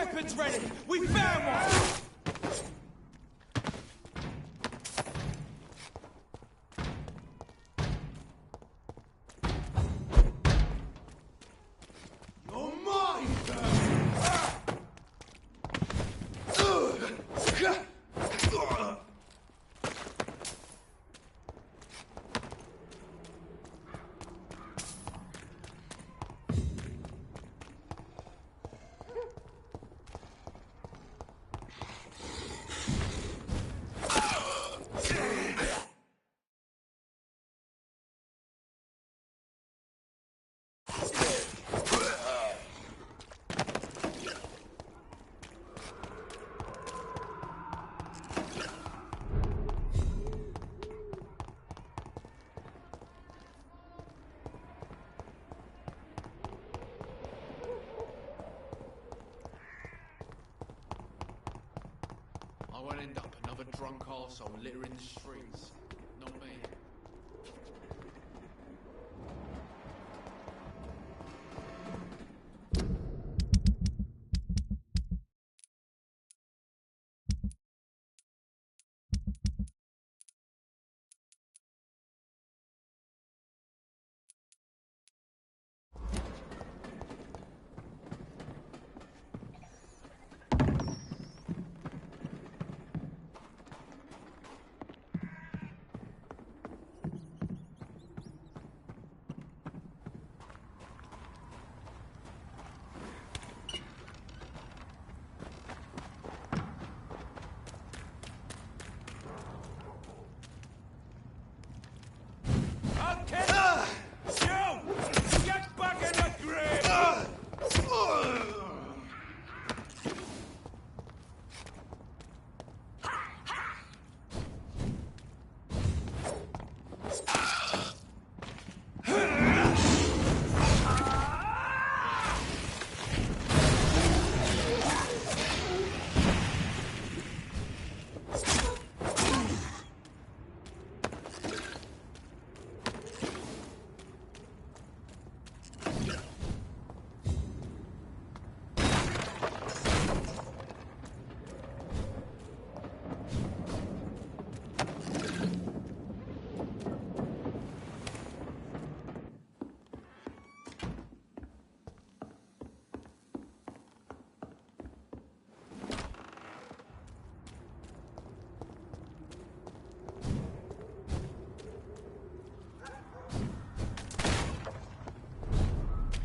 weapons ready! We found one! I won't end up another drunk arsehole littering the streets. Not me.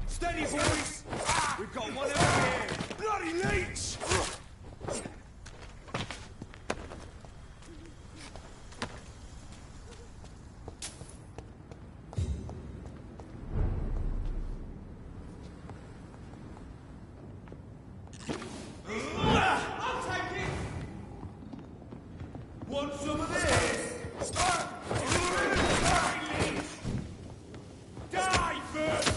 Steady, boys! We've got one over here! Bloody leech! I'll take it! Want some of this? Die first!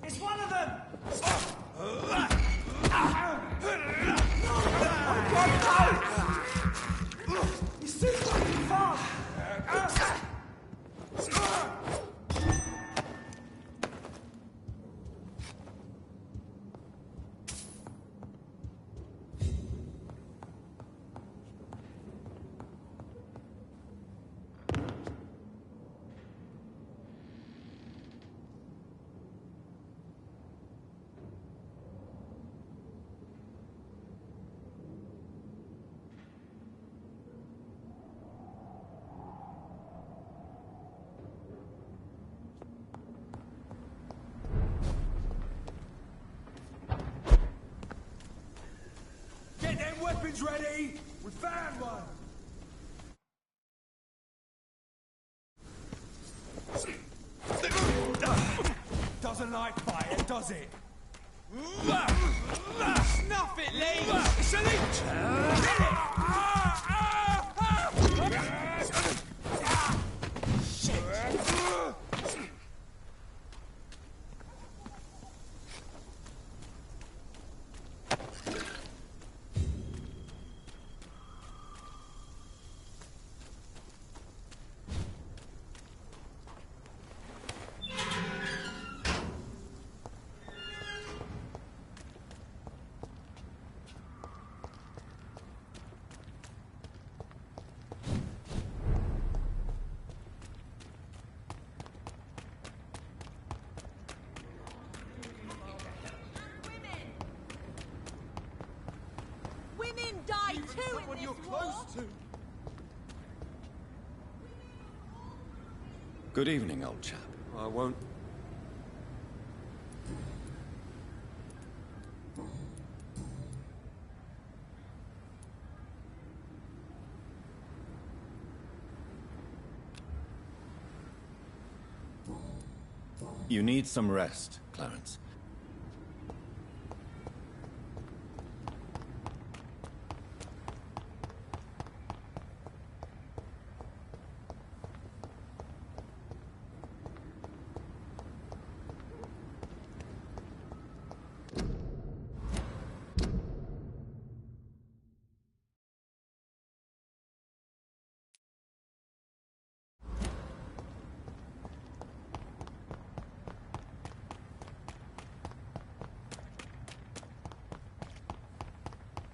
It's one of them! He's too fucking far! Get them weapons ready! We found one! Doesn't like fire, does it? Snuff it, Lee! It's a leech! Shit! close to. Good evening, old chap. I won't. You need some rest, Clarence.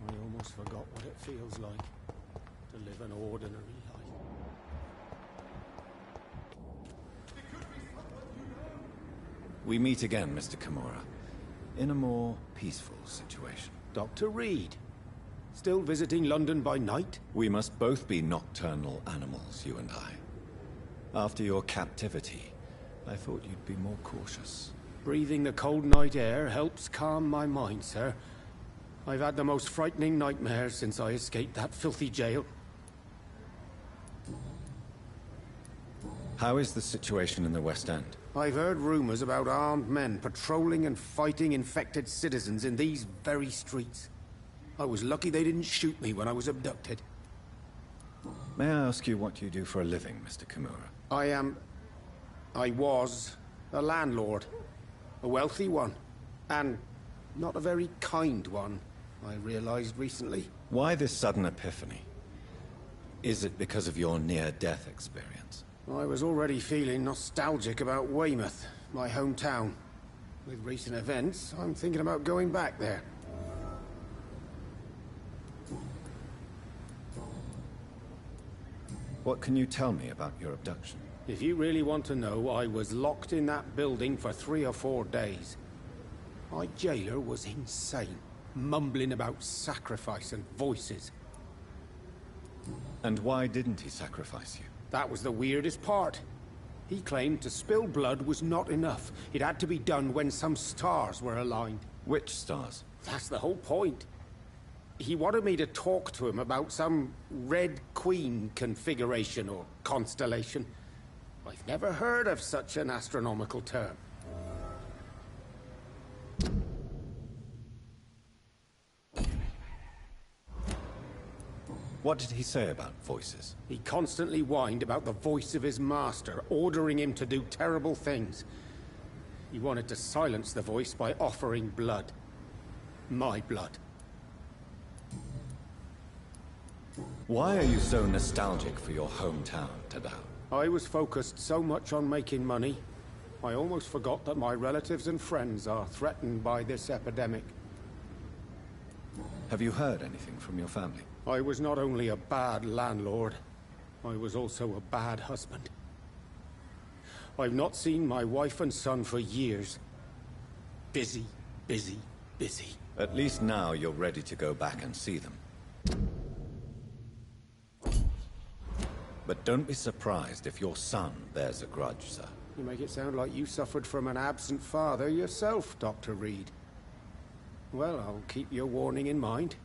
I almost forgot what it feels like to live an ordinary life. We meet again, Mr. Kimura, in a more peaceful situation. Dr. Reed, still visiting London by night? We must both be nocturnal animals, you and I. After your captivity, I thought you'd be more cautious. Breathing the cold night air helps calm my mind, sir. I've had the most frightening nightmares since I escaped that filthy jail. How is the situation in the West End? I've heard rumors about armed men patrolling and fighting infected citizens in these very streets. I was lucky they didn't shoot me when I was abducted. May I ask you what you do for a living, Mr. Kimura? I was a landlord. A wealthy one. And not a very kind one, I realized recently. Why this sudden epiphany? Is it because of your near-death experience? I was already feeling nostalgic about Weymouth, my hometown. With recent events, I'm thinking about going back there. What can you tell me about your abduction? If you really want to know, I was locked in that building for 3 or 4 days. My jailer was insane, mumbling about sacrifice and voices. And why didn't he sacrifice you? That was the weirdest part. He claimed to spill blood was not enough. It had to be done when some stars were aligned. Which stars? That's the whole point. He wanted me to talk to him about some Red Queen configuration or constellation. I've never heard of such an astronomical term. What did he say about voices? He constantly whined about the voice of his master, ordering him to do terrible things. He wanted to silence the voice by offering blood. My blood. Why are you so nostalgic for your hometown, Tadao? I was focused so much on making money, I almost forgot that my relatives and friends are threatened by this epidemic. Have you heard anything from your family? I was not only a bad landlord, I was also a bad husband. I've not seen my wife and son for years. Busy, busy, busy. At least now you're ready to go back and see them. But don't be surprised if your son bears a grudge, sir. You make it sound like you suffered from an absent father yourself, Dr. Reed. Well, I'll keep your warning in mind.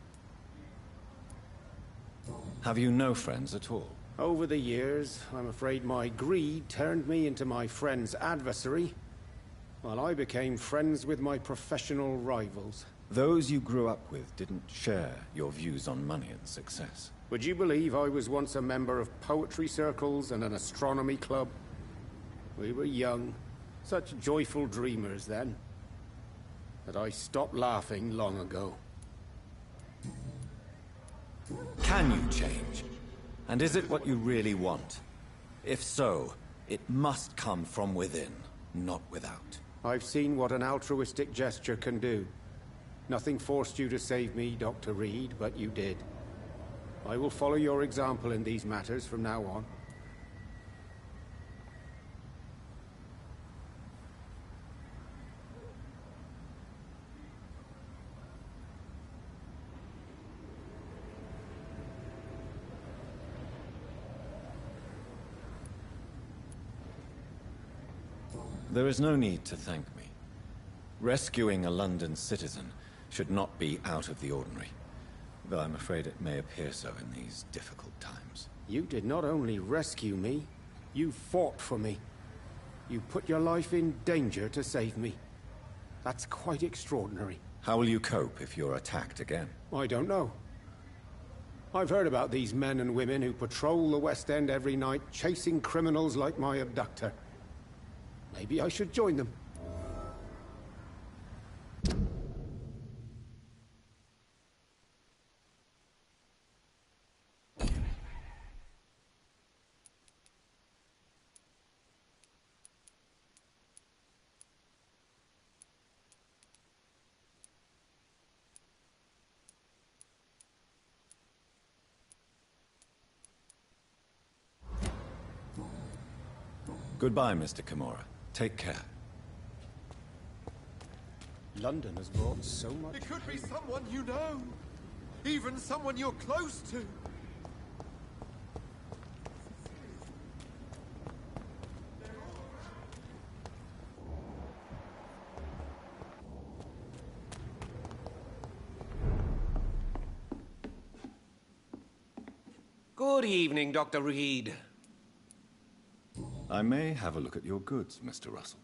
Have you no friends at all? Over the years, I'm afraid my greed turned me into my friend's adversary, while I became friends with my professional rivals. Those you grew up with didn't share your views on money and success. Would you believe I was once a member of poetry circles and an astronomy club? We were young, such joyful dreamers then. But I stopped laughing long ago. Can you change? And is it what you really want? If so, it must come from within, not without. I've seen what an altruistic gesture can do. Nothing forced you to save me, Dr. Reed, but you did. I will follow your example in these matters from now on. There is no need to thank me. Rescuing a London citizen should not be out of the ordinary, though I'm afraid it may appear so in these difficult times. You did not only rescue me, you fought for me. You put your life in danger to save me. That's quite extraordinary. How will you cope if you're attacked again? I don't know. I've heard about these men and women who patrol the West End every night, chasing criminals like my abductor. Maybe I should join them. Goodbye, Mr. Kimura. Take care. London has brought so much... It could be someone you know. Even someone you're close to. Good evening, Dr. Reed. I may have a look at your goods, Mr. Russell.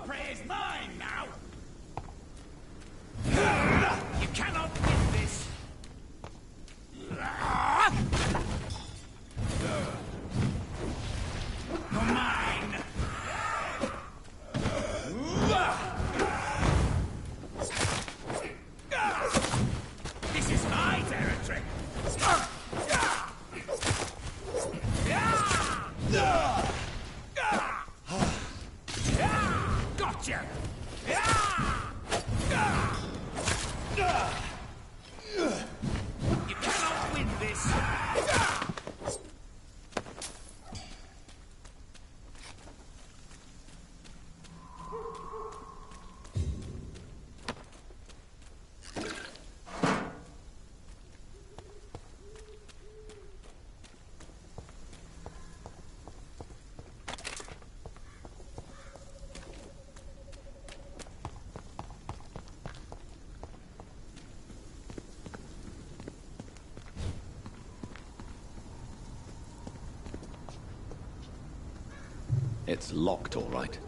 Prey is mine now! You cannot win this! You're mine! This is my territory! Gotcha! You cannot win this! It's locked, all right.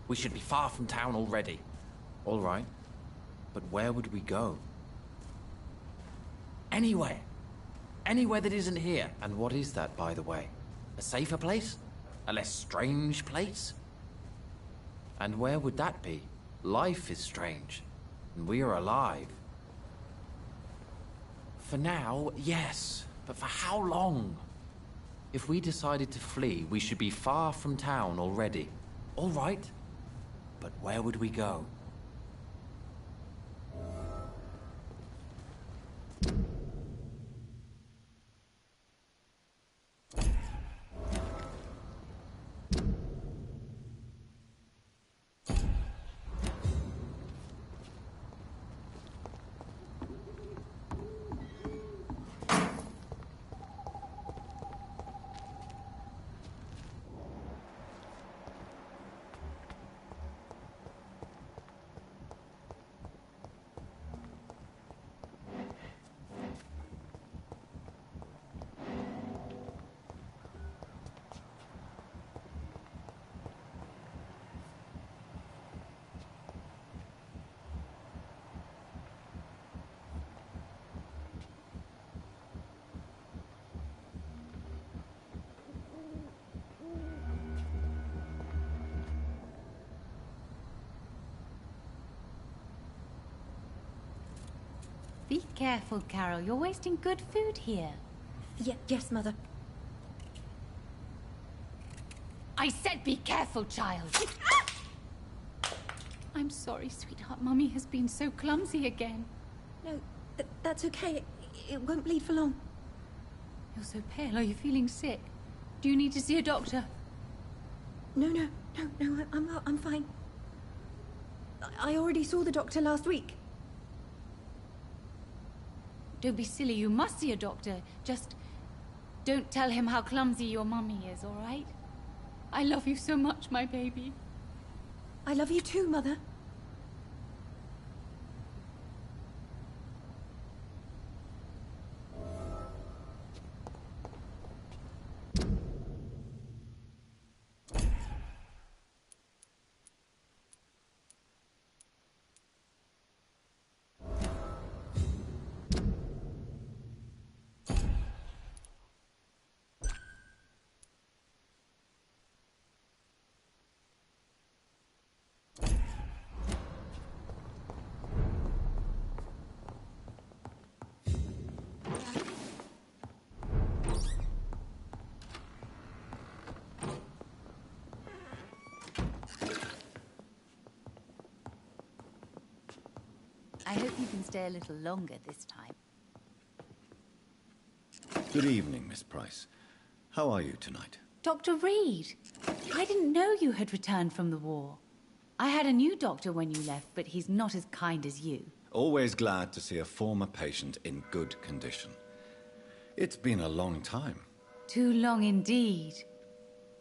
We should be far from town already. All right. But where would we go? Anywhere. Anywhere that isn't here. And what is that, by the way? A safer place? A less strange place? And where would that be? Life is strange. And we are alive. For now, yes. But for how long? If we decided to flee, we should be far from town already. All right. But where would we go? Be careful, Carol. You're wasting good food here. Yes, Mother. I said be careful, child. I'm sorry, sweetheart. Mummy has been so clumsy again. No, that's okay. It won't bleed for long. You're so pale. Are you feeling sick? Do you need to see a doctor? No, I'm fine. I already saw the doctor last week. Don't be silly. You must see a doctor. Just don't tell him how clumsy your mummy is, all right? I love you so much, my baby. I love you too, Mother. I hope you can stay a little longer this time. Good evening, Miss Price. How are you tonight? Dr. Reed! I didn't know you had returned from the war. I had a new doctor when you left, but he's not as kind as you. Always glad to see a former patient in good condition. It's been a long time. Too long indeed.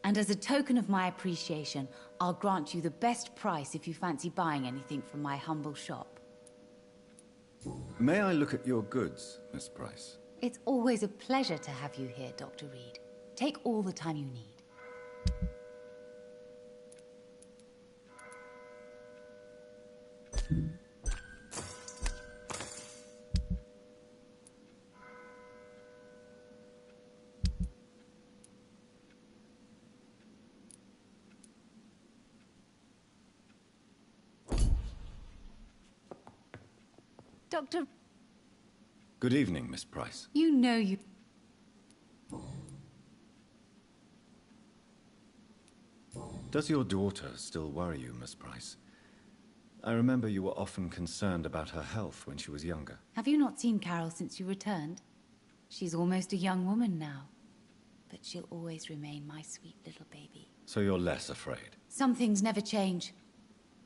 And as a token of my appreciation, I'll grant you the best price if you fancy buying anything from my humble shop. May I look at your goods, Miss Price? It's always a pleasure to have you here, Dr. Reed. Take all the time you need. Doctor... Good evening, Miss Price. You know you... Does your daughter still worry you, Miss Price? I remember you were often concerned about her health when she was younger. Have you not seen Carol since you returned? She's almost a young woman now. But she'll always remain my sweet little baby. So you're less afraid? Some things never change.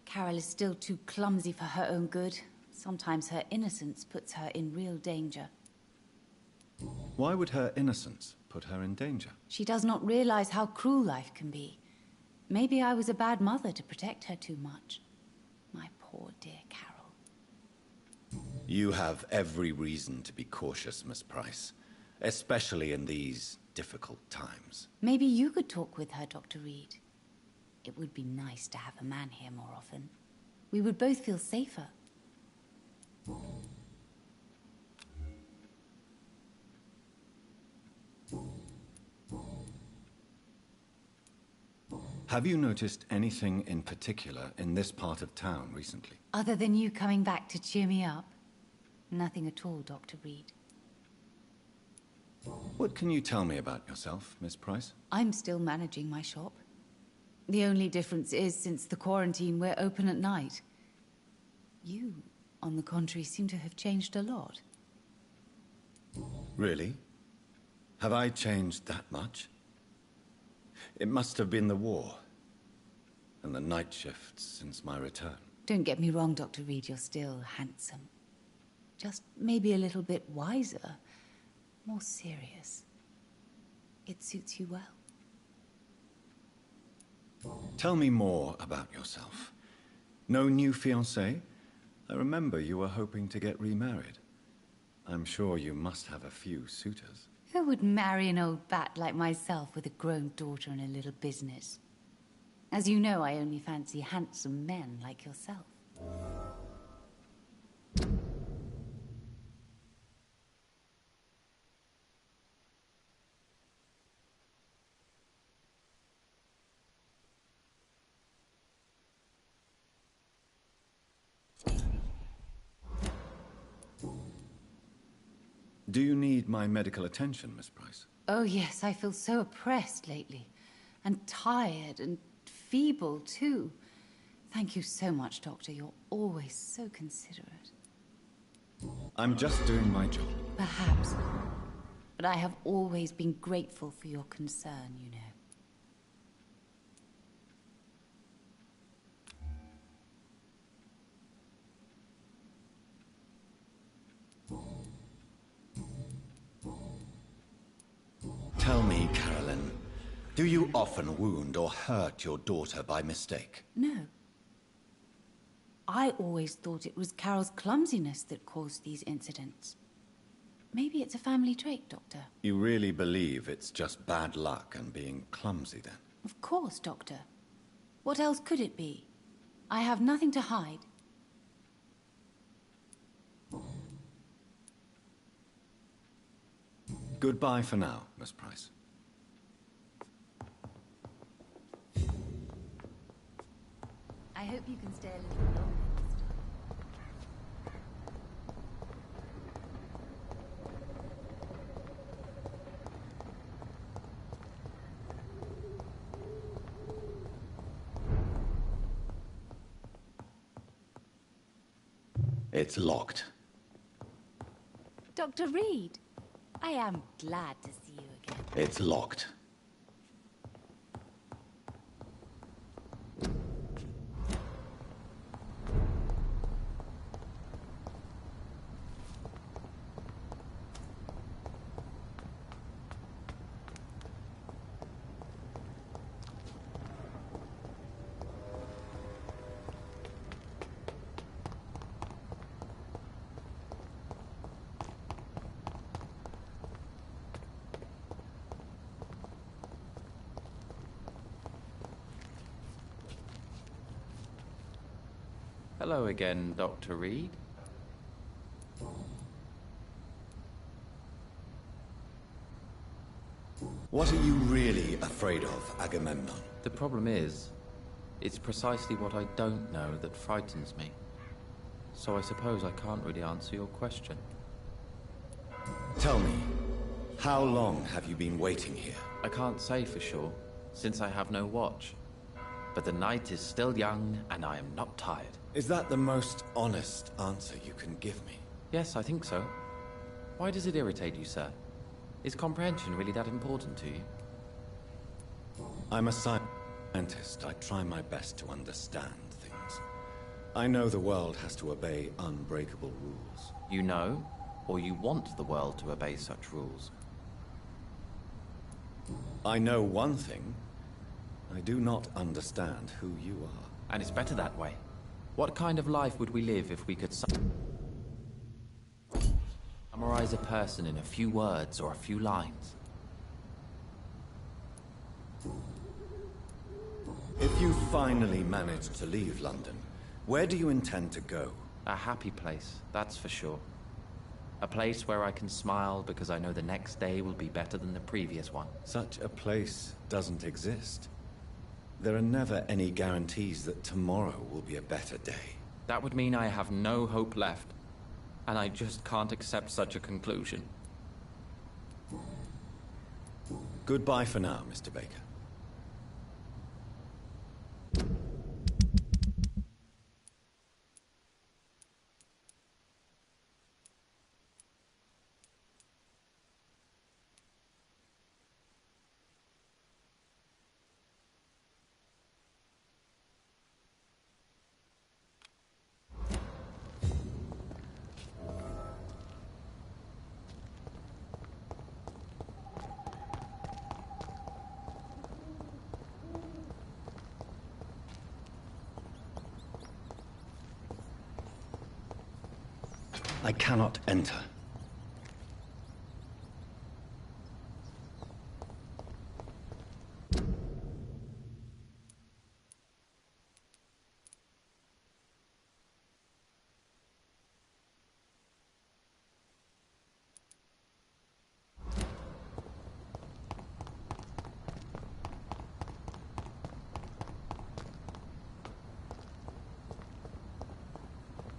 Carol is still too clumsy for her own good. Sometimes her innocence puts her in real danger. Why would her innocence put her in danger? She does not realize how cruel life can be. Maybe I was a bad mother to protect her too much. My poor dear Carol. You have every reason to be cautious, Miss Price. Especially in these difficult times. Maybe you could talk with her, Dr. Reed. It would be nice to have a man here more often. We would both feel safer. Have you noticed anything in particular in this part of town recently? Other than you coming back to cheer me up? Nothing at all, Dr. Reed. What can you tell me about yourself, Miss Price? I'm still managing my shop. The only difference is, since the quarantine, we're open at night. You, on the contrary, seem to have changed a lot. Really? Have I changed that much? It must have been the war, and the night shifts since my return. Don't get me wrong, Dr. Reed, you're still handsome. Just maybe a little bit wiser, more serious. It suits you well. Tell me more about yourself. No new fiancé? I remember you were hoping to get remarried. I'm sure you must have a few suitors. Who would marry an old bat like myself with a grown daughter and a little business? As you know, I only fancy handsome men like yourself. Do you need my medical attention, Miss Price? Oh yes, I feel so oppressed lately. And tired and feeble too. Thank you so much, Doctor. You're always so considerate. I'm just doing my job. Perhaps. But I have always been grateful for your concern, you know. Tell me, Carolyn, do you often wound or hurt your daughter by mistake? No. I always thought it was Carol's clumsiness that caused these incidents. Maybe it's a family trait, Doctor. You really believe it's just bad luck and being clumsy, then? Of course, Doctor. What else could it be? I have nothing to hide. Goodbye for now, Miss Price. I hope you can stay a little longer this time. It's locked. Dr. Reed, I am glad to see you again. It's locked. Hello again, Dr. Reed. What are you really afraid of, Agamemnon? The problem is, it's precisely what I don't know that frightens me. So I suppose I can't really answer your question. Tell me, how long have you been waiting here? I can't say for sure, since I have no watch. But the night is still young, and I am not tired. Is that the most honest answer you can give me? Yes, I think so. Why does it irritate you, sir? Is comprehension really that important to you? I'm a scientist. I try my best to understand things. I know the world has to obey unbreakable rules. You know, or you want the world to obey such rules? I know one thing. I do not understand who you are. And it's better that way. What kind of life would we live if we could summarize a person in a few words or a few lines? If you finally manage to leave London, where do you intend to go? A happy place, that's for sure. A place where I can smile because I know the next day will be better than the previous one. Such a place doesn't exist. There are never any guarantees that tomorrow will be a better day. That would mean I have no hope left, and I just can't accept such a conclusion. Goodbye for now, Mr. Baker. I cannot enter.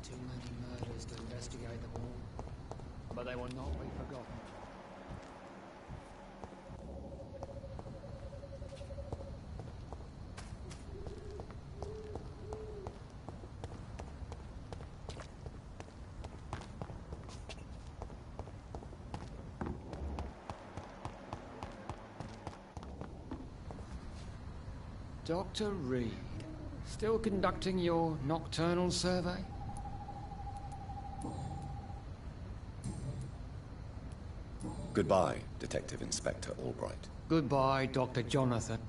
Too many murders to investigate them all, but they will not be forgotten. Dr. Reed, still conducting your nocturnal survey? Goodbye, Detective Inspector Albright. Goodbye, Dr. Jonathan.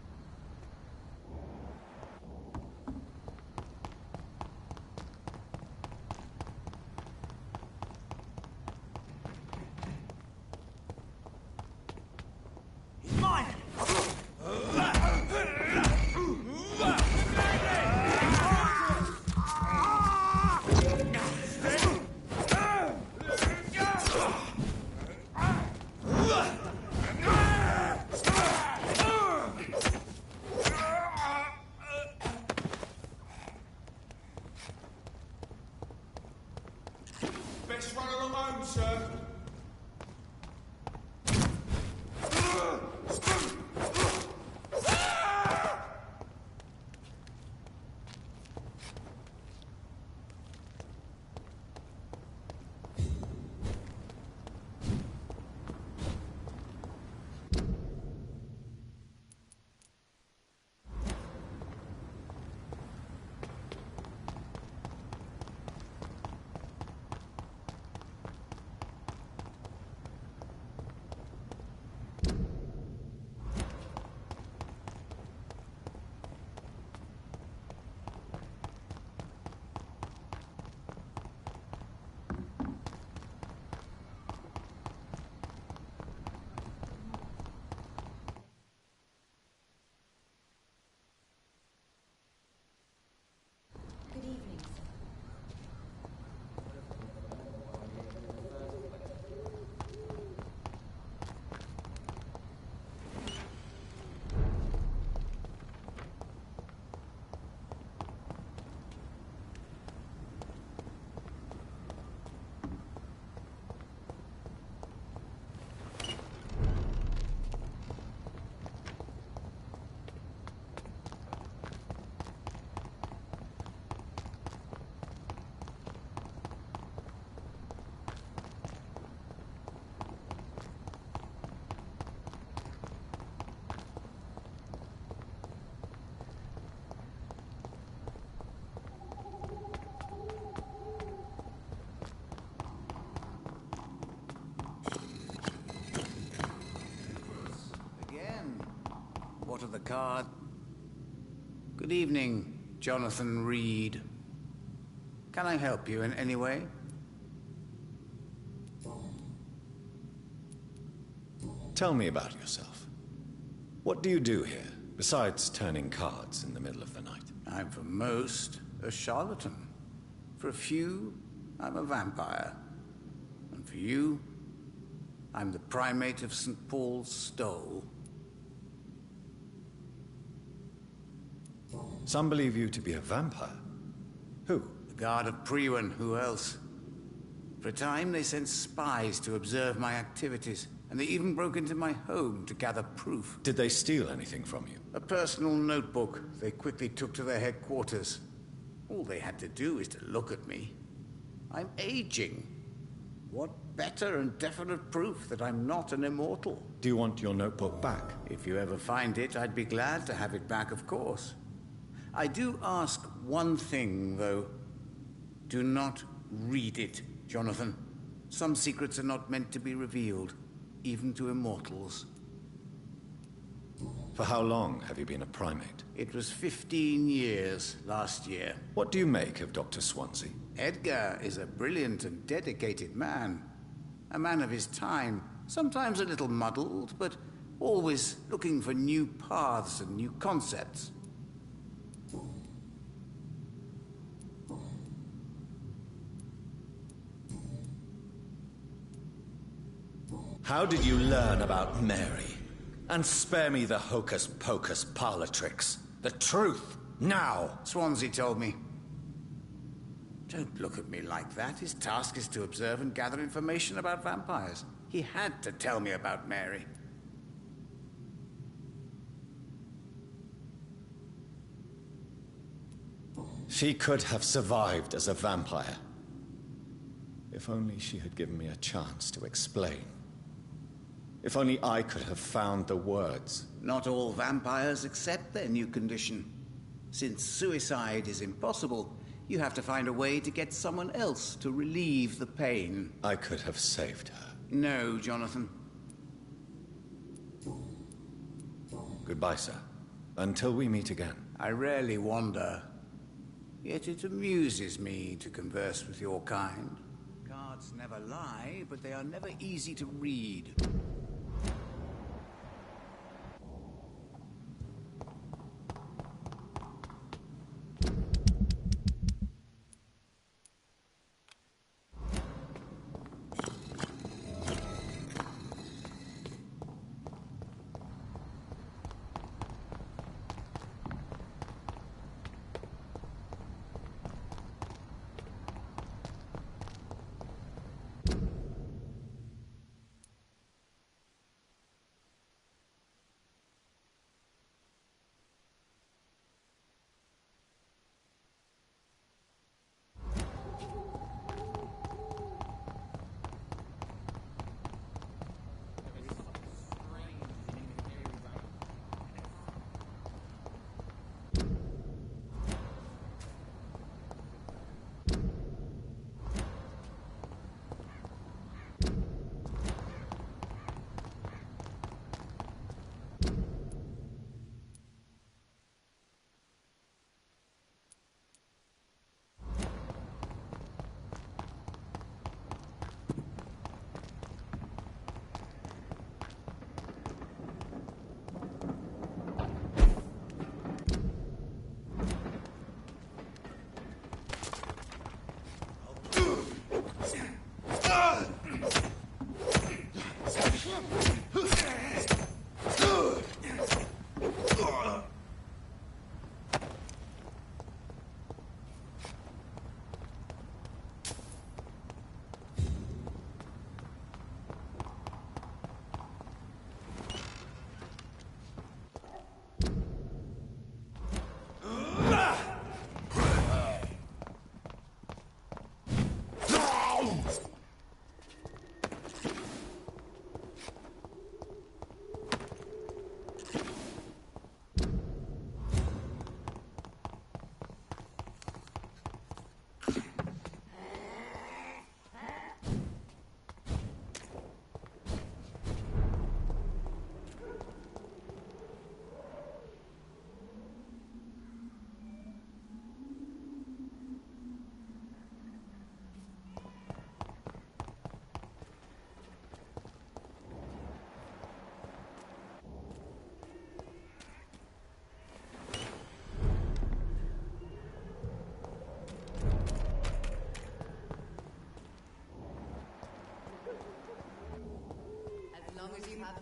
Best run along home, sir. Good evening, sir. What are the card? Good evening, Jonathan Reed. Can I help you in any way? Tell me about yourself. What do you do here? Besides turning cards in the middle of the night. I'm for most a charlatan. For a few, I'm a vampire. And for you, I'm the primate of St. Paul's Stole. Some believe you to be a vampire. Who? The Guard of Priwen, who else? For a time, they sent spies to observe my activities, and they even broke into my home to gather proof. Did they steal anything from you? A personal notebook they quickly took to their headquarters. All they had to do is to look at me. I'm aging. What better and definite proof that I'm not an immortal? Do you want your notebook back? If you ever find it, I'd be glad to have it back, of course. I do ask one thing, though. Do not read it, Jonathan. Some secrets are not meant to be revealed, even to immortals. For how long have you been a primate? It was 15 years last year. What do you make of Dr. Swansea? Edgar is a brilliant and dedicated man. A man of his time, sometimes a little muddled, but always looking for new paths and new concepts. How did you learn about Mary? And spare me the hocus-pocus parlor tricks. The truth, now! Swansea told me. Don't look at me like that. His task is to observe and gather information about vampires. He had to tell me about Mary. She could have survived as a vampire. If only she had given me a chance to explain. If only I could have found the words. Not all vampires accept their new condition. Since suicide is impossible, you have to find a way to get someone else to relieve the pain. I could have saved her. No, Jonathan. Goodbye, sir. Until we meet again. I rarely wander. Yet it amuses me to converse with your kind. Cards never lie, but they are never easy to read.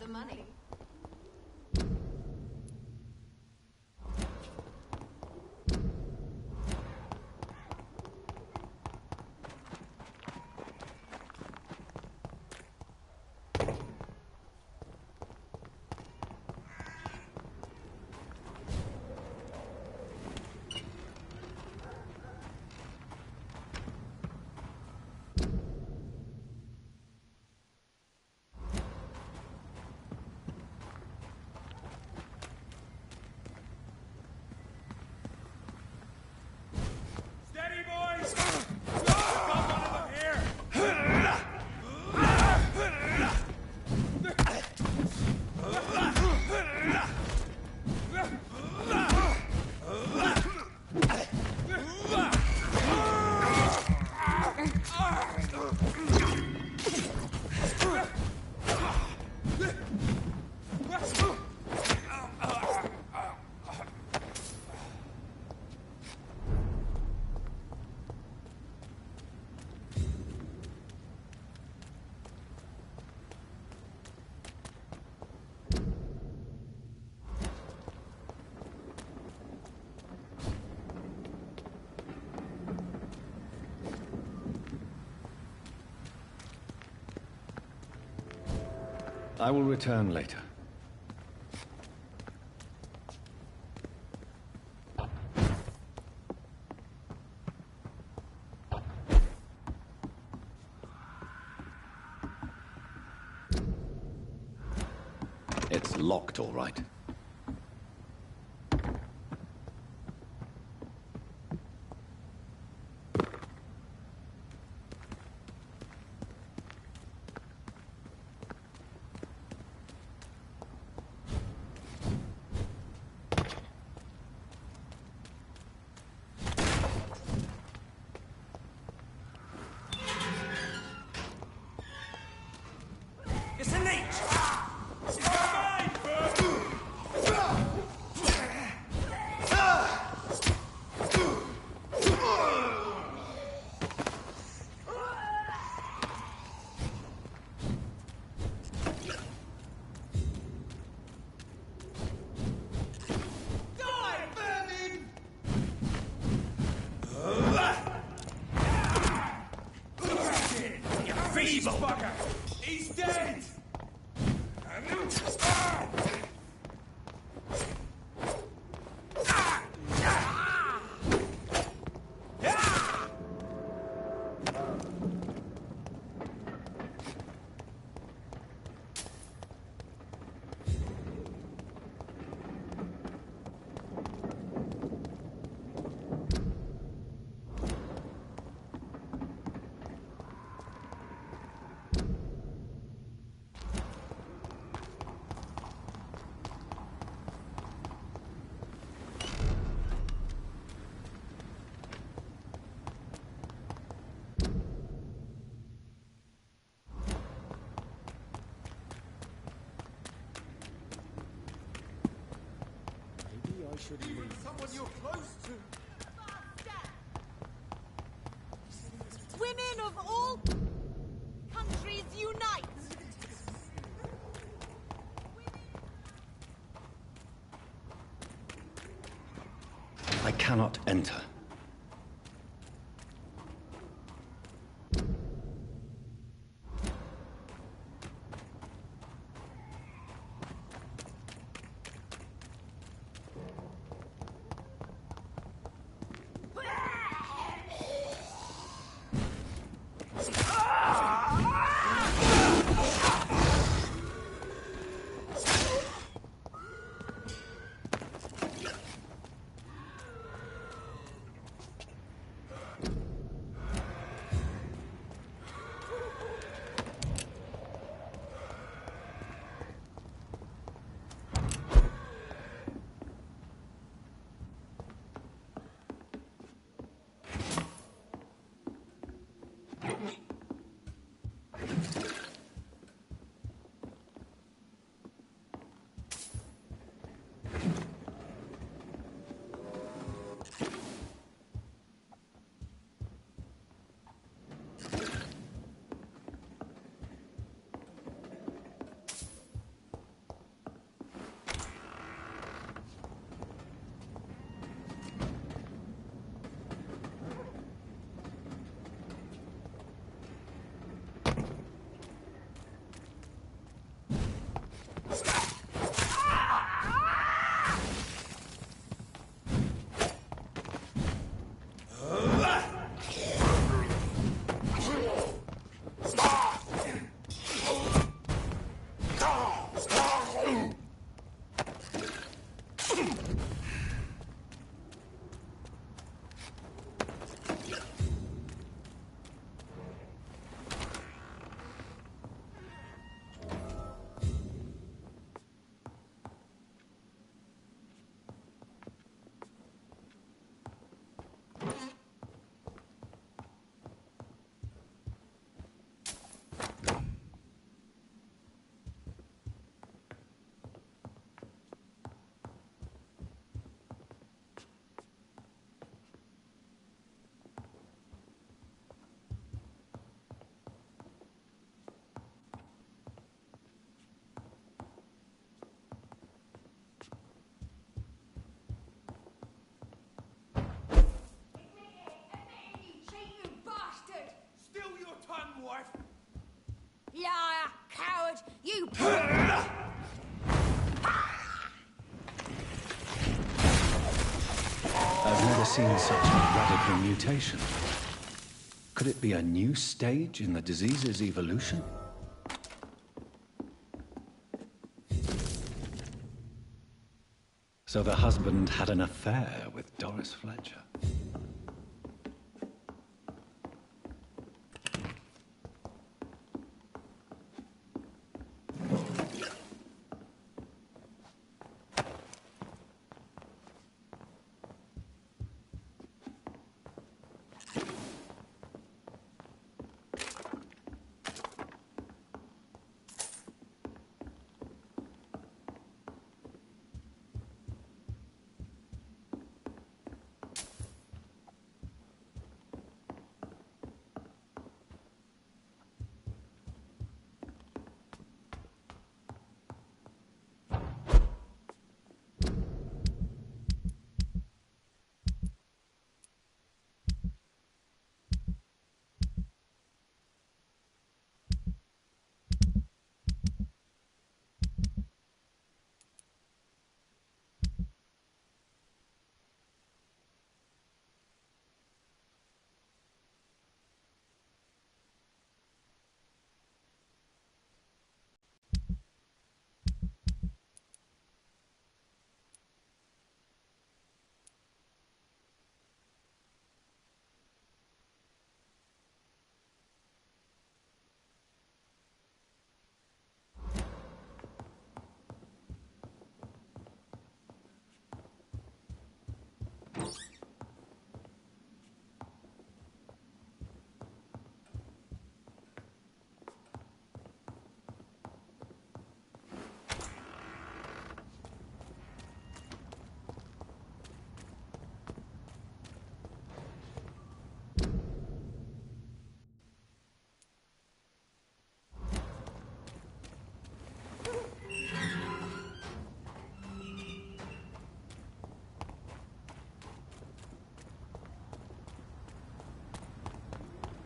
the money. Steady, boys! We've got one of them here! I will return later. It's locked, all right. It's a leech! It's mine! Die, vermin! You feeble bugger! He's dead! Maybe I should leave. Someone you're close to! Women of all countries unite! I cannot enter. I've never seen such a radical mutation. Could it be a new stage in the disease's evolution? So the husband had an affair with Doris Fletcher.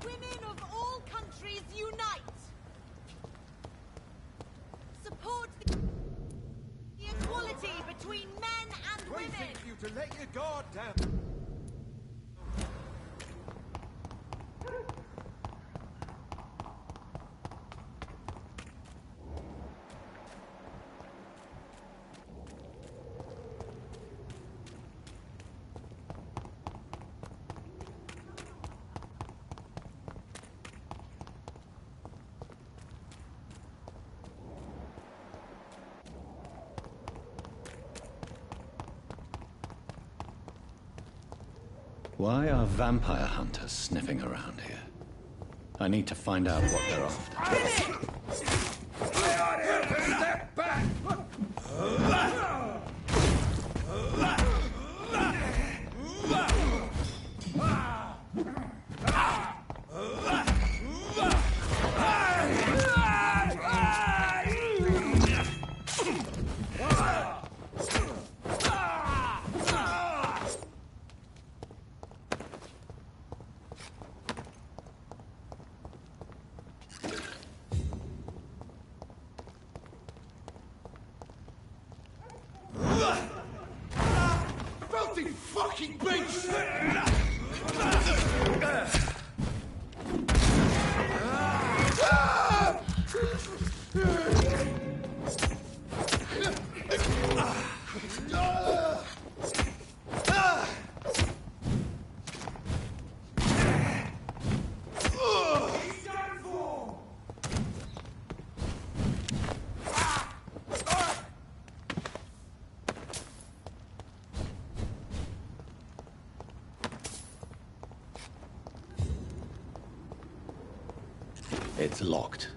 Women of all countries unite! Support the equality between men and women! Waiting for you to let your guard down! Why are vampire hunters sniffing around here? I need to find out what they're after. Step back! Filthy fucking beast! It's locked.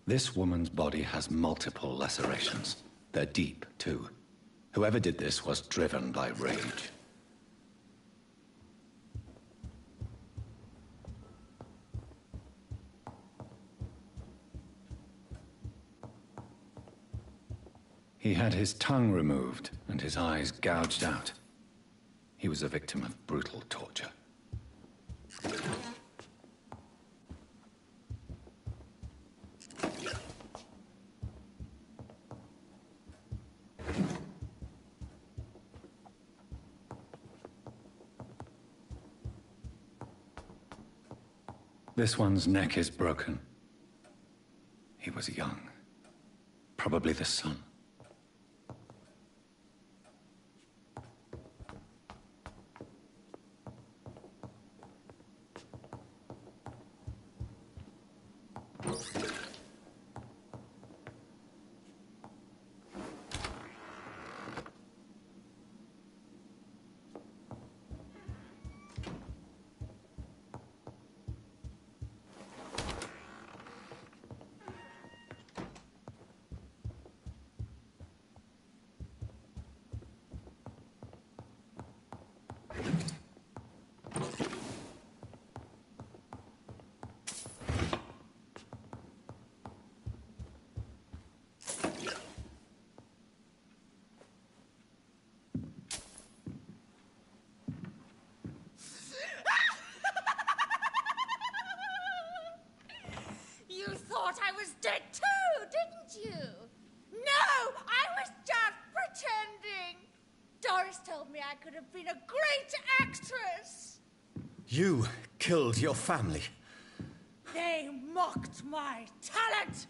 This woman's body has multiple lacerations. They're deep, too. Whoever did this was driven by rage. He had his tongue removed and his eyes gouged out. He was a victim of brutal torture. This one's neck is broken. He was young. Probably the son. You thought I was dead too, didn't you? No, I was just pretending. Doris told me I could have been a great actress. You killed your family. They mocked my talent.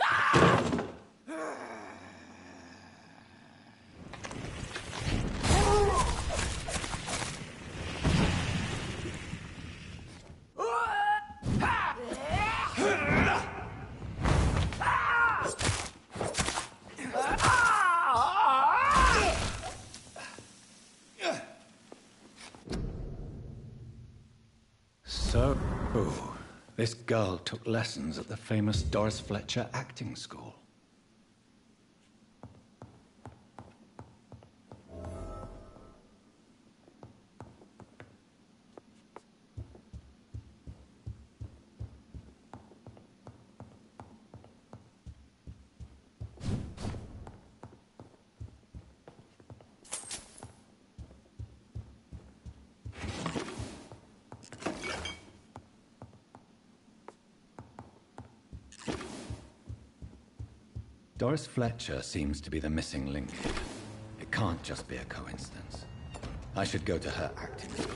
Ah! So, this girl took lessons at the famous Doris Fletcher acting school. Doris Fletcher seems to be the missing link here. It can't just be a coincidence. I should go to her acting school.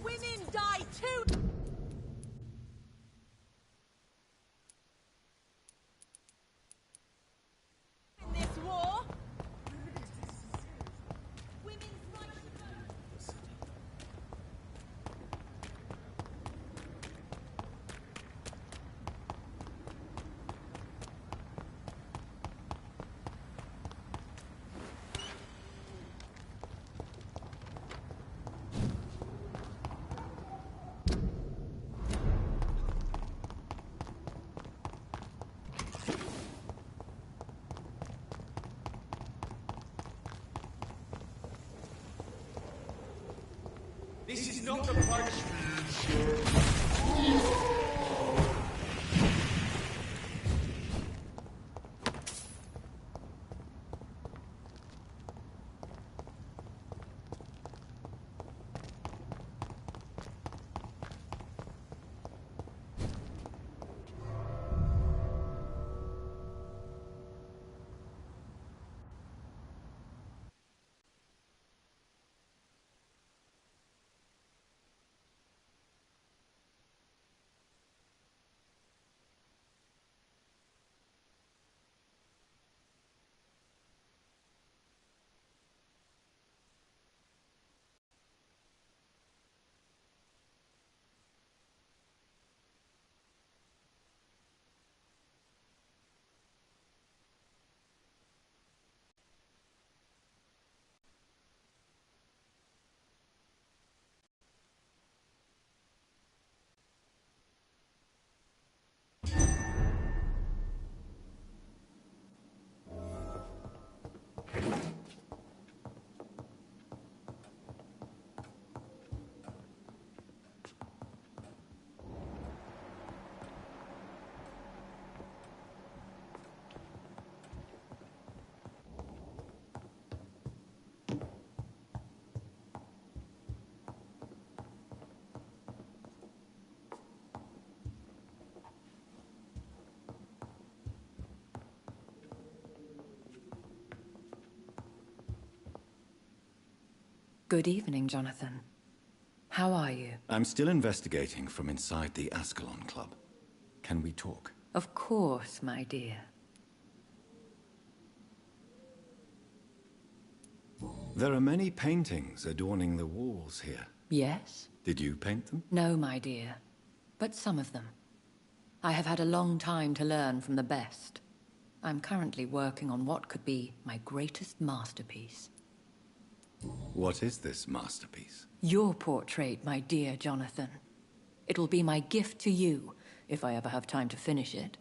Women die too. In this war. Women's right to vote. This is not a punishment. Good evening, Jonathan. How are you? I'm still investigating from inside the Ascalon Club. Can we talk? Of course, my dear. There are many paintings adorning the walls here. Yes? Did you paint them? No, my dear. But some of them. I have had a long time to learn from the best. I'm currently working on what could be my greatest masterpiece. What is this masterpiece? Your portrait, my dear Jonathan. It will be my gift to you, if I ever have time to finish it.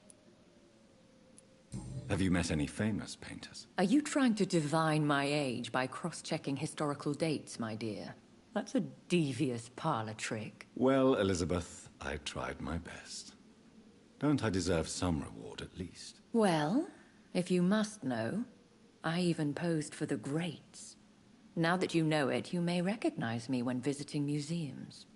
Have you met any famous painters? Are you trying to divine my age by cross-checking historical dates, my dear? That's a devious parlor trick. Well, Elizabeth, I tried my best. Don't I deserve some reward at least? Well, if you must know, I even posed for the greats. Now that you know it, you may recognize me when visiting museums.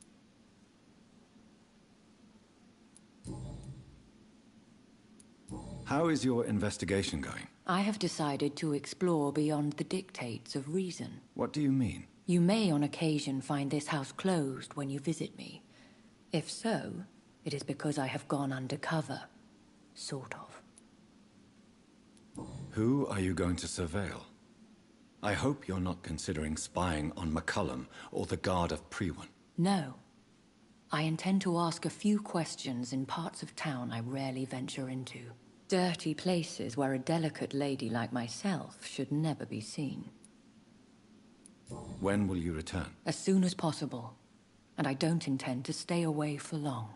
How is your investigation going? I have decided to explore beyond the dictates of reason. What do you mean? You may on occasion find this house closed when you visit me. If so, it is because I have gone undercover. Sort of. Who are you going to surveil? I hope you're not considering spying on McCullum or the Guard of Prewan. No. I intend to ask a few questions in parts of town I rarely venture into. Dirty places where a delicate lady like myself should never be seen. When will you return? As soon as possible. And I don't intend to stay away for long.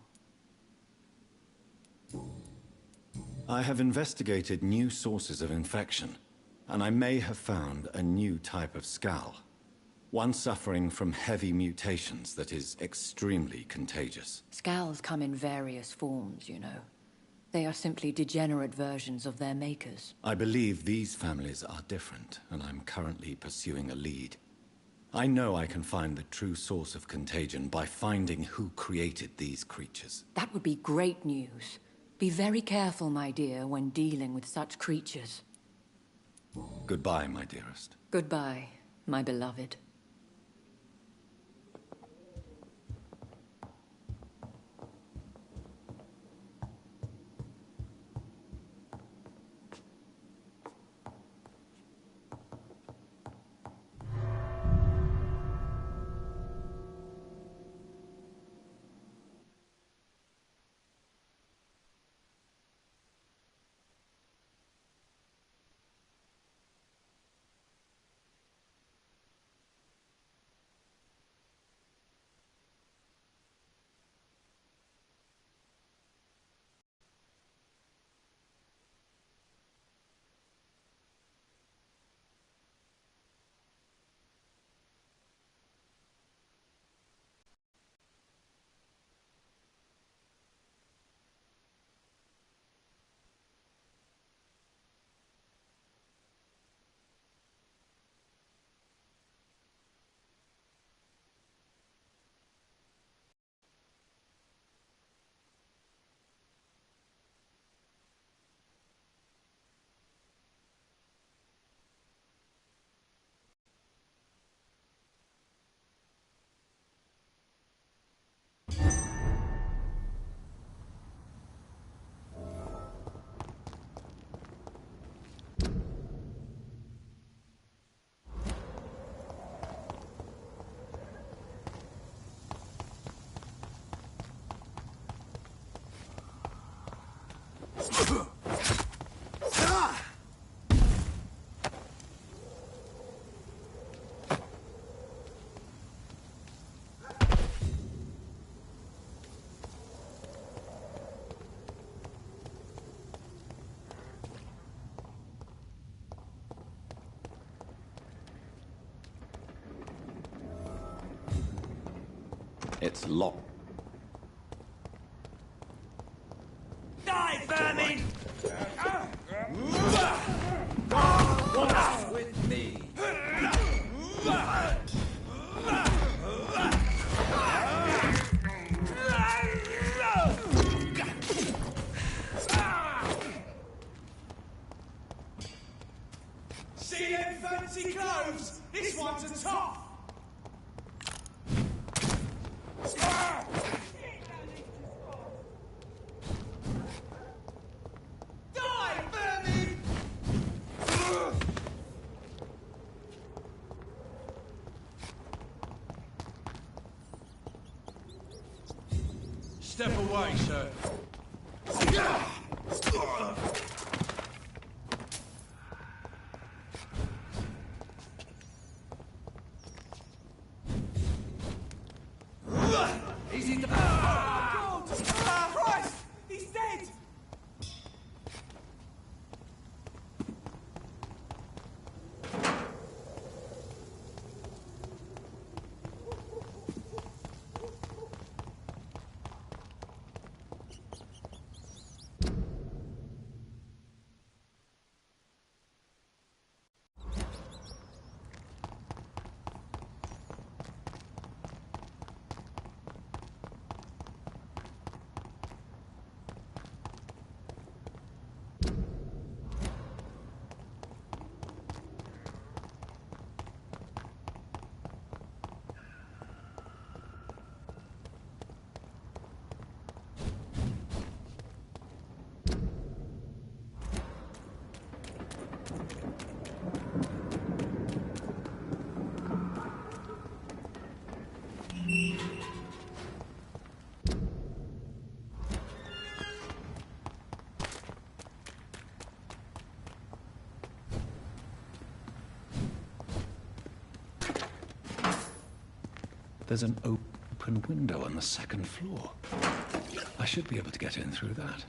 I have investigated new sources of infection, and I may have found a new type of Skal. One suffering from heavy mutations that is extremely contagious. Skals come in various forms, you know. They are simply degenerate versions of their makers. I believe these families are different, and I'm currently pursuing a lead. I know I can find the true source of contagion by finding who created these creatures. That would be great news. Be very careful, my dear, when dealing with such creatures. Goodbye, my dearest. Goodbye, my beloved. It's locked. Die, vermin! With me. See them fancy clothes? This one's a top. Die, vermin! Step away, sir. Easy to... Oh, God! Christ! He's dead! There's an open window on the second floor. I should be able to get in through that.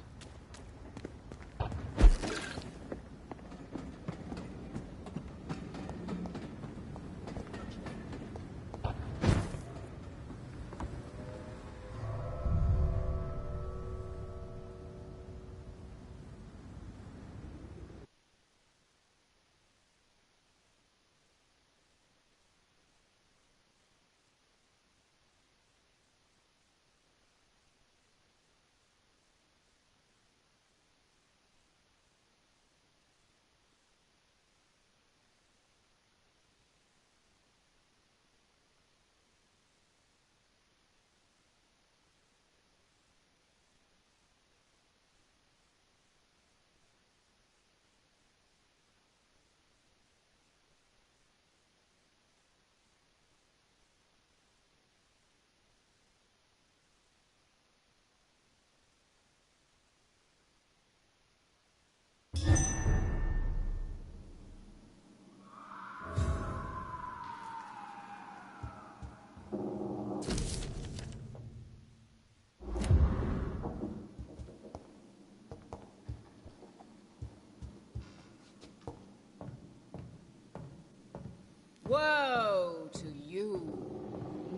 Woe to you,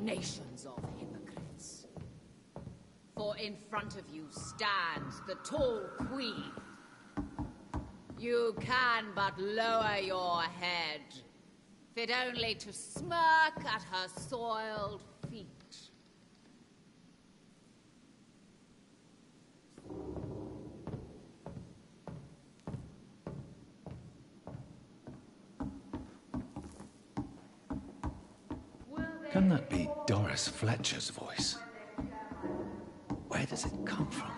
nations of hypocrites. For in front of you stands the tall queen. You can but lower your head, fit only to smirk at her soiled feet. Can that be Doris Fletcher's voice? Where does it come from?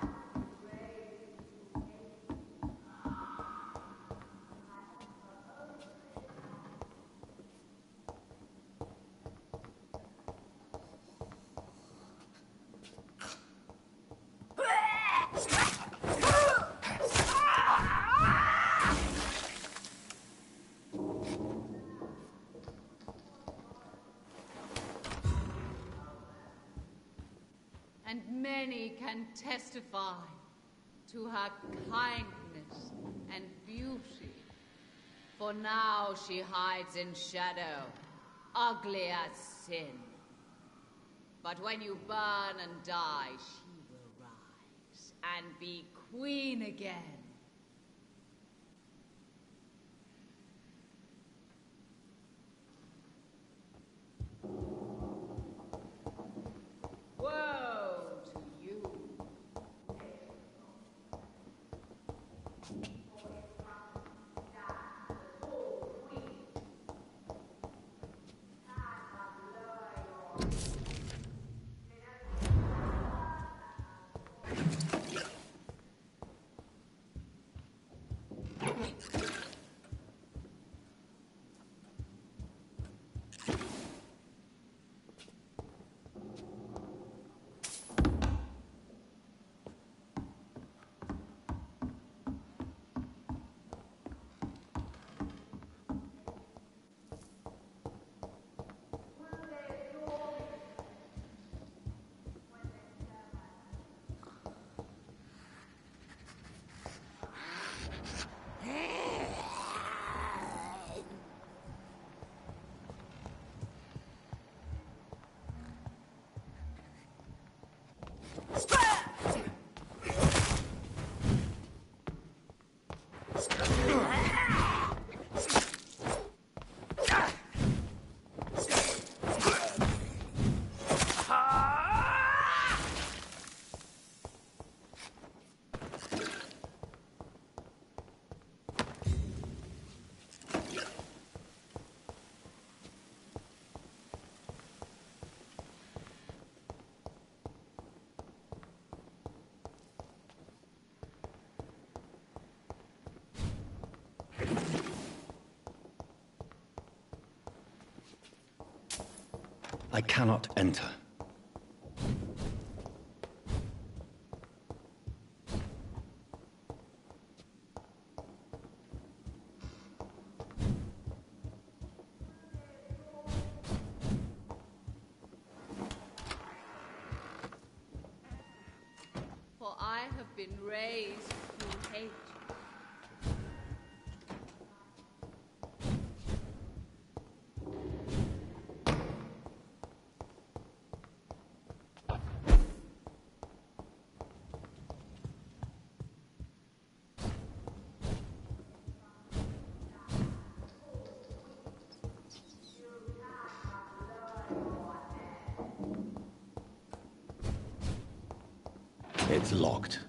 And many can testify to her kindness and beauty. For now she hides in shadow, ugly as sin. But when you burn and die, she will rise and be queen again. Woe to you. I cannot enter. For I have been raised through hate. It's locked.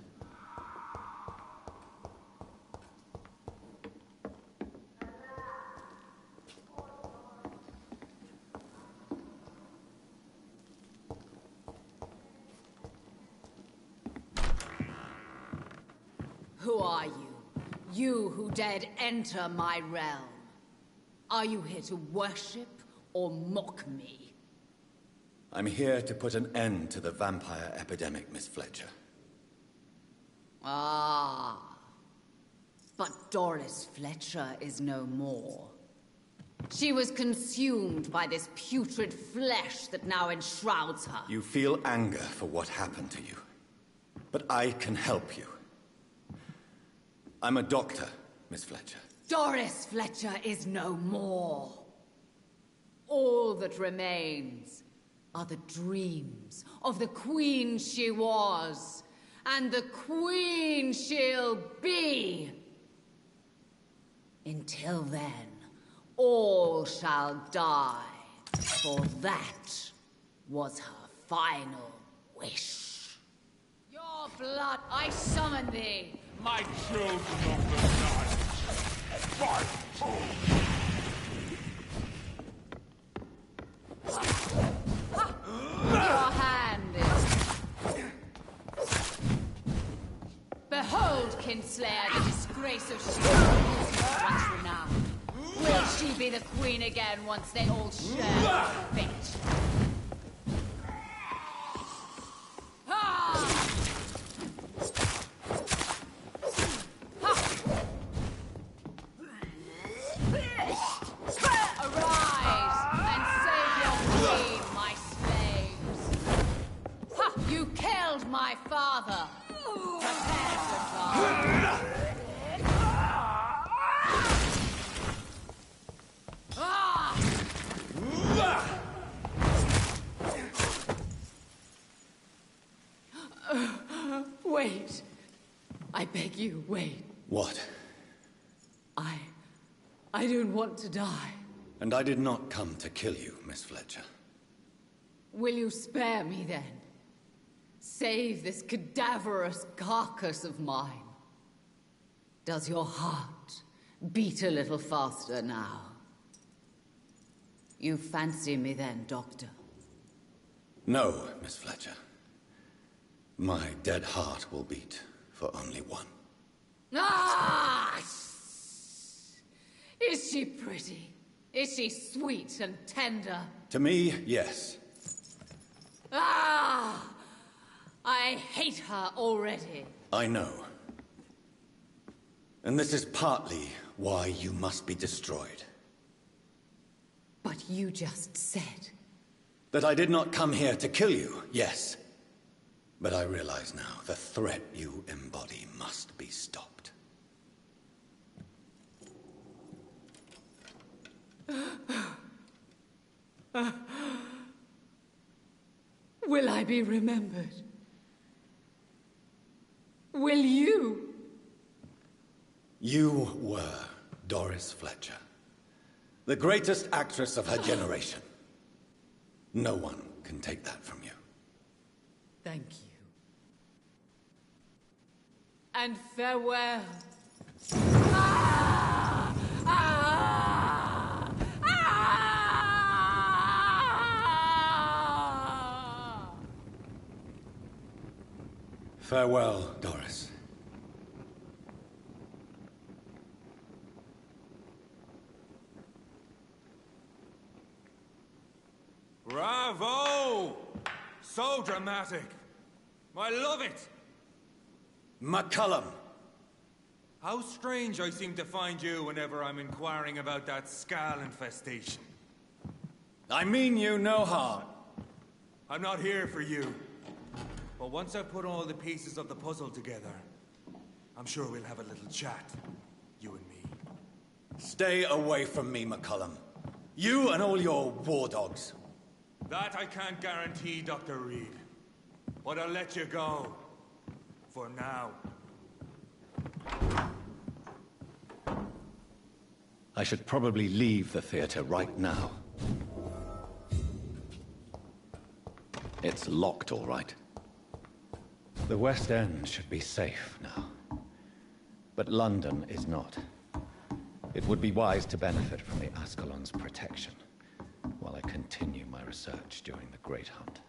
Who are you? You who dared enter my realm. Are you here to worship or mock me? I'm here to put an end to the vampire epidemic, Miss Fletcher. Ah. But Doris Fletcher is no more. She was consumed by this putrid flesh that now enshrouds her. You feel anger for what happened to you. But I can help you. I'm a doctor, Miss Fletcher. Doris Fletcher is no more. All that remains are the dreams of the queen she was, and the queen she'll be. Until then, all shall die, for that was her final wish. Your blood, I summon thee. My children of the night. Fight! Your hand is... Behold, Kinslayer, the disgrace of Shield, once renowned. Will she be the queen again once they all share her fate? Wait. I beg you, wait. What? I don't want to die. And I did not come to kill you, Miss Fletcher. Will you spare me then? Save this cadaverous carcass of mine. Does your heart beat a little faster now? You fancy me then, Doctor? No, Miss Fletcher. My dead heart will beat for only one. Ah! Is she pretty? Is she sweet and tender? To me, yes. Ah! I hate her already. I know. And this is partly why you must be destroyed. But you just said... That I did not come here to kill you, yes. But I realize now the threat you embody must be stopped. Will I be remembered? Will you? You were Doris Fletcher, the greatest actress of her generation. No one can take that from you. Thank you. And farewell. Ah! Ah! Ah! Farewell, Doris. Bravo! So dramatic. I love it. McCullum! How strange I seem to find you whenever I'm inquiring about that Skal infestation. I mean you no harm. I'm not here for you. But once I've put all the pieces of the puzzle together, I'm sure we'll have a little chat, you and me. Stay away from me, McCullum. You and all your war dogs. That I can't guarantee, Dr. Reed. But I'll let you go. For now. I should probably leave the theater right now. It's locked, all right. The West End should be safe now. But London is not. It would be wise to benefit from the Ascalon's protection while I continue my research during the Great Hunt.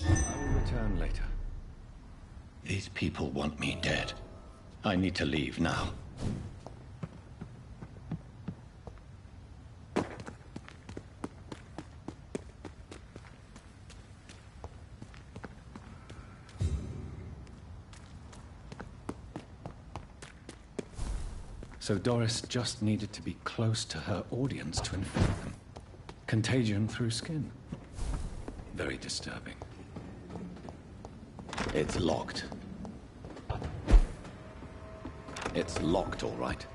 I will return later. These people want me dead. I need to leave now. So Doris just needed to be close to her audience to infect them. Contagion through skin. Very disturbing. It's locked. It's locked, all right.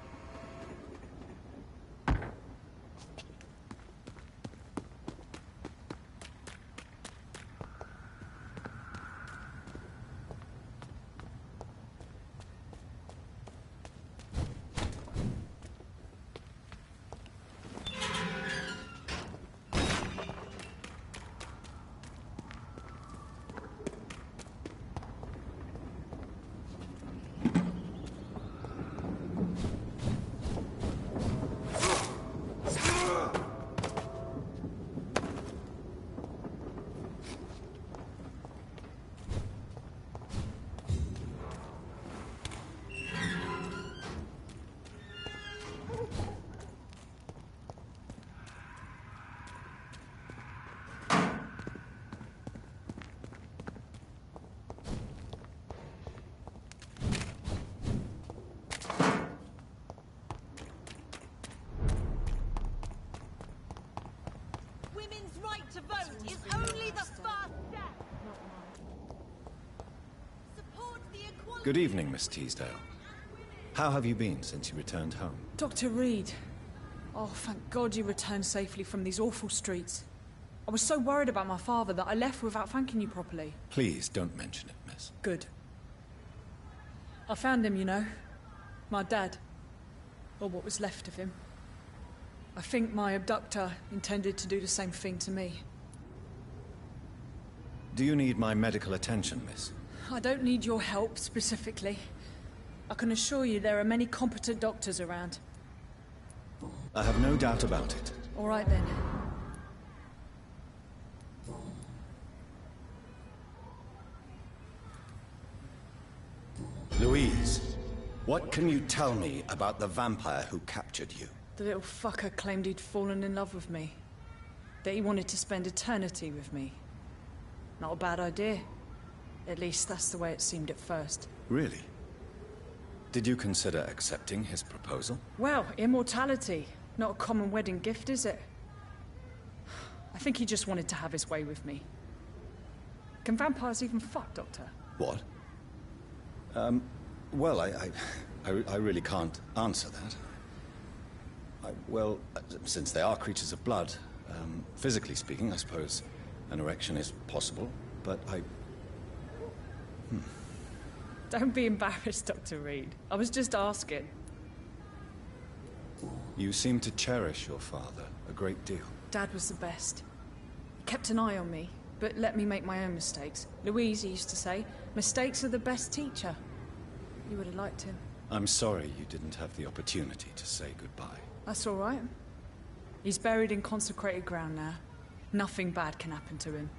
To vote is only the first step. Support the equality. Good evening, Miss Teasdale. How have you been since you returned home? Dr. Reed. Oh, thank God you returned safely from these awful streets. I was so worried about my father that I left without thanking you properly. Please don't mention it, miss. Good. I found him, you know. My dad. Or what was left of him. I think my abductor intended to do the same thing to me. Do you need my medical attention, miss? I don't need your help specifically. I can assure you there are many competent doctors around. I have no doubt about it. All right then. Louise, what can you tell me about the vampire who captured you? The little fucker claimed he'd fallen in love with me. That he wanted to spend eternity with me. Not a bad idea. At least that's the way it seemed at first. Really? Did you consider accepting his proposal? Well, immortality. Not a common wedding gift, is it? I think he just wanted to have his way with me. Can vampires even fuck, Doctor? What? Well, I really can't answer that. Well, since they are creatures of blood, physically speaking, I suppose an erection is possible, but Don't be embarrassed, Dr. Reed. I was just asking. You seem to cherish your father a great deal. Dad was the best. He kept an eye on me, but let me make my own mistakes. Louise used to say, mistakes are the best teacher. You would have liked him. I'm sorry you didn't have the opportunity to say goodbye. That's all right. He's buried in consecrated ground now. Nothing bad can happen to him.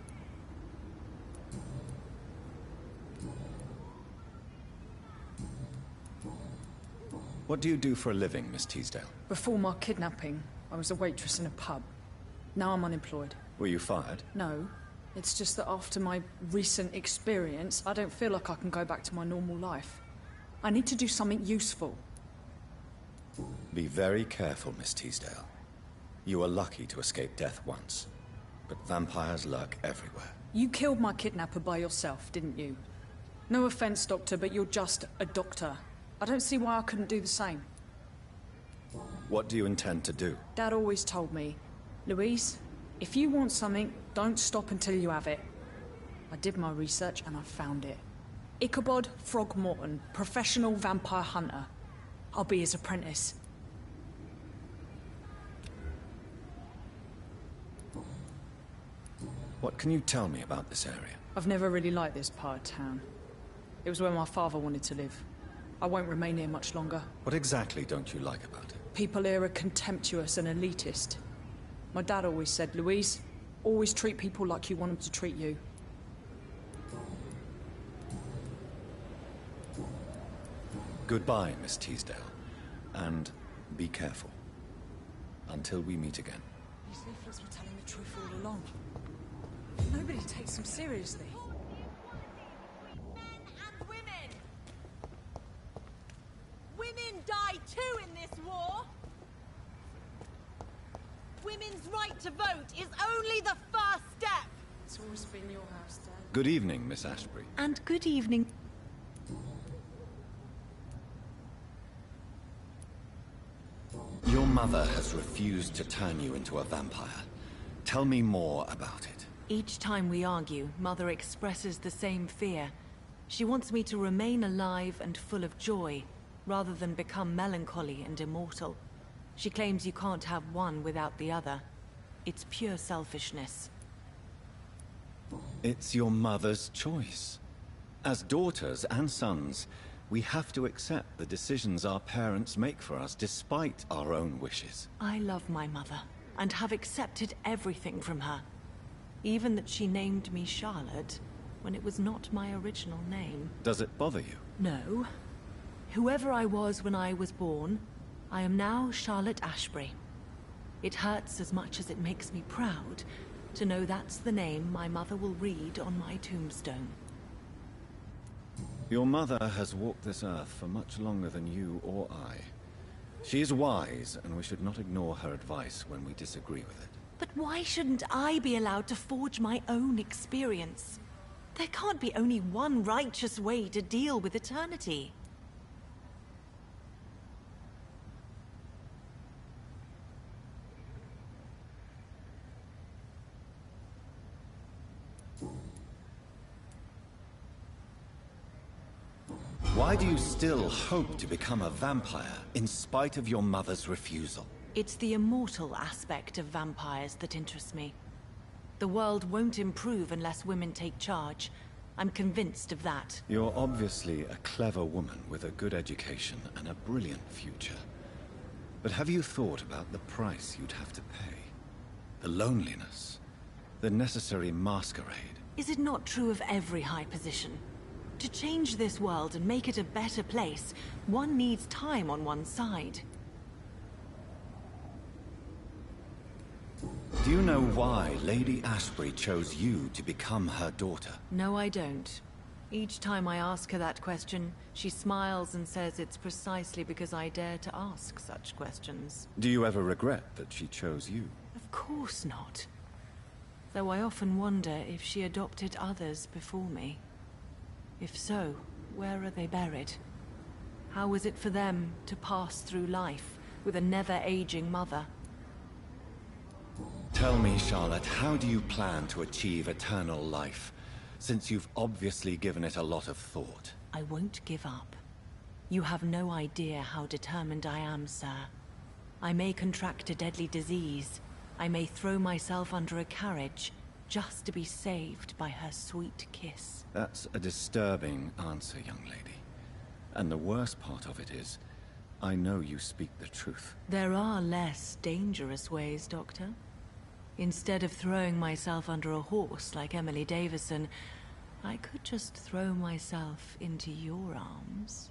What do you do for a living, Miss Teasdale? Before my kidnapping, I was a waitress in a pub. Now I'm unemployed. Were you fired? No. It's just that after my recent experience, I don't feel like I can go back to my normal life. I need to do something useful. Be very careful, Miss Teasdale. You were lucky to escape death once, but vampires lurk everywhere. You killed my kidnapper by yourself, didn't you? No offense, Doctor, but you're just a doctor. I don't see why I couldn't do the same. What do you intend to do? Dad always told me, Louise, if you want something, don't stop until you have it. I did my research and I found it. Ichabod Throgmorton, professional vampire hunter. I'll be his apprentice. What can you tell me about this area? I've never really liked this part of town. It was where my father wanted to live. I won't remain here much longer. What exactly don't you like about it? People here are contemptuous and elitist. My dad always said, Louise, always treat people like you want them to treat you. Goodbye, Miss Teasdale. And be careful. Until we meet again. These leaflets were telling the truth all along. Nobody takes them seriously. Women die too in this war! Women's right to vote is only the first step! It's always been your house, Dad. Good evening, Miss Ashbury. And good evening. Your mother has refused to turn you into a vampire. Tell me more about it. Each time we argue, Mother expresses the same fear. She wants me to remain alive and full of joy, rather than become melancholy and immortal. She claims you can't have one without the other. It's pure selfishness. It's your mother's choice. As daughters and sons, we have to accept the decisions our parents make for us despite our own wishes. I love my mother, and have accepted everything from her. Even that she named me Charlotte, when it was not my original name. Does it bother you? No. Whoever I was when I was born, I am now Charlotte Ashbury. It hurts as much as it makes me proud to know that's the name my mother will read on my tombstone. Your mother has walked this earth for much longer than you or I. She is wise, and we should not ignore her advice when we disagree with it. But why shouldn't I be allowed to forge my own experience? There can't be only one righteous way to deal with eternity. Why do you still hope to become a vampire, in spite of your mother's refusal? It's the immortal aspect of vampires that interests me. The world won't improve unless women take charge, I'm convinced of that. You're obviously a clever woman with a good education and a brilliant future. But have you thought about the price you'd have to pay? The loneliness, the necessary masquerade. Is it not true of every high position? To change this world and make it a better place, one needs time on one's side. Do you know why Lady Ashbury chose you to become her daughter? No, I don't. Each time I ask her that question, she smiles and says it's precisely because I dare to ask such questions. Do you ever regret that she chose you? Of course not. Though I often wonder if she adopted others before me. If so, where are they buried? How was it for them to pass through life with a never-aging mother? Tell me, Charlotte, how do you plan to achieve eternal life, since you've obviously given it a lot of thought? I won't give up. You have no idea how determined I am, sir. I may contract a deadly disease. I may throw myself under a carriage, just to be saved by her sweet kiss. That's a disturbing answer, young lady. And the worst part of it is, I know you speak the truth. There are less dangerous ways, Doctor. Instead of throwing myself under a horse like Emily Davison, I could just throw myself into your arms.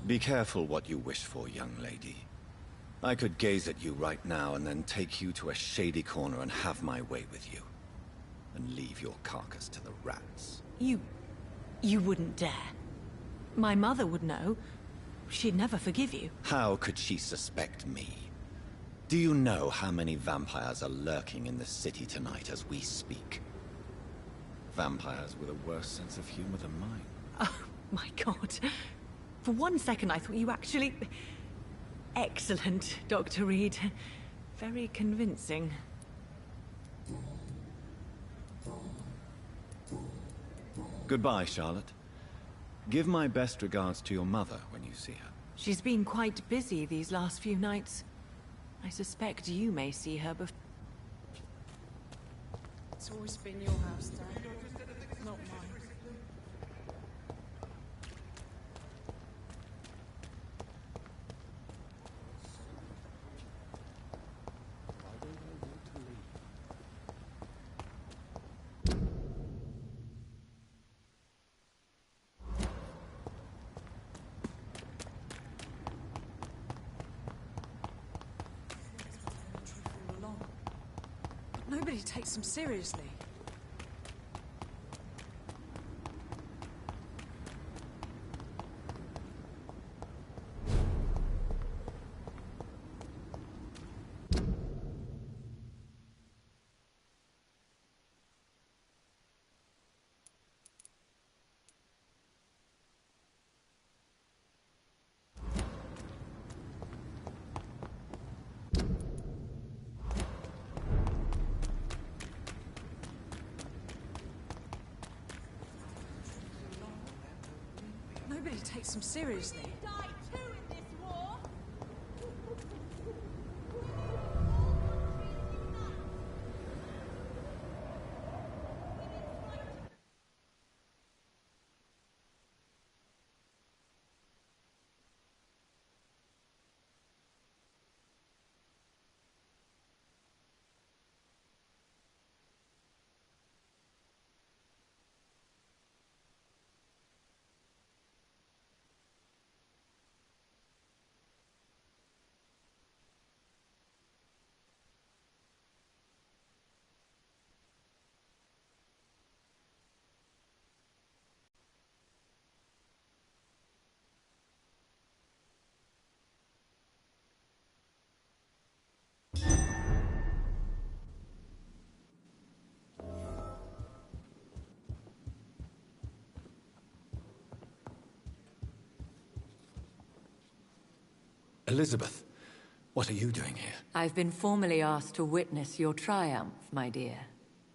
Be careful what you wish for, young lady. I could gaze at you right now and then take you to a shady corner and have my way with you. And leave your carcass to the rats. You wouldn't dare. My mother would know. She'd never forgive you. How could she suspect me? Do you know how many vampires are lurking in the city tonight as we speak? Vampires with a worse sense of humor than mine. Oh, my God. For one second I thought you actually... Excellent, Dr. Reed. Very convincing. Goodbye, Charlotte. Give my best regards to your mother when you see her. She's been quite busy these last few nights. I suspect you may see her before. It's always been your house, Dad. Not mine. Nobody takes them seriously. Nobody takes them seriously. Elizabeth, what are you doing here? I've been formally asked to witness your triumph, my dear.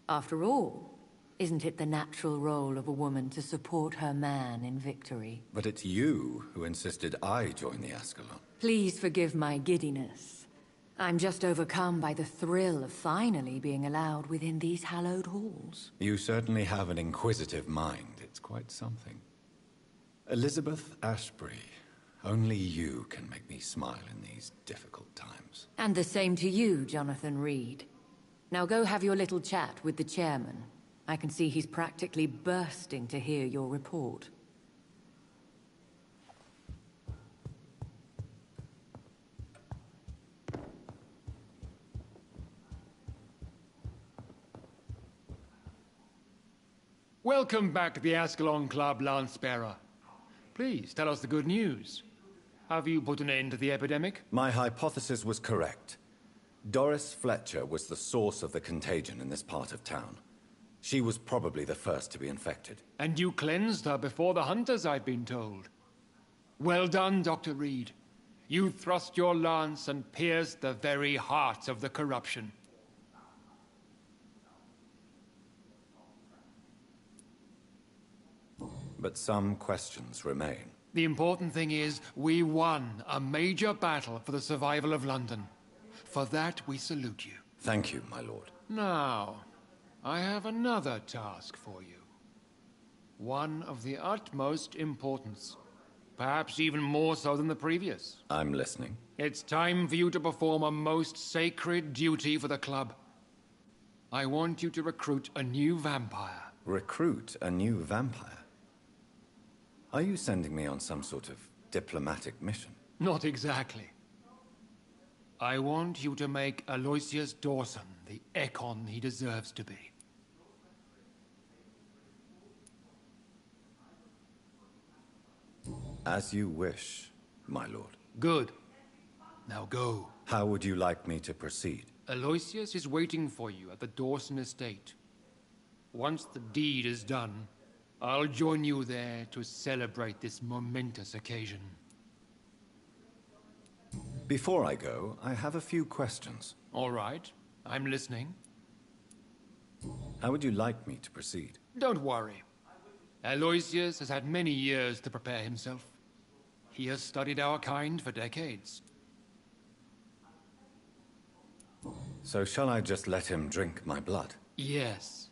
After all, Isn't it the natural role of a woman to support her man in victory? But it's you who insisted I join the Ascalon. Please forgive my giddiness. I'm just overcome by the thrill of finally being allowed within these hallowed halls. You certainly have an inquisitive mind. It's quite something. Elizabeth Ashbury, only you can make me smile in these difficult times. And the same to you, Jonathan Reed. Now go have your little chat with the chairman. I can see he's practically bursting to hear your report. Welcome back to the Ascalon Club, Lance-Bearer. Please, tell us the good news. Have you put an end to the epidemic? My hypothesis was correct. Doris Fletcher was the source of the contagion in this part of town. She was probably the first to be infected. And you cleansed her before the hunters, I've been told. Well done, Dr. Reed. You thrust your lance and pierced the very heart of the corruption. But some questions remain. The important thing is, we won a major battle for the survival of London. For that, we salute you. Thank you, my lord. Now, I have another task for you. One of the utmost importance. Perhaps even more so than the previous. I'm listening. It's time for you to perform a most sacred duty for the club. I want you to recruit a new vampire. Recruit a new vampire? Are you sending me on some sort of diplomatic mission? Not exactly. I want you to make Aloysius Dawson the Ekon he deserves to be. As you wish, my lord. Good. Now go. How would you like me to proceed? Aloysius is waiting for you at the Dawson estate. Once the deed is done, I'll join you there to celebrate this momentous occasion. Before I go, I have a few questions. All right. I'm listening. How would you like me to proceed? Don't worry. Aloysius has had many years to prepare himself. He has studied our kind for decades. So shall I just let him drink my blood? Yes.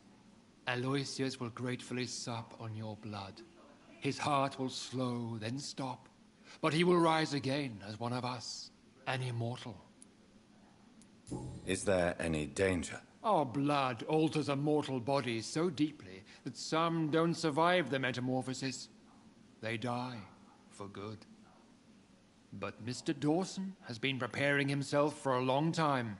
Aloysius will gratefully sup on your blood. His heart will slow, then stop. But he will rise again as one of us, an immortal. Is there any danger? Our blood alters a mortal body so deeply that some don't survive the metamorphosis. They die for good. But Mr. Dawson has been preparing himself for a long time.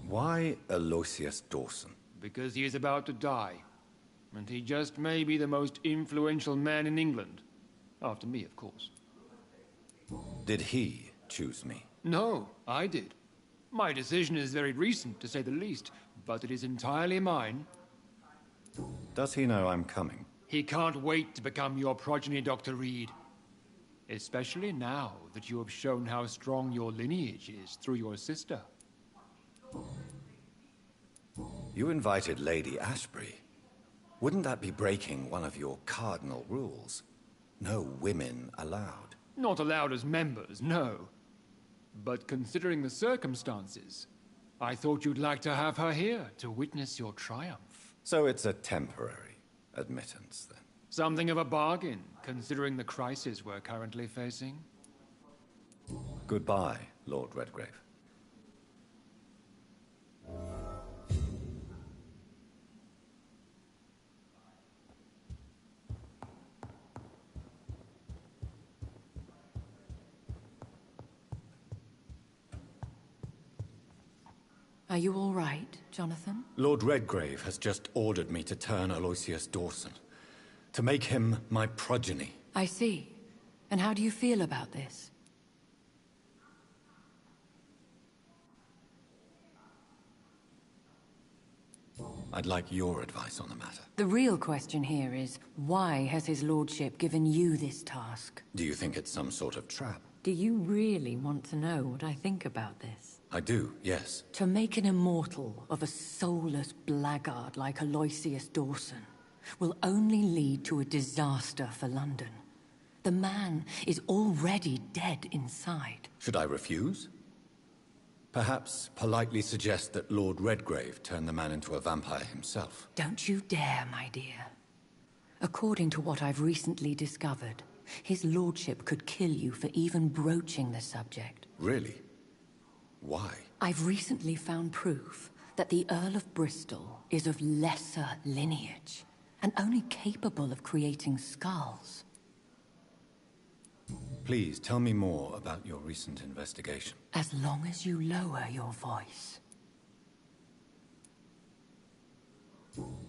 Why Aloysius Dawson? Because he is about to die. And he just may be the most influential man in England. After me, of course. Did he choose me? No, I did. My decision is very recent, to say the least, but it is entirely mine. Does he know I'm coming? He can't wait to become your progeny, Dr. Reed. Especially now that you have shown how strong your lineage is through your sister. You invited Lady Ashbury. Wouldn't that be breaking one of your cardinal rules? No women allowed. Not allowed as members, no. But considering the circumstances, I thought you'd like to have her here to witness your triumph. So it's a temporary admittance, then? Something of a bargain, considering the crisis we're currently facing. Goodbye, Lord Redgrave. Are you all right, Jonathan? Lord Redgrave has just ordered me to turn Aloysius Dawson. To make him my progeny. I see. And how do you feel about this? I'd like your advice on the matter. The real question here is, why has his lordship given you this task? Do you think it's some sort of trap? Do you really want to know what I think about this? I do, yes. To make an immortal of a soulless blackguard like Aloysius Dawson will only lead to a disaster for London. The man is already dead inside. Should I refuse? Perhaps politely suggest that Lord Redgrave turn the man into a vampire himself. Don't you dare, my dear. According to what I've recently discovered, his lordship could kill you for even broaching the subject. Really? Why? I've recently found proof that the Earl of Bristol is of lesser lineage and only capable of creating skulls. Please tell me more about your recent investigation. As long as you lower your voice.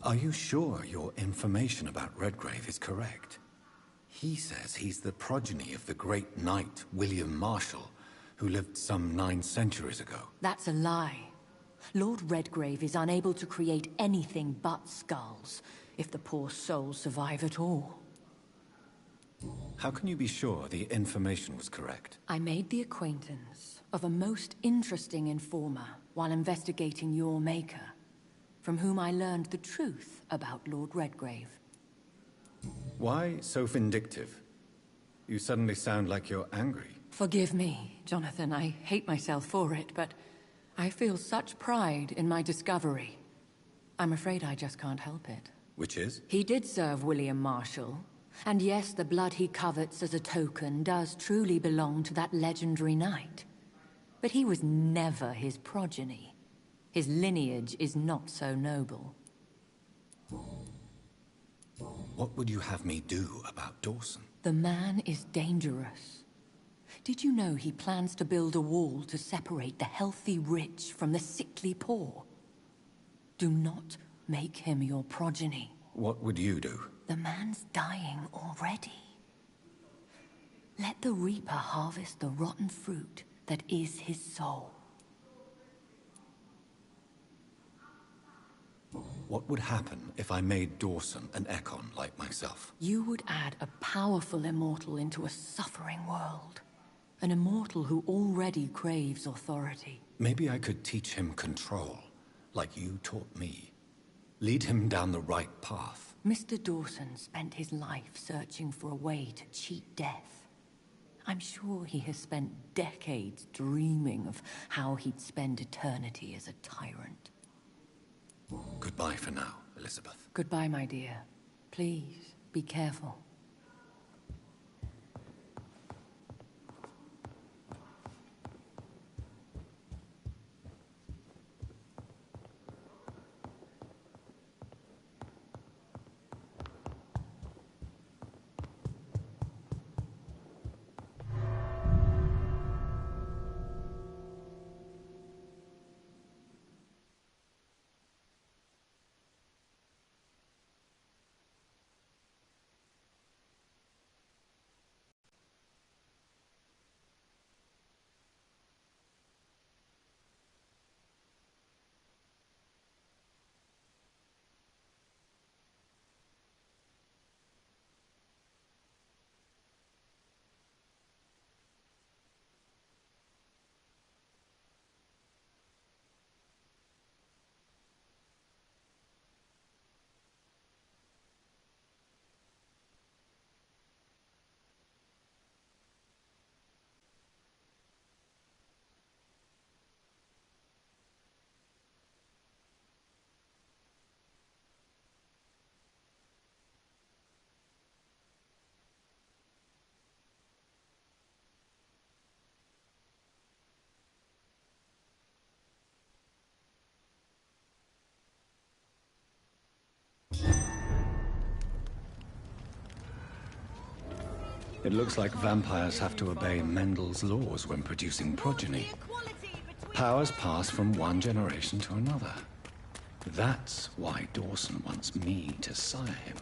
Are you sure your information about Redgrave is correct? He says he's the progeny of the great knight William Marshall, who lived some 9 centuries ago. That's a lie. Lord Redgrave is unable to create anything but skulls, if the poor souls survive at all. How can you be sure the information was correct? I made the acquaintance of a most interesting informer while investigating your maker, from whom I learned the truth about Lord Redgrave. Why so vindictive? You suddenly sound like you're angry. Forgive me, Jonathan. I hate myself for it, but I feel such pride in my discovery. I'm afraid I just can't help it. Which is? He did serve William Marshall. And yes, the blood he covets as a token does truly belong to that legendary knight. But he was never his progeny. His lineage is not so noble. What would you have me do about Dawson? The man is dangerous. Did you know he plans to build a wall to separate the healthy rich from the sickly poor? Do not make him your progeny. What would you do? The man's dying already. Let the Reaper harvest the rotten fruit that is his soul. What would happen if I made Dawson an Ekon like myself? You would add a powerful immortal into a suffering world. An immortal who already craves authority. Maybe I could teach him control, like you taught me. Lead him down the right path. Mr. Dawson spent his life searching for a way to cheat death. I'm sure he has spent decades dreaming of how he'd spend eternity as a tyrant. Goodbye for now, Elizabeth. Goodbye, my dear. Please, be careful. It looks like vampires have to obey Mendel's laws when producing progeny. Powers pass from one generation to another. That's why Dawson wants me to sire him.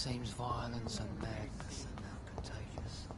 seems violence and madness are now contagious.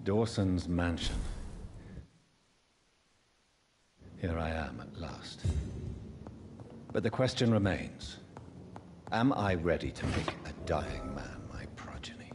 Dawson's mansion. Here I am at last. But the question remains, am I ready to make a dying man my progeny?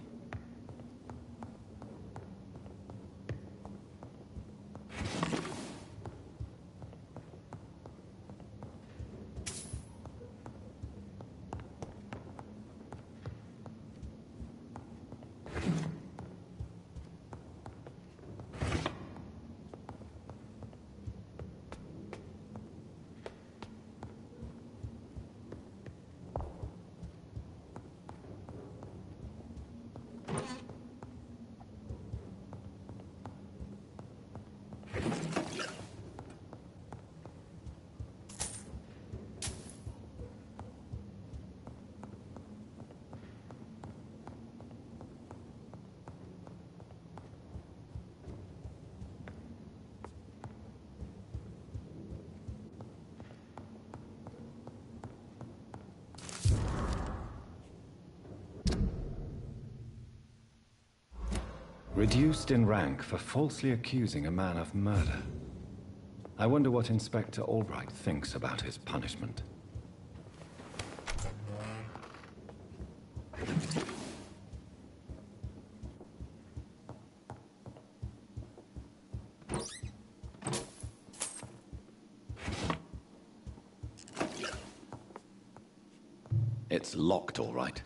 Reduced in rank for falsely accusing a man of murder. I wonder what Inspector Albright thinks about his punishment. It's locked, all right.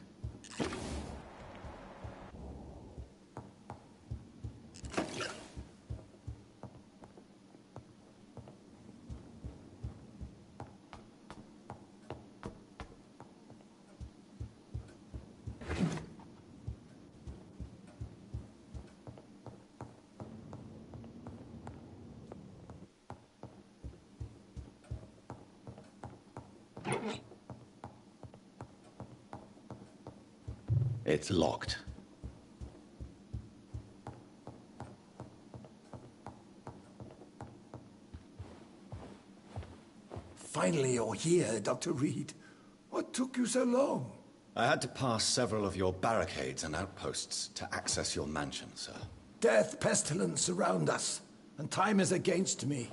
It's locked. Finally you're here, Dr. Reed. What took you so long? I had to pass several of your barricades and outposts to access your mansion, sir. Death, pestilence surround us, and time is against me.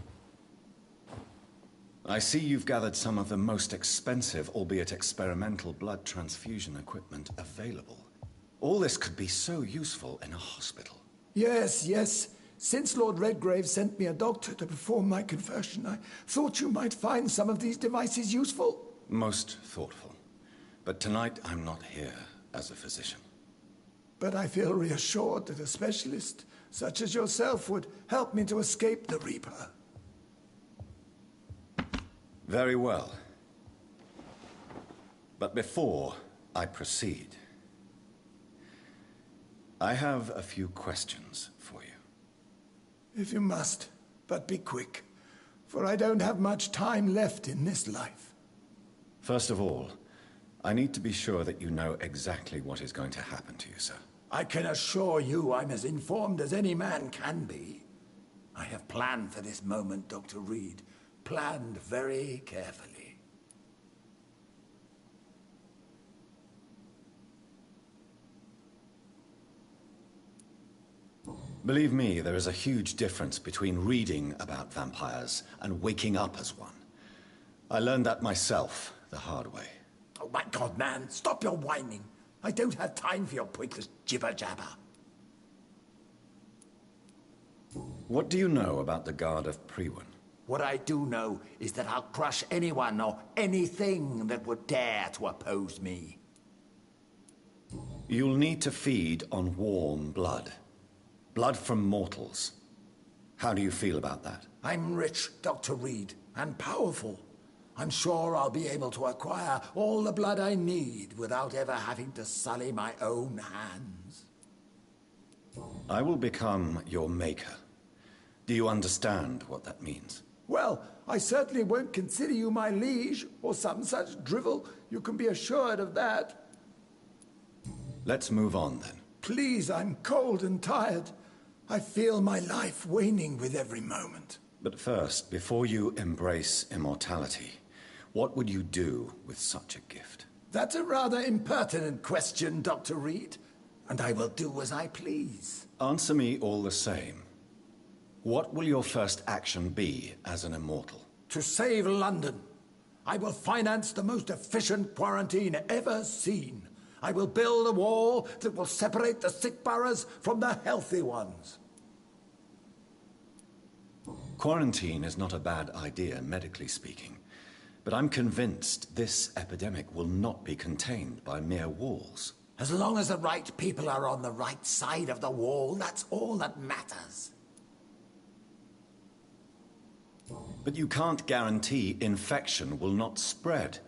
I see you've gathered some of the most expensive, albeit experimental, blood transfusion equipment available. All this could be so useful in a hospital. Yes, yes. Since Lord Redgrave sent me a doctor to perform my conversion, I thought you might find some of these devices useful. Most thoughtful. But tonight I'm not here as a physician. But I feel reassured that a specialist such as yourself would help me to escape the Reaper. Very well. But before I proceed, I have a few questions for you. If you must, but be quick, for I don't have much time left in this life. First of all, I need to be sure that you know exactly what is going to happen to you, sir. I can assure you I'm as informed as any man can be. I have planned for this moment, Dr. Reed. Planned very carefully. Believe me, there is a huge difference between reading about vampires and waking up as one. I learned that myself the hard way. Oh my God, man, stop your whining. I don't have time for your pointless jibber-jabber. What do you know about the Guard of Priwen? What I do know is that I'll crush anyone or anything that would dare to oppose me. You'll need to feed on warm blood. Blood from mortals. How do you feel about that? I'm rich, Dr. Reed, and powerful. I'm sure I'll be able to acquire all the blood I need without ever having to sully my own hands. I will become your maker. Do you understand what that means? Well, I certainly won't consider you my liege, or some such drivel. You can be assured of that. Let's move on, then. Please, I'm cold and tired. I feel my life waning with every moment. But first, before you embrace immortality, what would you do with such a gift? That's a rather impertinent question, Dr. Reed, and I will do as I please. Answer me all the same. What will your first action be as an immortal? To save London. I will finance the most efficient quarantine ever seen. I will build a wall that will separate the sick boroughs from the healthy ones. Quarantine is not a bad idea, medically speaking. But I'm convinced this epidemic will not be contained by mere walls. As long as the right people are on the right side of the wall, that's all that matters. But you can't guarantee infection will not spread.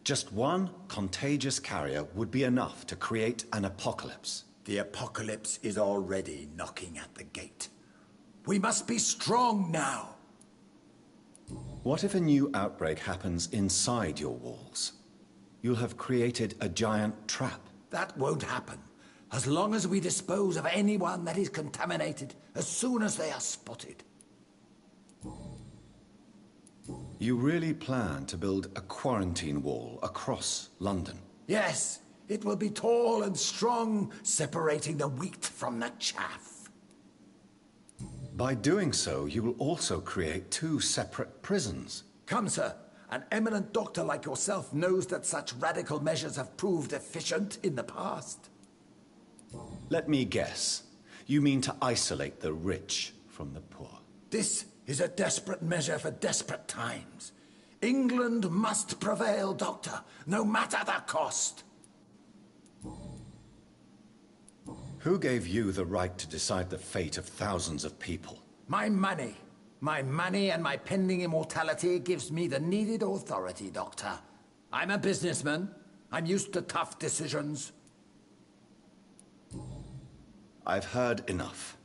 Just one contagious carrier would be enough to create an apocalypse. The apocalypse is already knocking at the gate. We must be strong now. What if a new outbreak happens inside your walls? You'll have created a giant trap. That won't happen. As long as we dispose of anyone that is contaminated as soon as they are spotted. You really plan to build a quarantine wall across London? Yes, it will be tall and strong, separating the wheat from the chaff. By doing so, you will also create two separate prisons. Come, sir. An eminent doctor like yourself knows that such radical measures have proved efficient in the past. Let me guess. You mean to isolate the rich from the poor? This is a desperate measure for desperate times. England must prevail, Doctor, no matter the cost. Who gave you the right to decide the fate of thousands of people? My money. My money and my pending immortality gives me the needed authority, Doctor. I'm a businessman. I'm used to tough decisions. I've heard enough.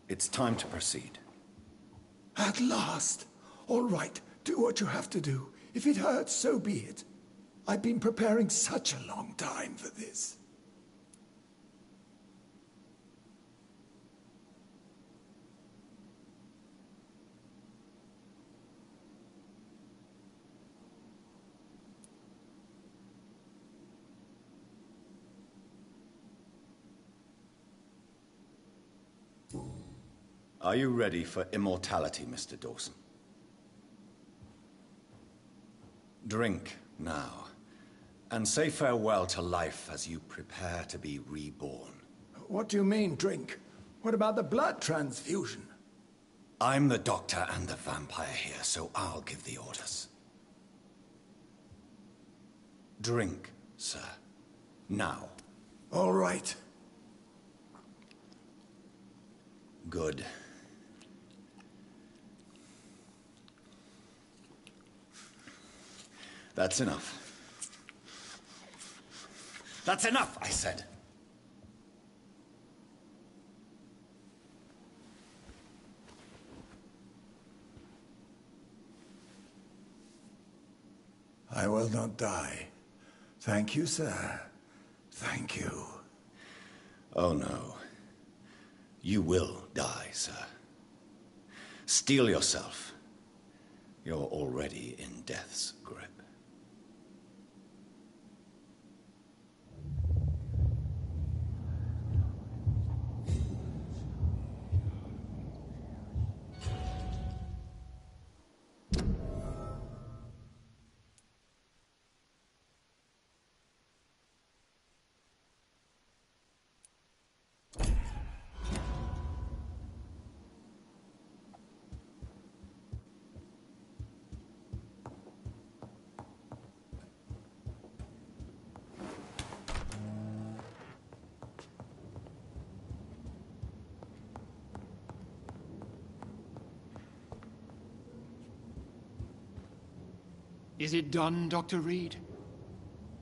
It's time to proceed. At last. All right, do what you have to do. If it hurts, so be it. I've been preparing such a long time for this. Are you ready for immortality, Mr. Dawson? Drink now, and say farewell to life as you prepare to be reborn. What do you mean, drink? What about the blood transfusion? I'm the doctor and the vampire here, so I'll give the orders. Drink, sir. Now. All right. Good. That's enough. That's enough, I said. I will not die. Thank you, sir. Thank you. Oh no. You will die, sir. Steel yourself. You're already in death's grip. Is it done, Dr. Reed?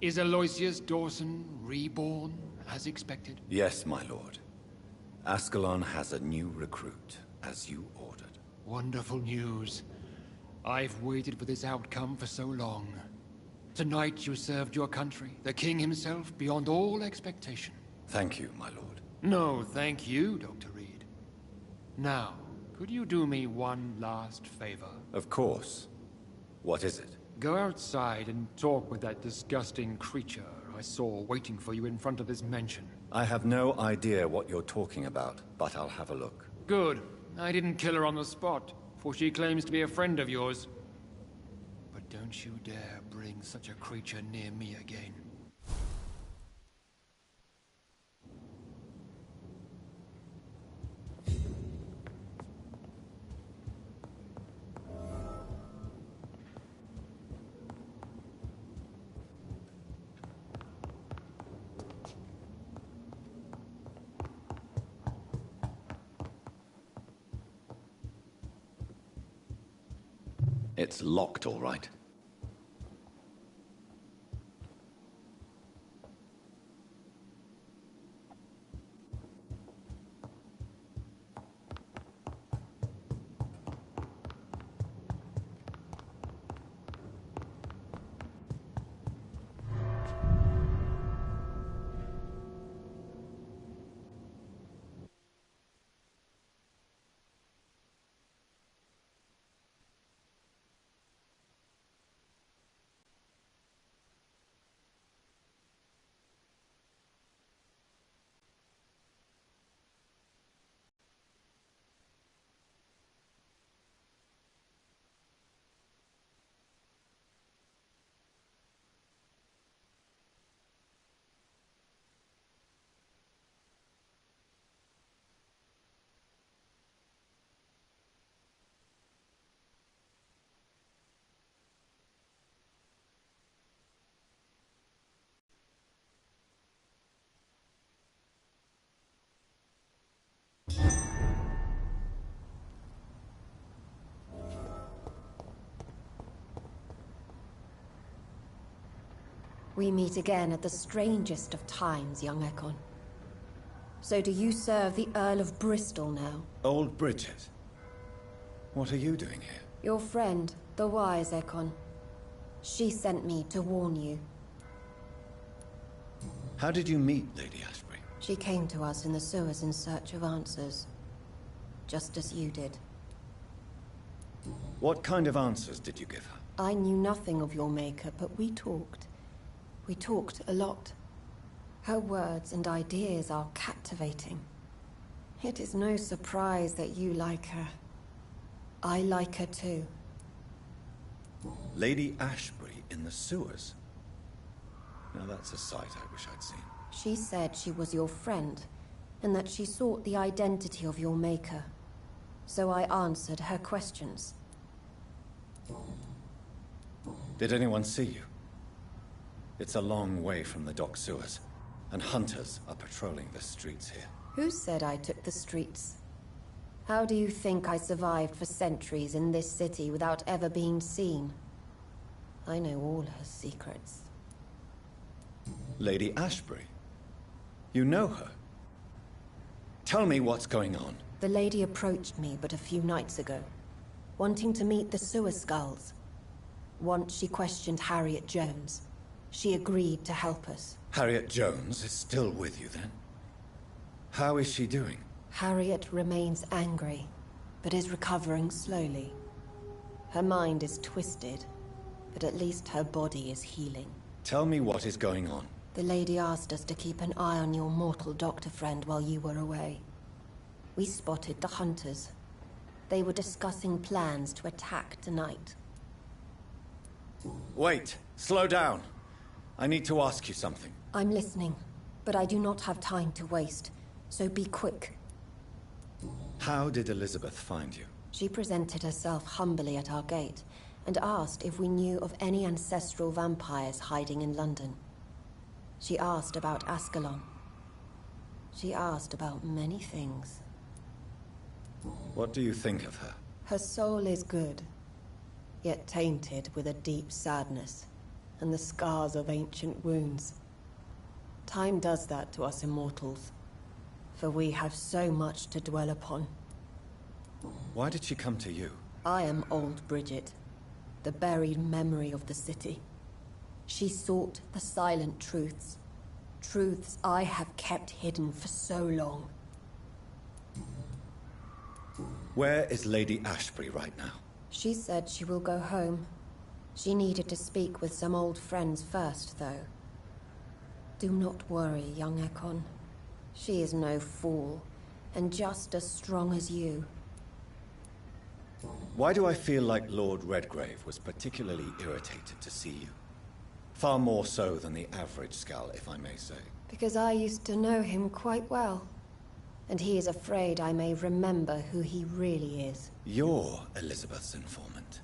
Is Aloysius Dawson reborn, as expected? Yes, my lord. Ascalon has a new recruit, as you ordered. Wonderful news. I've waited for this outcome for so long. Tonight you served your country, the king himself, beyond all expectation. Thank you, my lord. No, thank you, Dr. Reed. Now, could you do me one last favor? Of course. What is it? Go outside and talk with that disgusting creature I saw waiting for you in front of this mansion. I have no idea what you're talking about, but I'll have a look. Good. I didn't kill her on the spot, for she claims to be a friend of yours. But don't you dare bring such a creature near me again. It's locked, all right. We meet again at the strangest of times, young Ekon. So do you serve the Earl of Bristol now? Old Bridget. What are you doing here? Your friend, the wise Ekon. She sent me to warn you. How did you meet Lady Ashbury? She came to us in the sewers in search of answers. Just as you did. What kind of answers did you give her? I knew nothing of your maker, but we talked. We talked a lot. Her words and ideas are captivating. It is no surprise that you like her. I like her too. Lady Ashbury in the sewers? Now that's a sight I wish I'd seen. She said she was your friend, and that she sought the identity of your maker. So I answered her questions. Did anyone see you? It's a long way from the dock sewers, and hunters are patrolling the streets here. Who said I took the streets? How do you think I survived for centuries in this city without ever being seen? I know all her secrets. Lady Ashbury? You know her? Tell me what's going on. The lady approached me but a few nights ago, wanting to meet the sewer skulls. Once she questioned Harriet Jones. She agreed to help us. Harriet Jones is still with you, then? How is she doing? Harriet remains angry, but is recovering slowly. Her mind is twisted, but at least her body is healing. Tell me what is going on. The lady asked us to keep an eye on your mortal doctor friend while you were away. We spotted the hunters. They were discussing plans to attack tonight. Wait, slow down. I need to ask you something. I'm listening, but I do not have time to waste, so be quick. How did Elizabeth find you? She presented herself humbly at our gate and asked if we knew of any ancestral vampires hiding in London. She asked about Ascalon. She asked about many things. What do you think of her? Her soul is good, yet tainted with a deep sadness and the scars of ancient wounds. Time does that to us immortals, for we have so much to dwell upon. Why did she come to you? I am old Bridget, the buried memory of the city. She sought the silent truths, truths I have kept hidden for so long. Where is Lady Ashbury right now? She said she will go home. She needed to speak with some old friends first, though. Do not worry, young Ekon. She is no fool, and just as strong as you. Why do I feel like Lord Redgrave was particularly irritated to see you? Far more so than the average Skull, if I may say. Because I used to know him quite well. And he is afraid I may remember who he really is. You're Elizabeth's informant.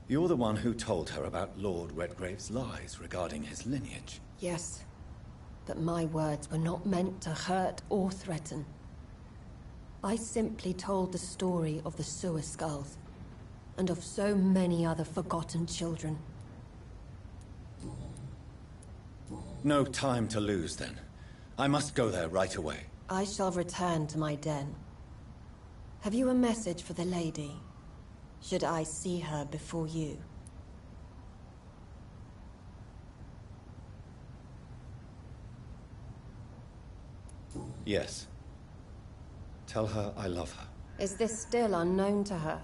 You're the one who told her about Lord Redgrave's lies regarding his lineage. Yes, but my words were not meant to hurt or threaten. I simply told the story of the Sewer Skulls, and of so many other forgotten children. No time to lose, then. I must go there right away. I shall return to my den. Have you a message for the lady? Should I see her before you? Yes. Tell her I love her. Is this still unknown to her?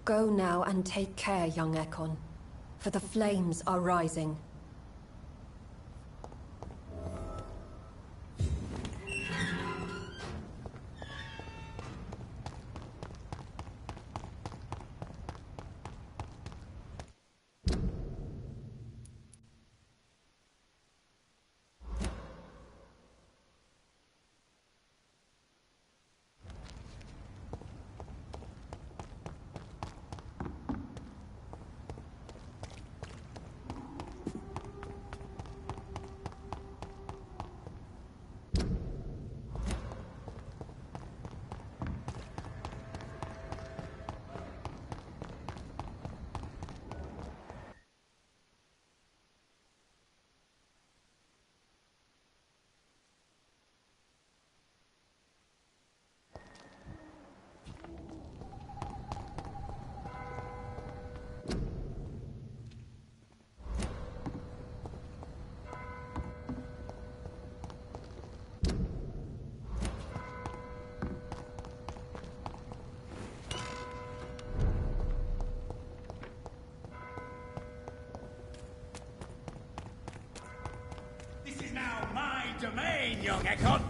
Go now and take care, young Ekon, for the flames are rising. Domain, young Ekon!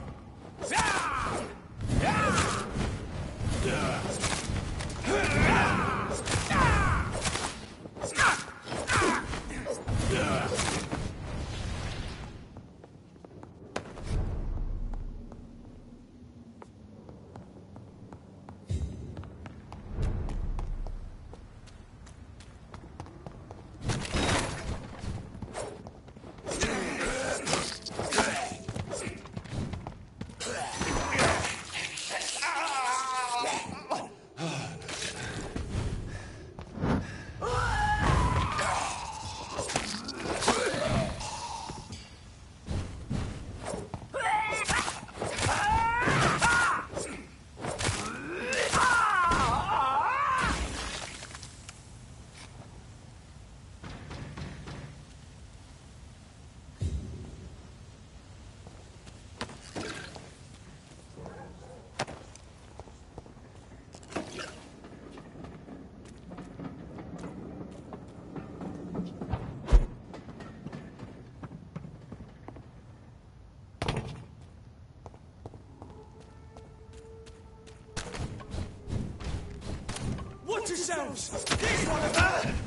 Watch yourselves! He's one of them!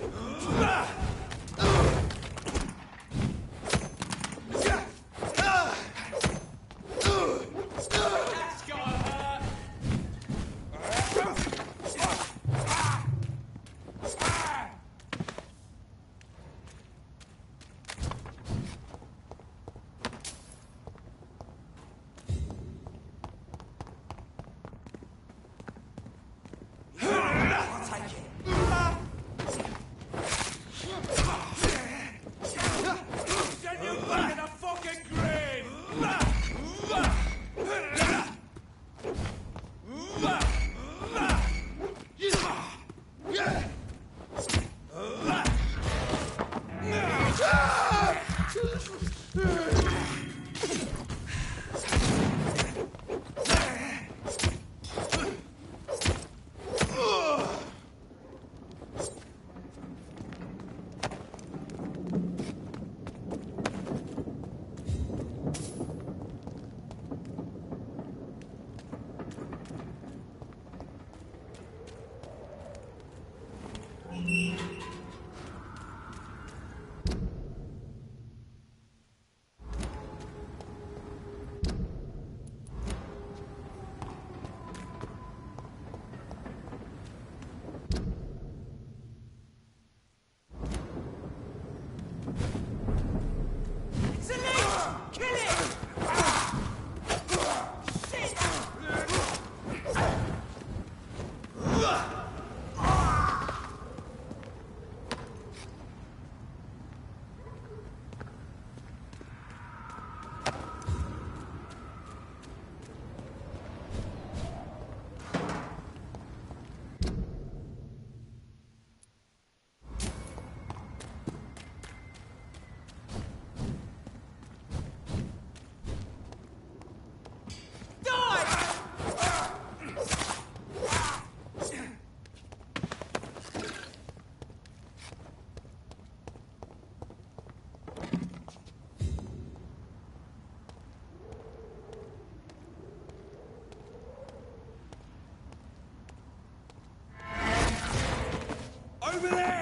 Over there!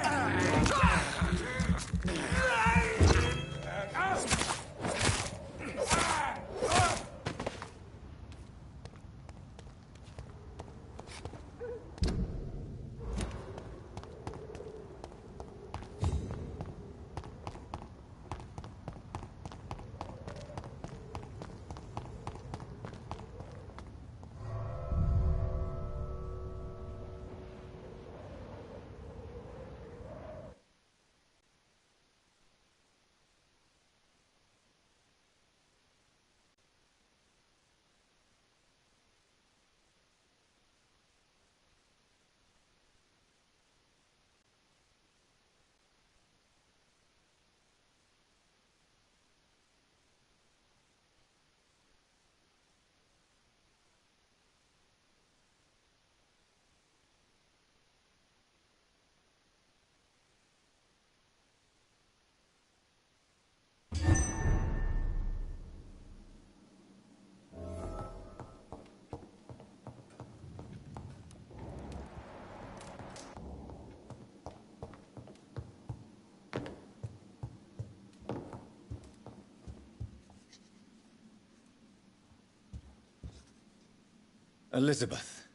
Elizabeth,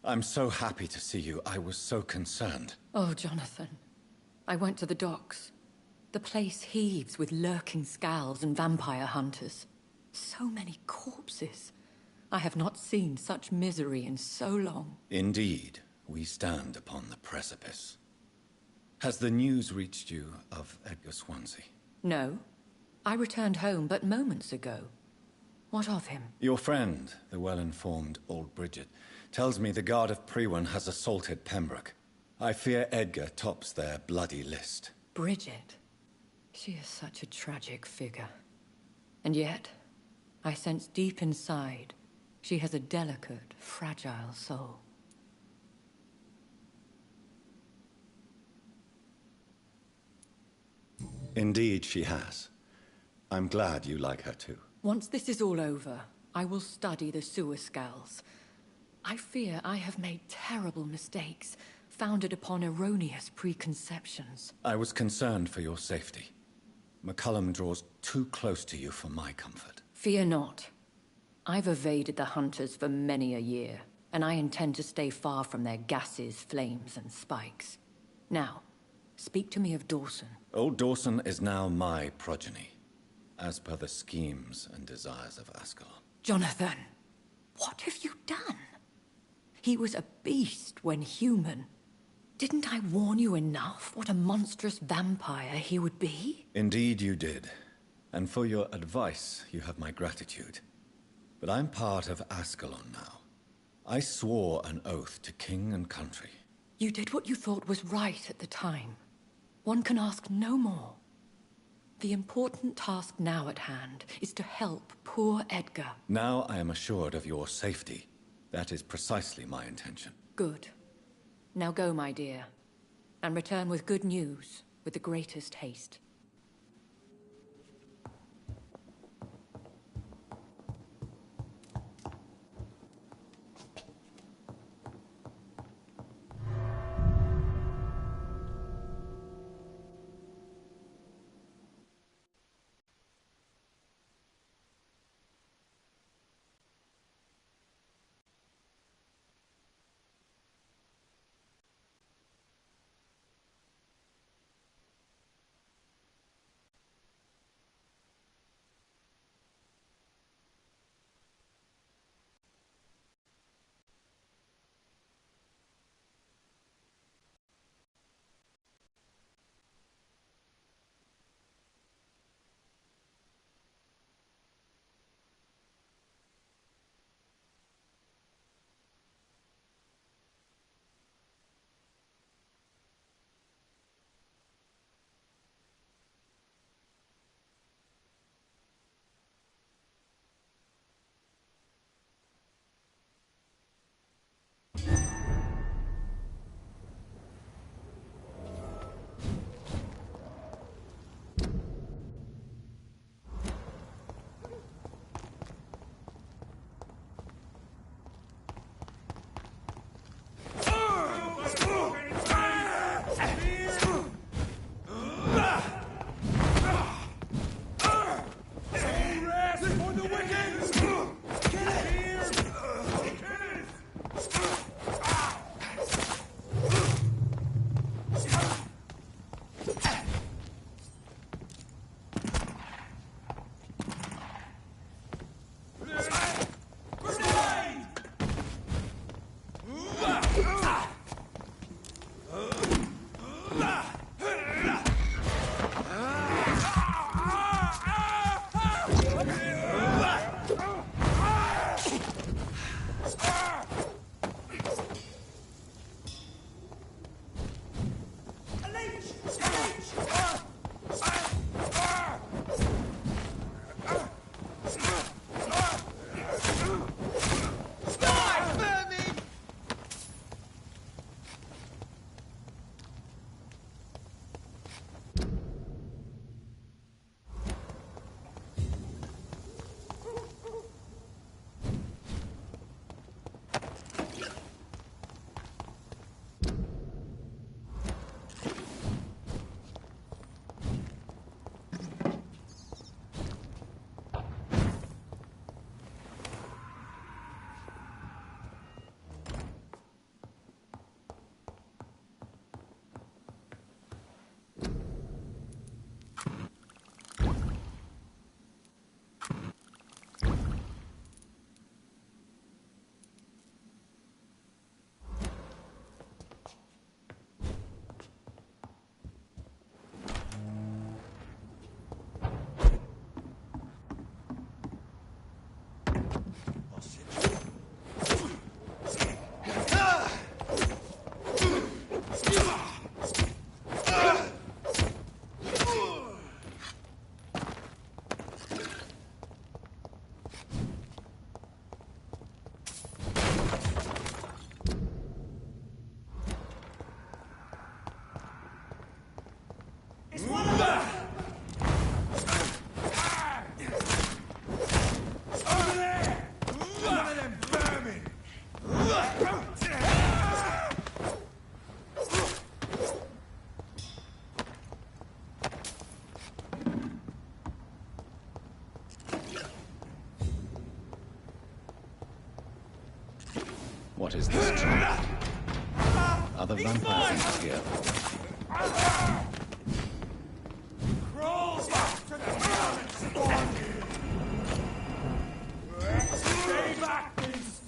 I'm so happy to see you. I was so concerned. Oh, Jonathan. I went to the docks. The place heaves with lurking scowls and vampire hunters. So many corpses. I have not seen such misery in so long. Indeed, we stand upon the precipice. Has the news reached you of Edgar Swansea? No. I returned home but moments ago. What of him? Your friend, the well-informed old Bridget, tells me the Guard of Priwen has assaulted Pembroke. I fear Edgar tops their bloody list. Bridget? She is such a tragic figure. And yet, I sense deep inside, she has a delicate, fragile soul. Indeed, she has. I'm glad you like her too. Once this is all over, I will study the sewer skulls. I fear I have made terrible mistakes, founded upon erroneous preconceptions. I was concerned for your safety. McCullum draws too close to you for my comfort. Fear not. I've evaded the hunters for many a year, and I intend to stay far from their gases, flames, and spikes. Now, speak to me of Dawson. Old Dawson is now my progeny, as per the schemes and desires of Ascalon. Jonathan, what have you done? He was a beast when human. Didn't I warn you enough what a monstrous vampire he would be? Indeed you did. And for your advice, you have my gratitude. But I'm part of Ascalon now. I swore an oath to king and country. You did what you thought was right at the time. One can ask no more. The important task now at hand is to help poor Edgar. Now I am assured of your safety. That is precisely my intention. Good. Now go, my dear, and return with good news with the greatest haste. What is this trap? Are the vampires here? Crawl back to the ground and spawn here! Stay back, beast!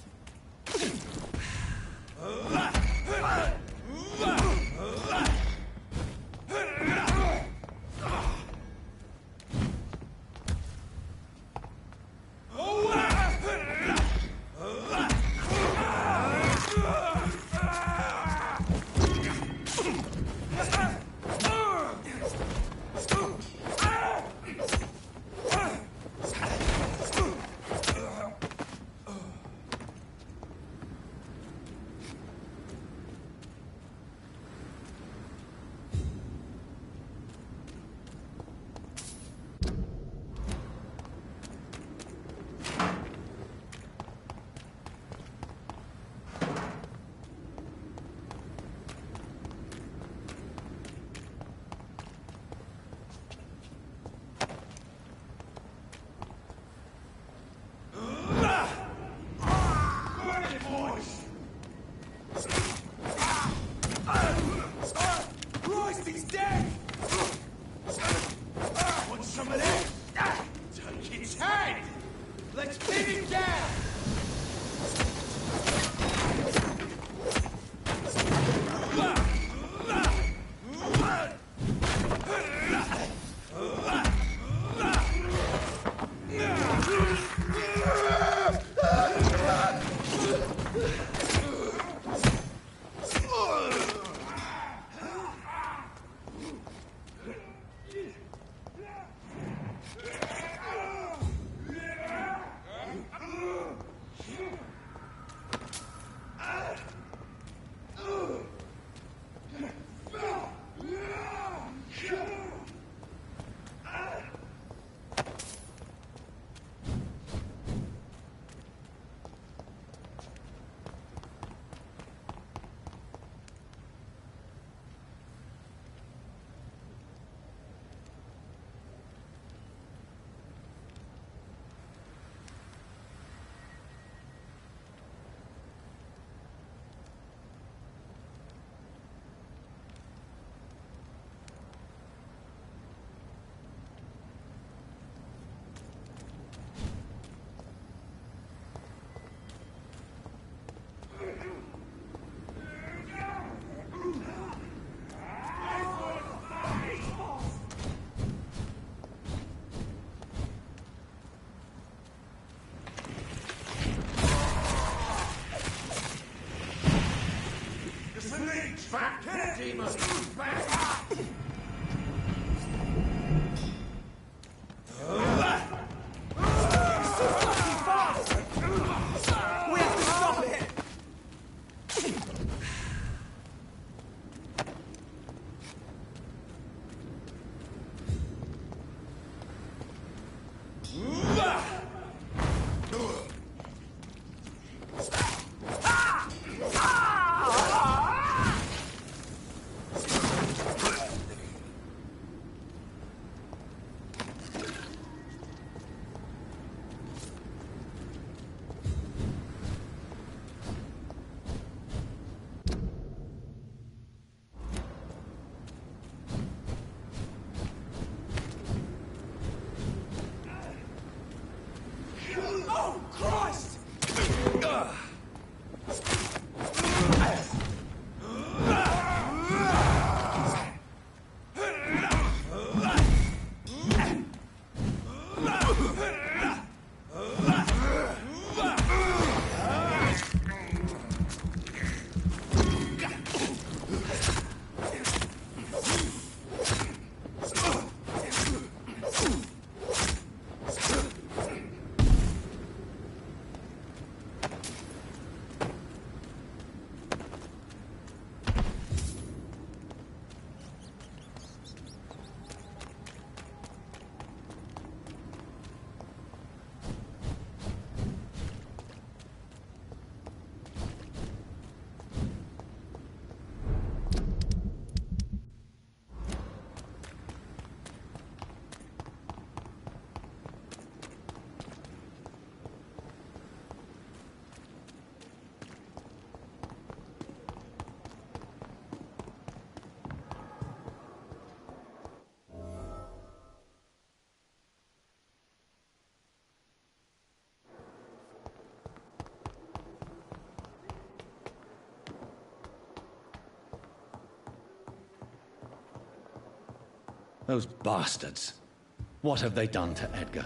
Christ, he's dead! Want some of this? Take his head! Let's pin him down! Back, demon! Back! We have to stop it! Those bastards. What have they done to Edgar?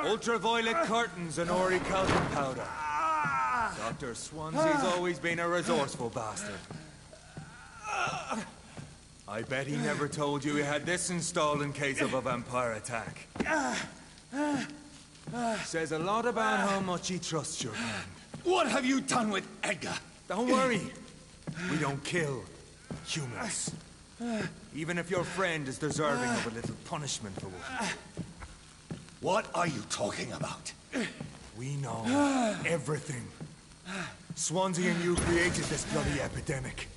Ultraviolet curtains and orichalcum powder. Dr. Swansea's always been a resourceful bastard. I bet he never told you he had this installed in case of a vampire attack. Says a lot about how much he trusts your hand. What have you done with Edgar? Don't worry. We don't kill humans. Even if your friend is deserving of a little punishment for what. What are you talking about? We know everything. Swansea and you created this bloody epidemic.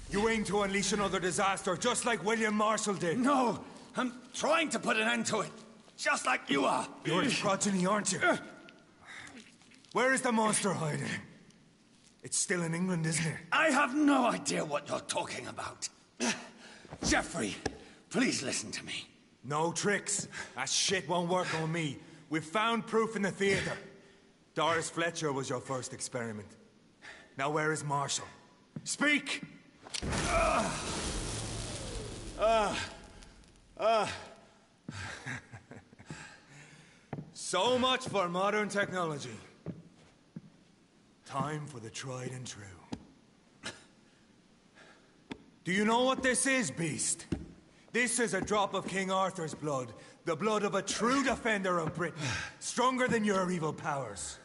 You aim to unleash another disaster, just like William Marshall did. No, I'm trying to put an end to it, just like you are. You're a progeny, aren't you? Where is the monster hiding? It's still in England, isn't it? I have no idea what you're talking about. Jeffrey, please listen to me. No tricks. That shit won't work on me. We've found proof in the theater. Doris Fletcher was your first experiment. Now where is Marshall? Speak! So much for modern technology. Time for the tried and true. Do you know what this is, Beast? This is a drop of King Arthur's blood. The blood of a true defender of Britain. Stronger than your evil powers.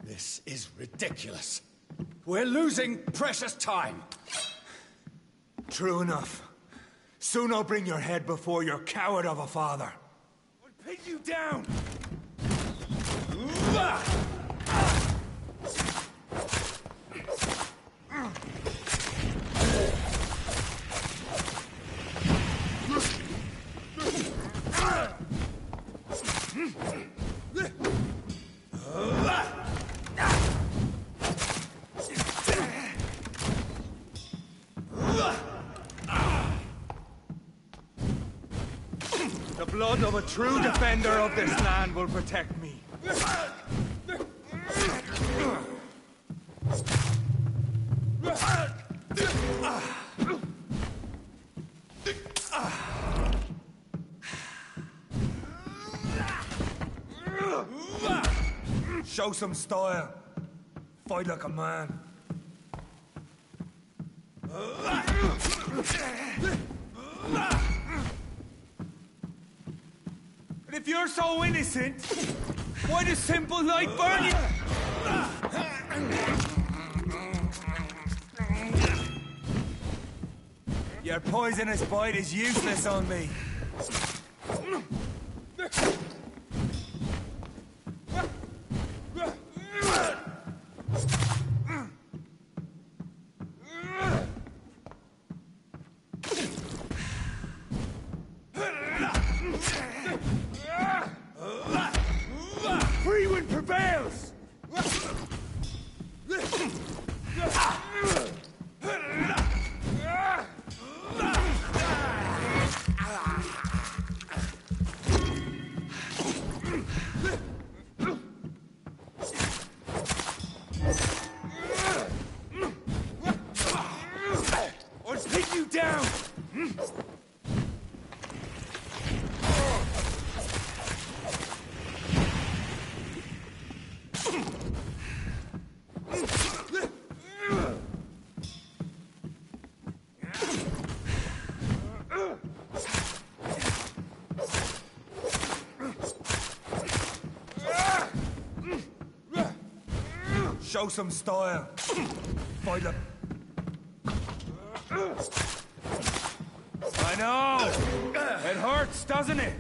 This is ridiculous. We're losing precious time. True enough. Soon I'll bring your head before your coward of a father. I'll pin you down! The blood of a true defender of this land will protect me. Show some style. Fight like a man. But if you're so innocent, why does simple light burn you? Your poisonous bite is useless on me. Free wind prevails! Show some style. Fight up. I know! It hurts, doesn't it?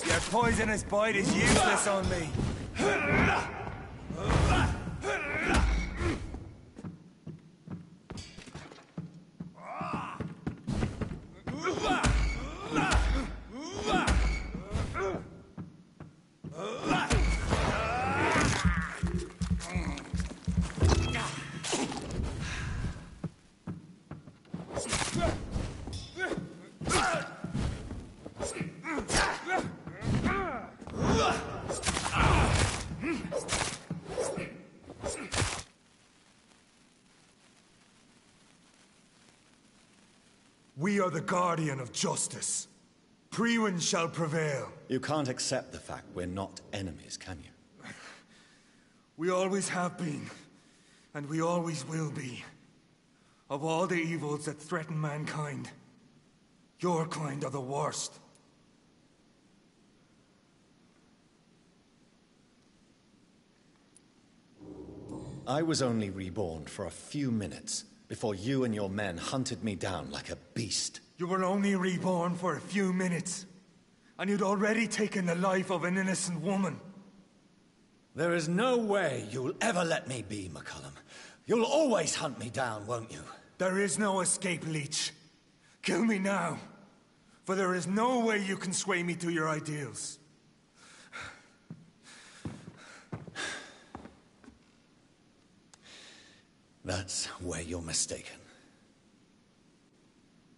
Your poisonous bite is useless on me. We are the guardian of justice. Priwen shall prevail. You can't accept the fact we're not enemies, can you? We always have been, and we always will be. Of all the evils that threaten mankind, your kind are the worst. I was only reborn for a few minutes before you and your men hunted me down like a beast. You were only reborn for a few minutes, and you'd already taken the life of an innocent woman. There is no way you'll ever let me be, McCullum. You'll always hunt me down, won't you? There is no escape, Leech. Kill me now, for there is no way you can sway me to your ideals. That's where you're mistaken.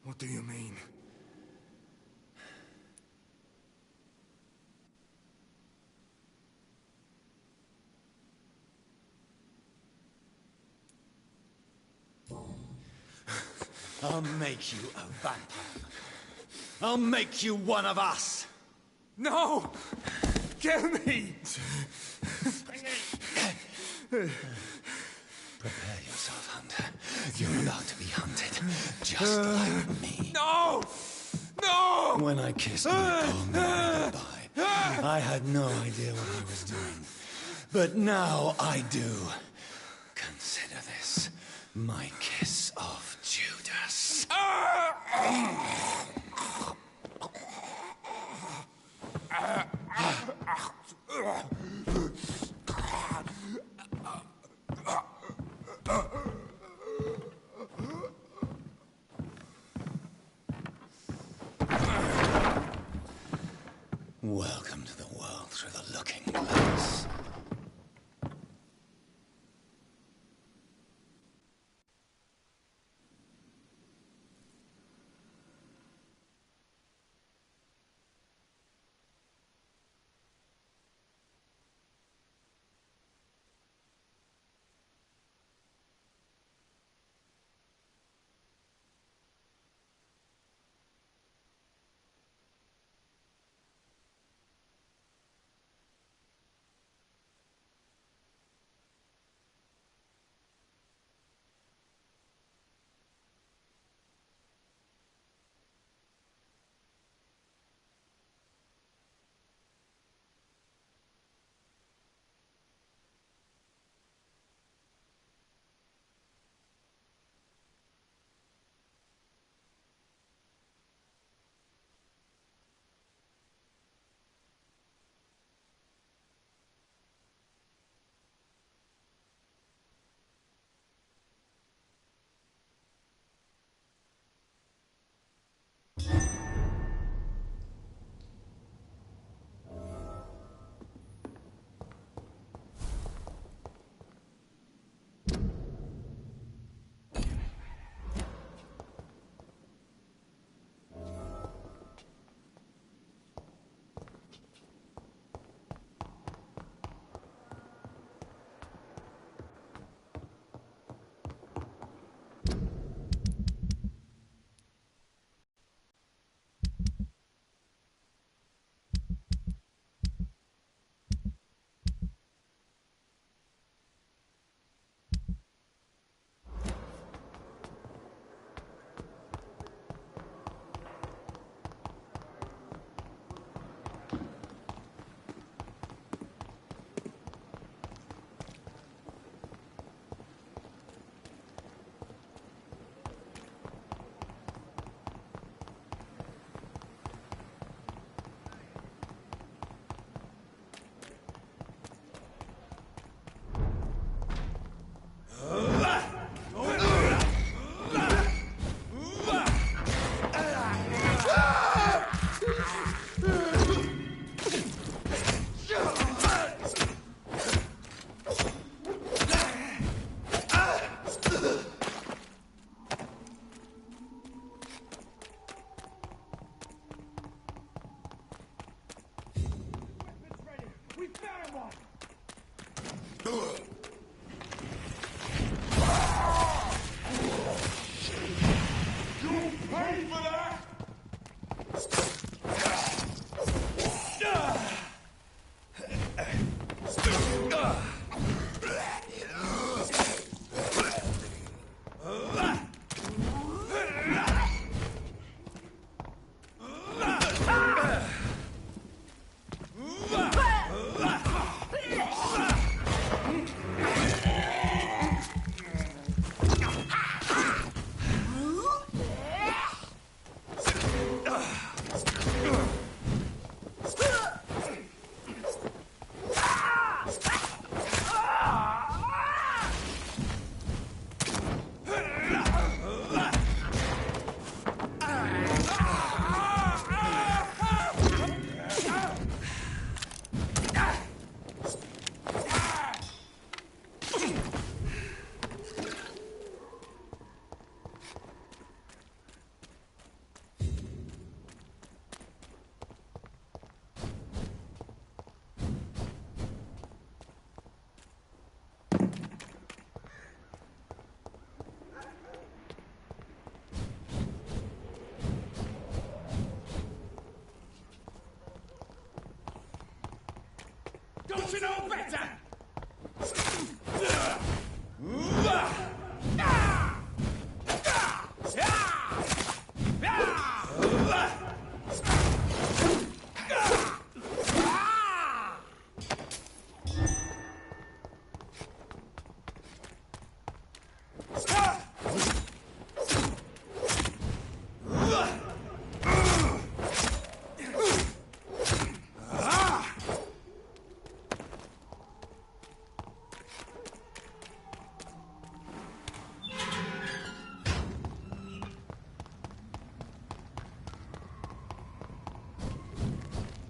What do you mean? I'll make you a vampire. I'll make you one of us. No! Kill me! Prepare yourself, Hunter. You're about to be hunted, just like me. No! No! When I kissed my poor Mary goodbye, I had no idea what I was doing. But now I do. Consider this my kiss of Judas. Welcome to the world through the looking glass.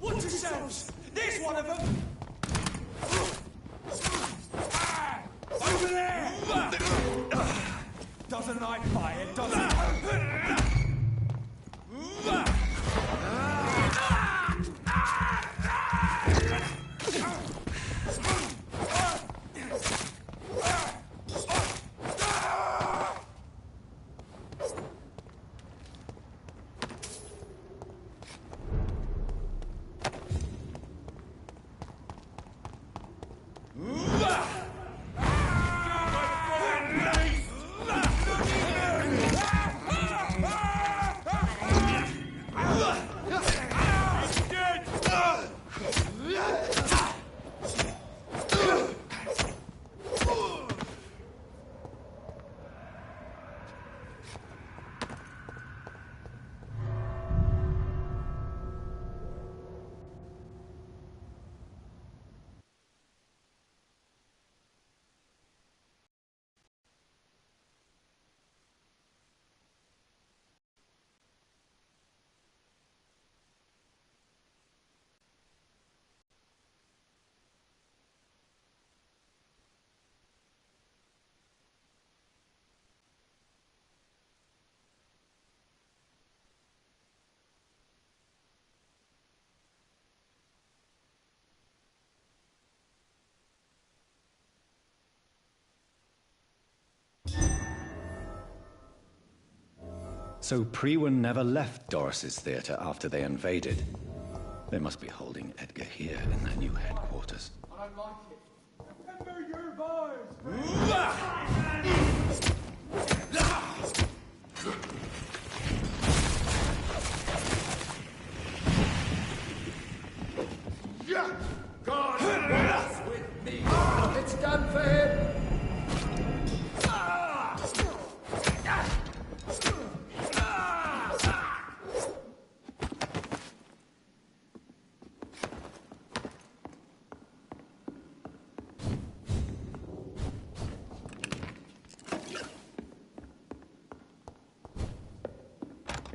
Watch yourselves! There's one of them! Over there! Doesn't like fire, does it? So Priwen never left Doris's theater after they invaded. They must be holding Edgar here in their new headquarters. I don't like it. Remember your vows! God was with me. It's done for him.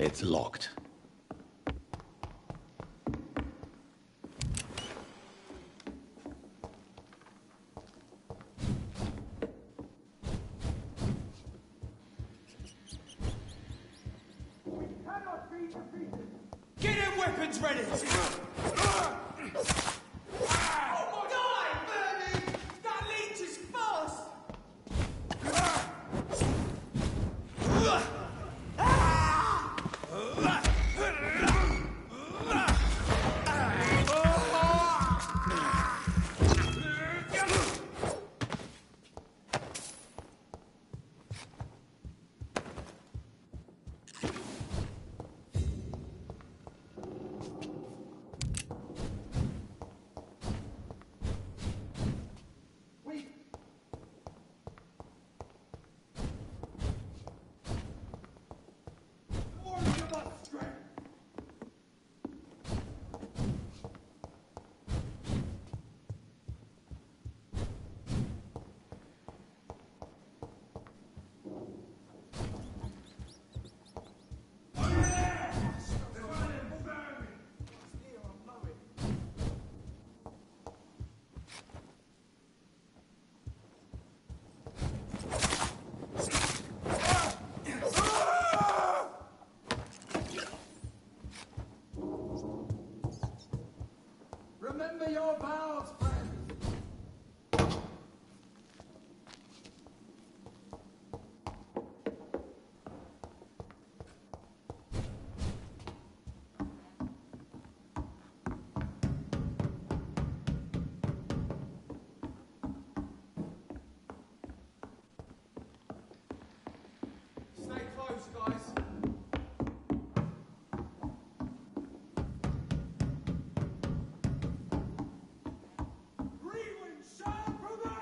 It's locked. Get them weapons ready! Oh my God! Bernie! That leech is fast! Remember your vows, friends. Stay close, guys. Rewind shall prevail!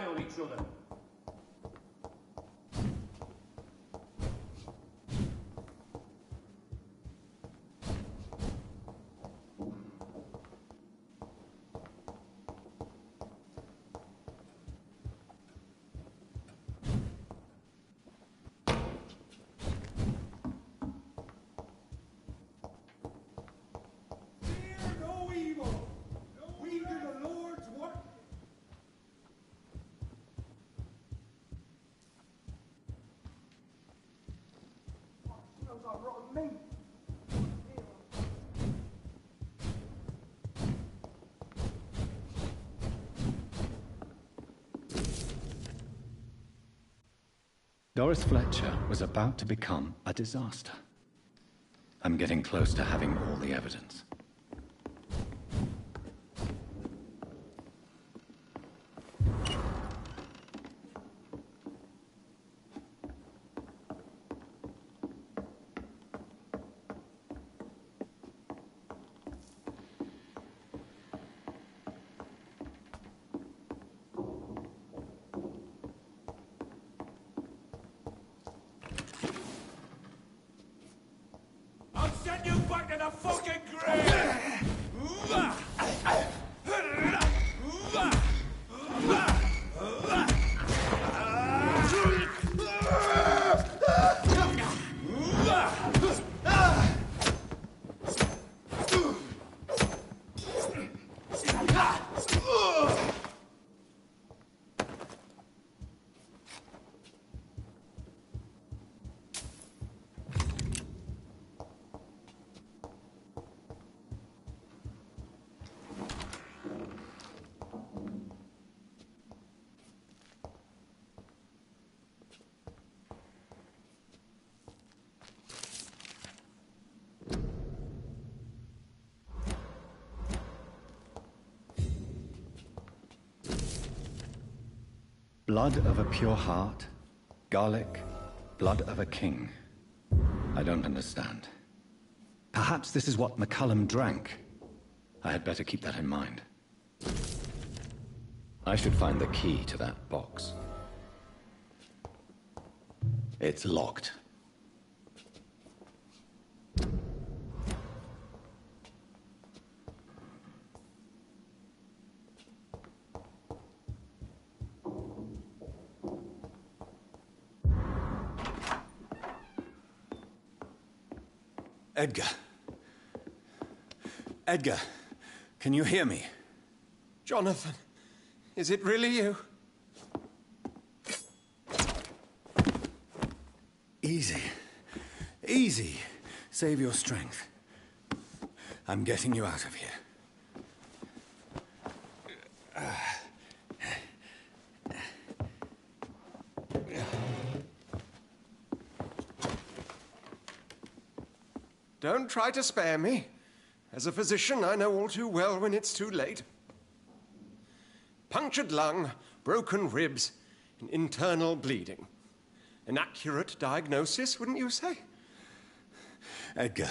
eye on each other. Doris Fletcher was about to become a disaster. I'm getting close to having all the evidence. I'll send you back to the fucking grave! Blood of a pure heart, garlic, blood of a king. I don't understand. Perhaps this is what McCullum drank. I had better keep that in mind. I should find the key to that box. It's locked. Edgar. Edgar, can you hear me? Jonathan, is it really you? Easy. Easy. Save your strength. I'm getting you out of here. Don't try to spare me. As a physician, I know all too well when it's too late. Punctured lung, broken ribs, and internal bleeding. An accurate diagnosis, wouldn't you say? Edgar,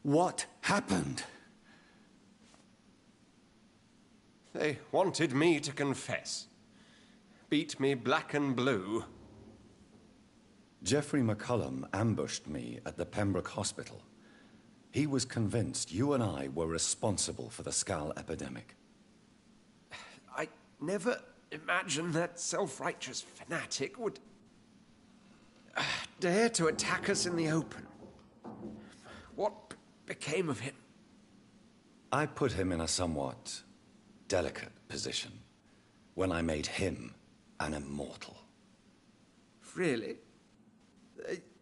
what happened? They wanted me to confess. Beat me black and blue. Geoffrey McCullum ambushed me at the Pembroke Hospital. He was convinced you and I were responsible for the Skal epidemic. I never imagined that self-righteous fanatic would dare to attack us in the open. What became of him? I put him in a somewhat delicate position when I made him an immortal. Really?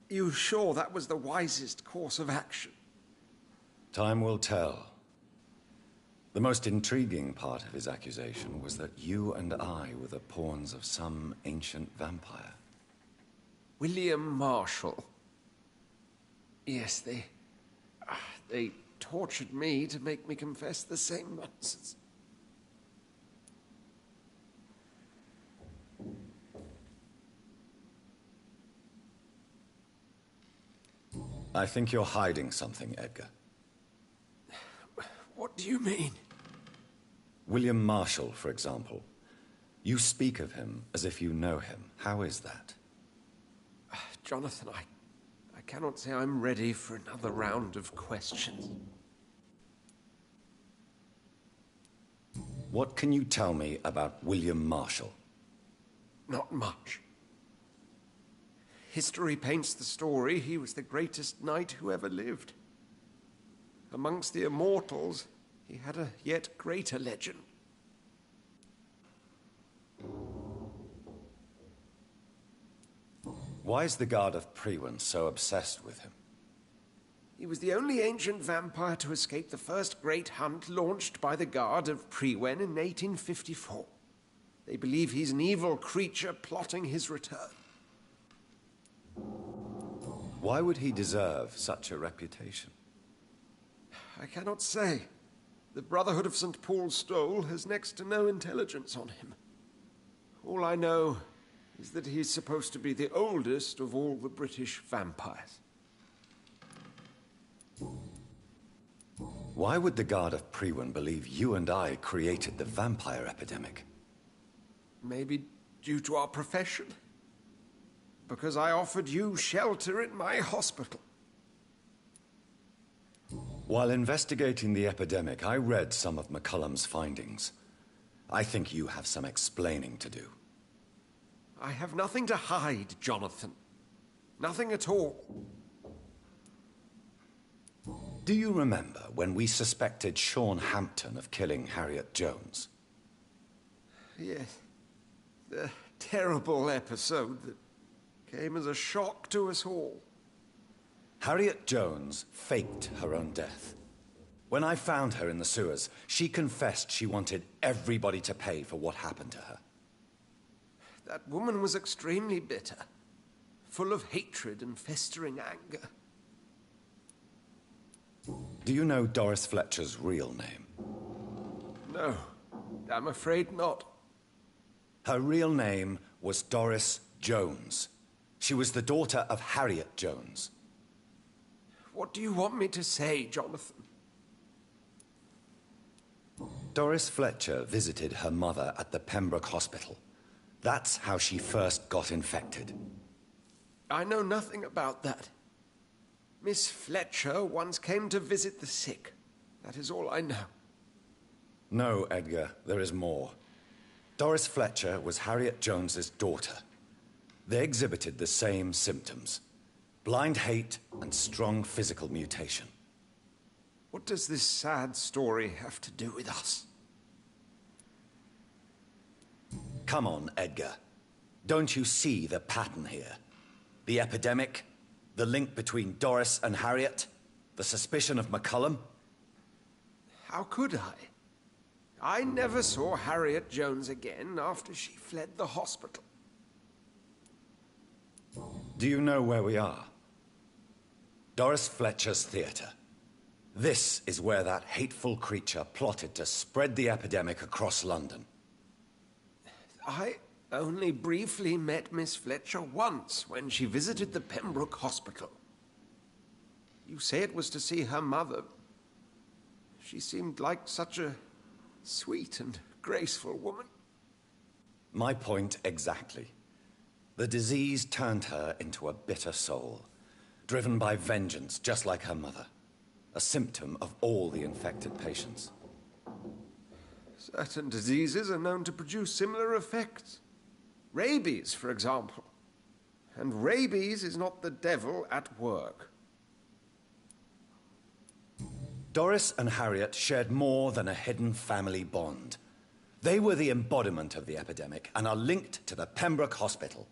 You sure that was the wisest course of action? Time will tell. The most intriguing part of his accusation was that you and I were the pawns of some ancient vampire. William Marshall. Yes, they tortured me to make me confess the same nonsense. I think you're hiding something, Edgar. What do you mean? William Marshall, for example. You speak of him as if you know him. How is that? Jonathan, I cannot say I'm ready for another round of questions. What can you tell me about William Marshall? Not much. History paints the story he was the greatest knight who ever lived. Amongst the immortals, he had a yet greater legend. Why is the Guard of Priwen so obsessed with him? He was the only ancient vampire to escape the first great hunt launched by the Guard of Priwen in 1854. They believe he's an evil creature plotting his return. Why would he deserve such a reputation? I cannot say. The Brotherhood of St. Paul's Stole has next to no intelligence on him. All I know is that he's supposed to be the oldest of all the British vampires. Why would the Guard of Priwen believe you and I created the vampire epidemic? Maybe due to our profession. Because I offered you shelter in my hospital. While investigating the epidemic, I read some of McCullum's findings. I think you have some explaining to do. I have nothing to hide, Jonathan. Nothing at all. Do you remember when we suspected Sean Hampton of killing Harriet Jones? Yes. The terrible episode that came as a shock to us all. Harriet Jones faked her own death. When I found her in the sewers, she confessed she wanted everybody to pay for what happened to her. That woman was extremely bitter, full of hatred and festering anger. Do you know Doris Fletcher's real name? No, I'm afraid not. Her real name was Doris Jones. She was the daughter of Harriet Jones. What do you want me to say, Jonathan? Doris Fletcher visited her mother at the Pembroke Hospital. That's how she first got infected. I know nothing about that. Miss Fletcher once came to visit the sick. That is all I know. No, Edgar, there is more. Doris Fletcher was Harriet Jones's daughter. They exhibited the same symptoms: blind hate and strong physical mutation. What does this sad story have to do with us? Come on, Edgar. Don't you see the pattern here? The epidemic, the link between Doris and Harriet, the suspicion of McCullum? How could I? I never saw Harriet Jones again after she fled the hospital. Do you know where we are? Doris Fletcher's theatre. This is where that hateful creature plotted to spread the epidemic across London. I only briefly met Miss Fletcher once when she visited the Pembroke Hospital. You say it was to see her mother. She seemed like such a sweet and graceful woman. My point exactly. The disease turned her into a bitter soul, driven by vengeance just like her mother. A symptom of all the infected patients. Certain diseases are known to produce similar effects. Rabies, for example. And rabies is not the devil at work. Doris and Harriet shared more than a hidden family bond. They were the embodiment of the epidemic and are linked to the Pembroke Hospital.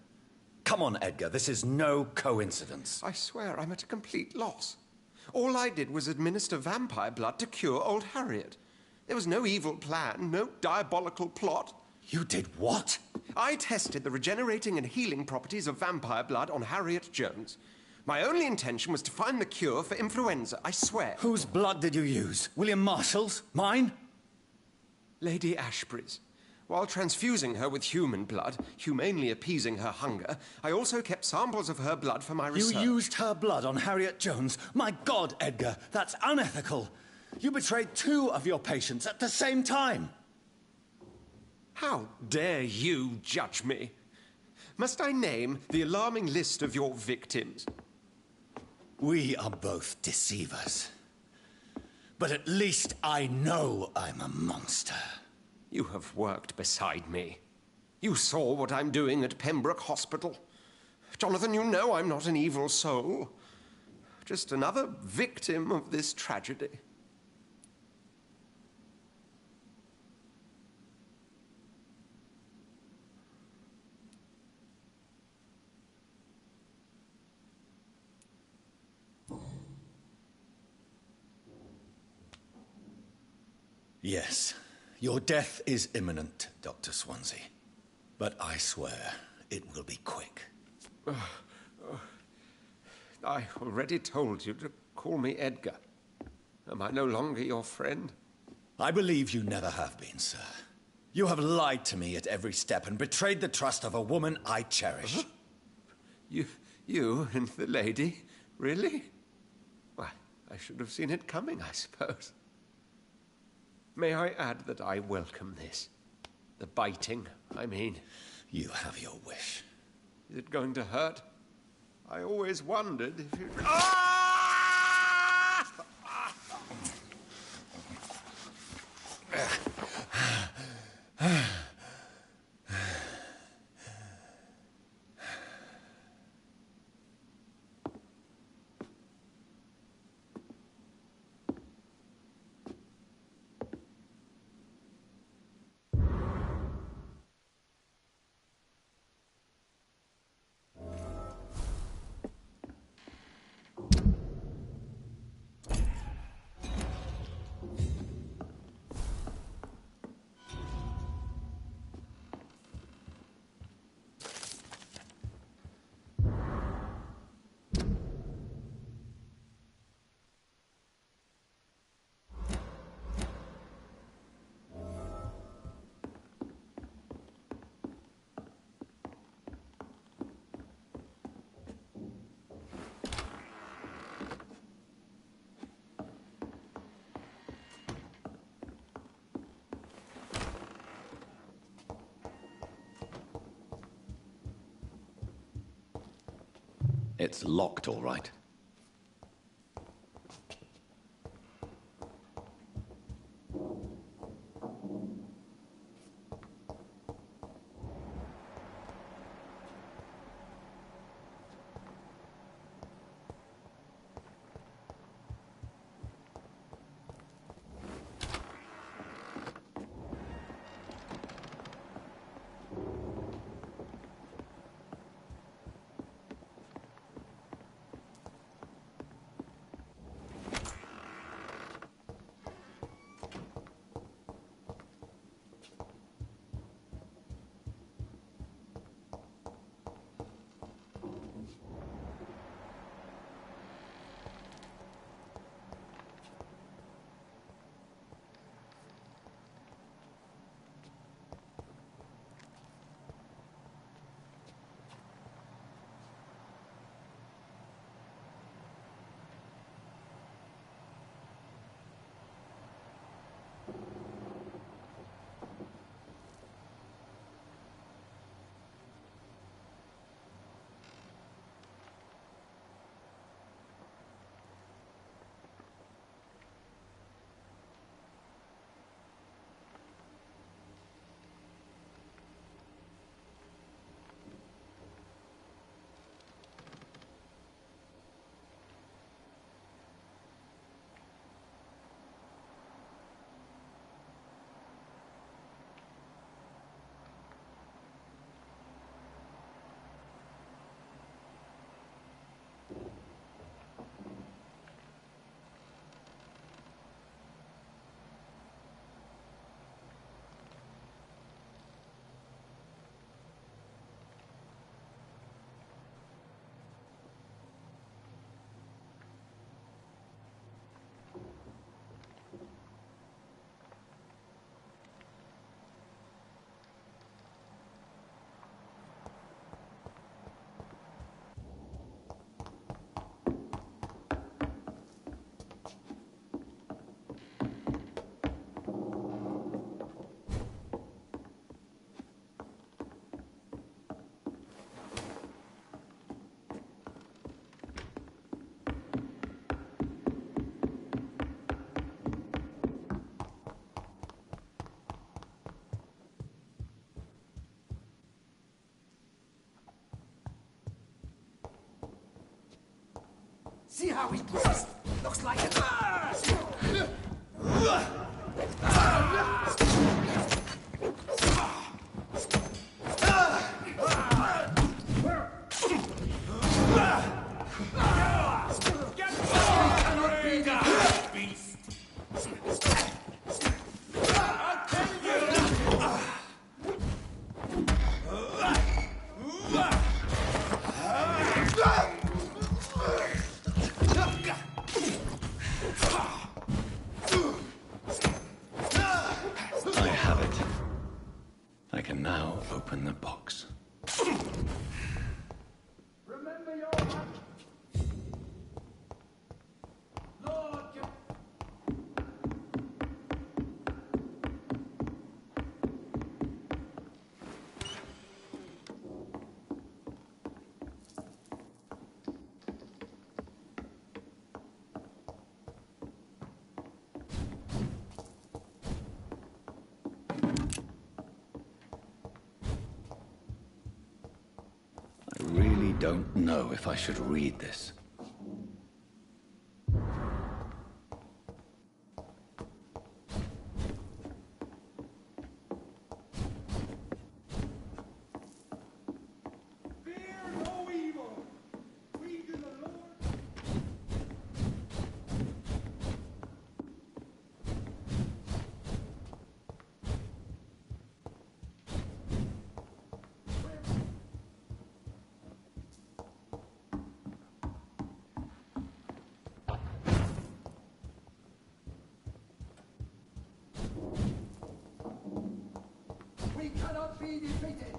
Come on, Edgar, this is no coincidence. I swear I'm at a complete loss. All I did was administer vampire blood to cure old Harriet. There was no evil plan, no diabolical plot. You did what? I tested the regenerating and healing properties of vampire blood on Harriet Jones. My only intention was to find the cure for influenza, I swear. Whose blood did you use? William Marshall's? Mine? Lady Ashbury's. While transfusing her with human blood, humanely appeasing her hunger, I also kept samples of her blood for my research. You used her blood on Harriet Jones? My God, Edgar, that's unethical. You betrayed 2 of your patients at the same time. How dare you judge me? Must I name the alarming list of your victims? We are both deceivers. But at least I know I'm a monster. You have worked beside me. You saw what I'm doing at Pembroke Hospital. Jonathan, you know I'm not an evil soul. Just another victim of this tragedy. Yes, your death is imminent, Dr. Swansea. But I swear it will be quick. I already told you to call me Edgar. Am I no longer your friend? I believe you never have been, sir. You have lied to me at every step and betrayed the trust of a woman I cherish. You and the lady? Really? Why, I should have seen it coming, I suppose. May I add that I welcome this? The biting, I mean. You have your wish. Is it going to hurt? I always wondered if you... It's locked, all right. See how he breathes? Looks like it. I have it. I can now open the box. Remember your Lord. I really don't know if I should read this. Fear no evil. We do the Lord. We cannot be defeated.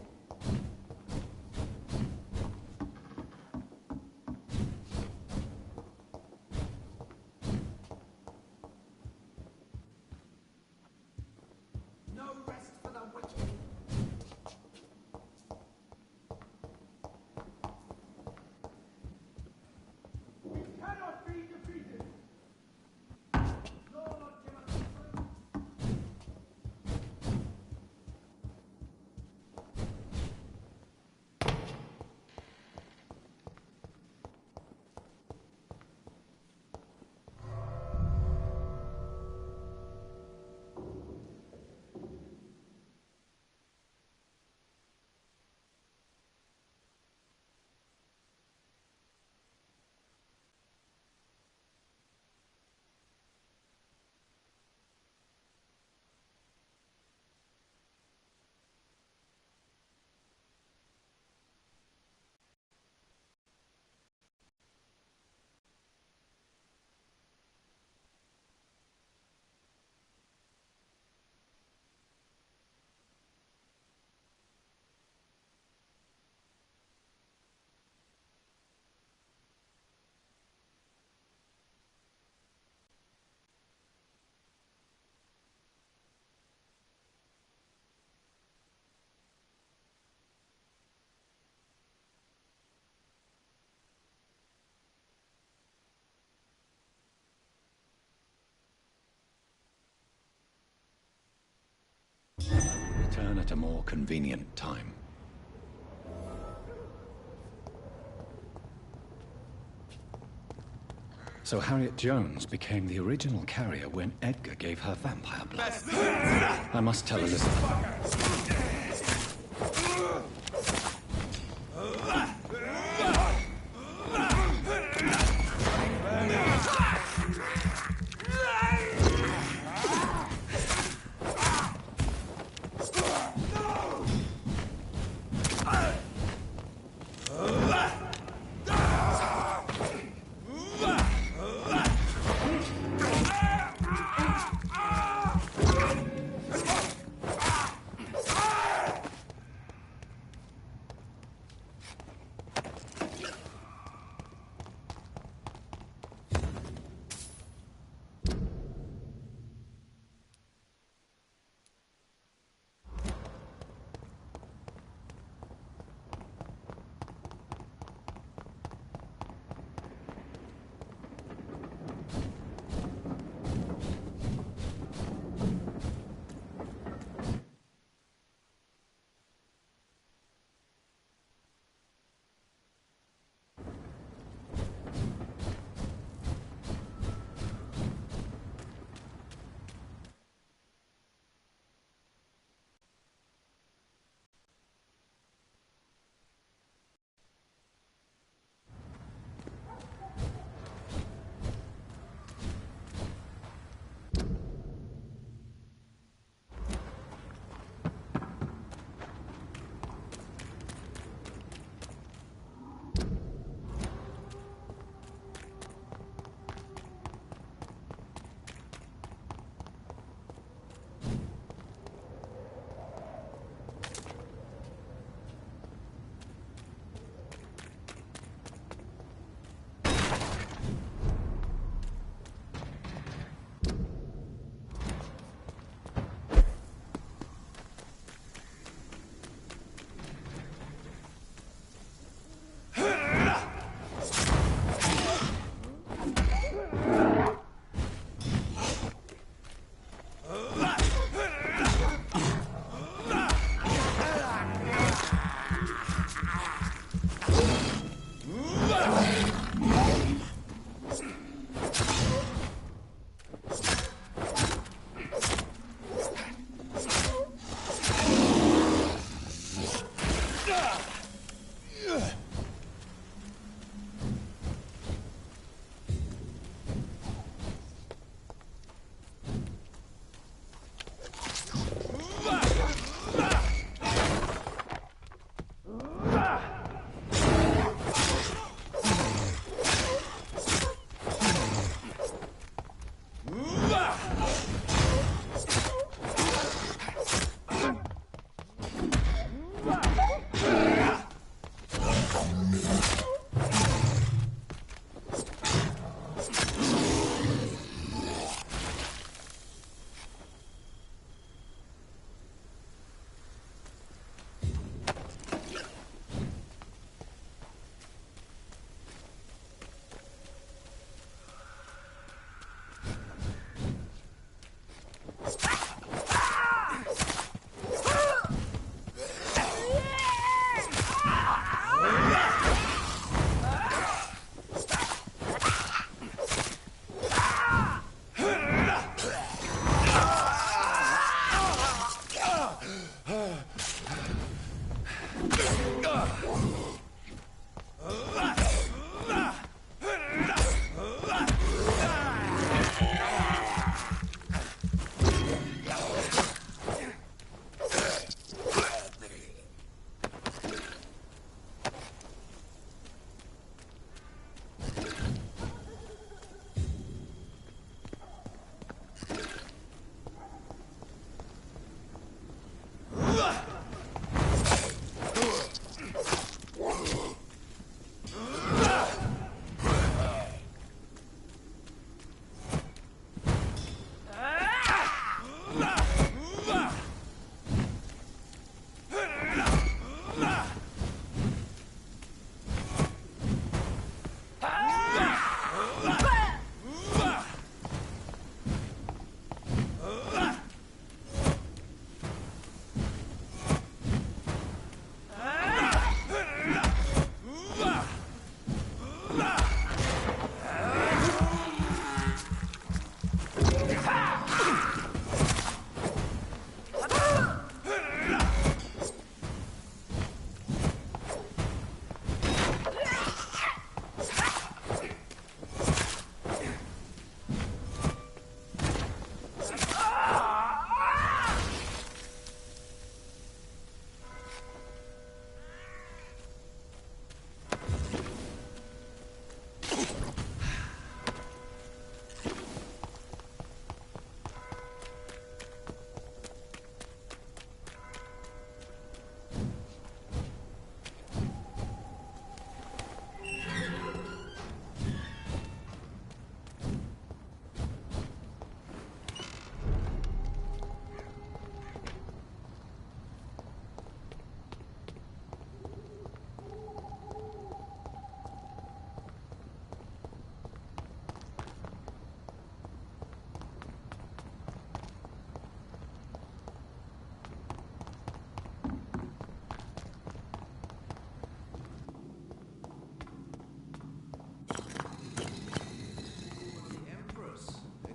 No rest for the wicked. We cannot be defeated. Lord, give us strength. Return at a more convenient time. So Harriet Jones became the original carrier when Edgar gave her vampire blood. I must tell Elizabeth.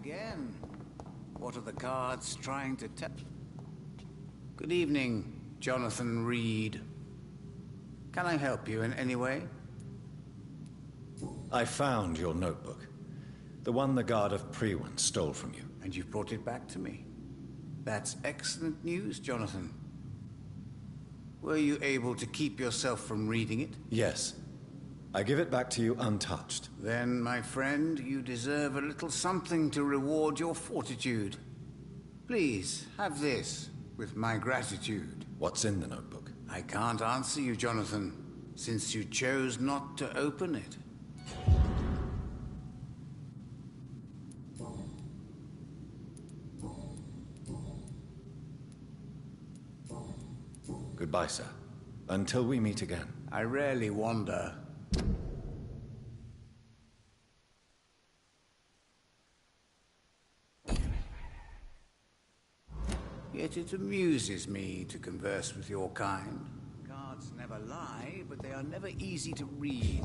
Again, what are the cards trying to tell? Good evening, Jonathan Reed. Can I help you in any way? I found your notebook. The one the guard of Priwen stole from you. And you've brought it back to me. That's excellent news, Jonathan. Were you able to keep yourself from reading it? Yes. I give it back to you untouched. Then, my friend, you deserve a little something to reward your fortitude. Please, have this, with my gratitude. What's in the notebook? I can't answer you, Jonathan, since you chose not to open it. Goodbye, sir. Until we meet again. I rarely wander. Yet it amuses me to converse with your kind. Cards never lie, but they are never easy to read.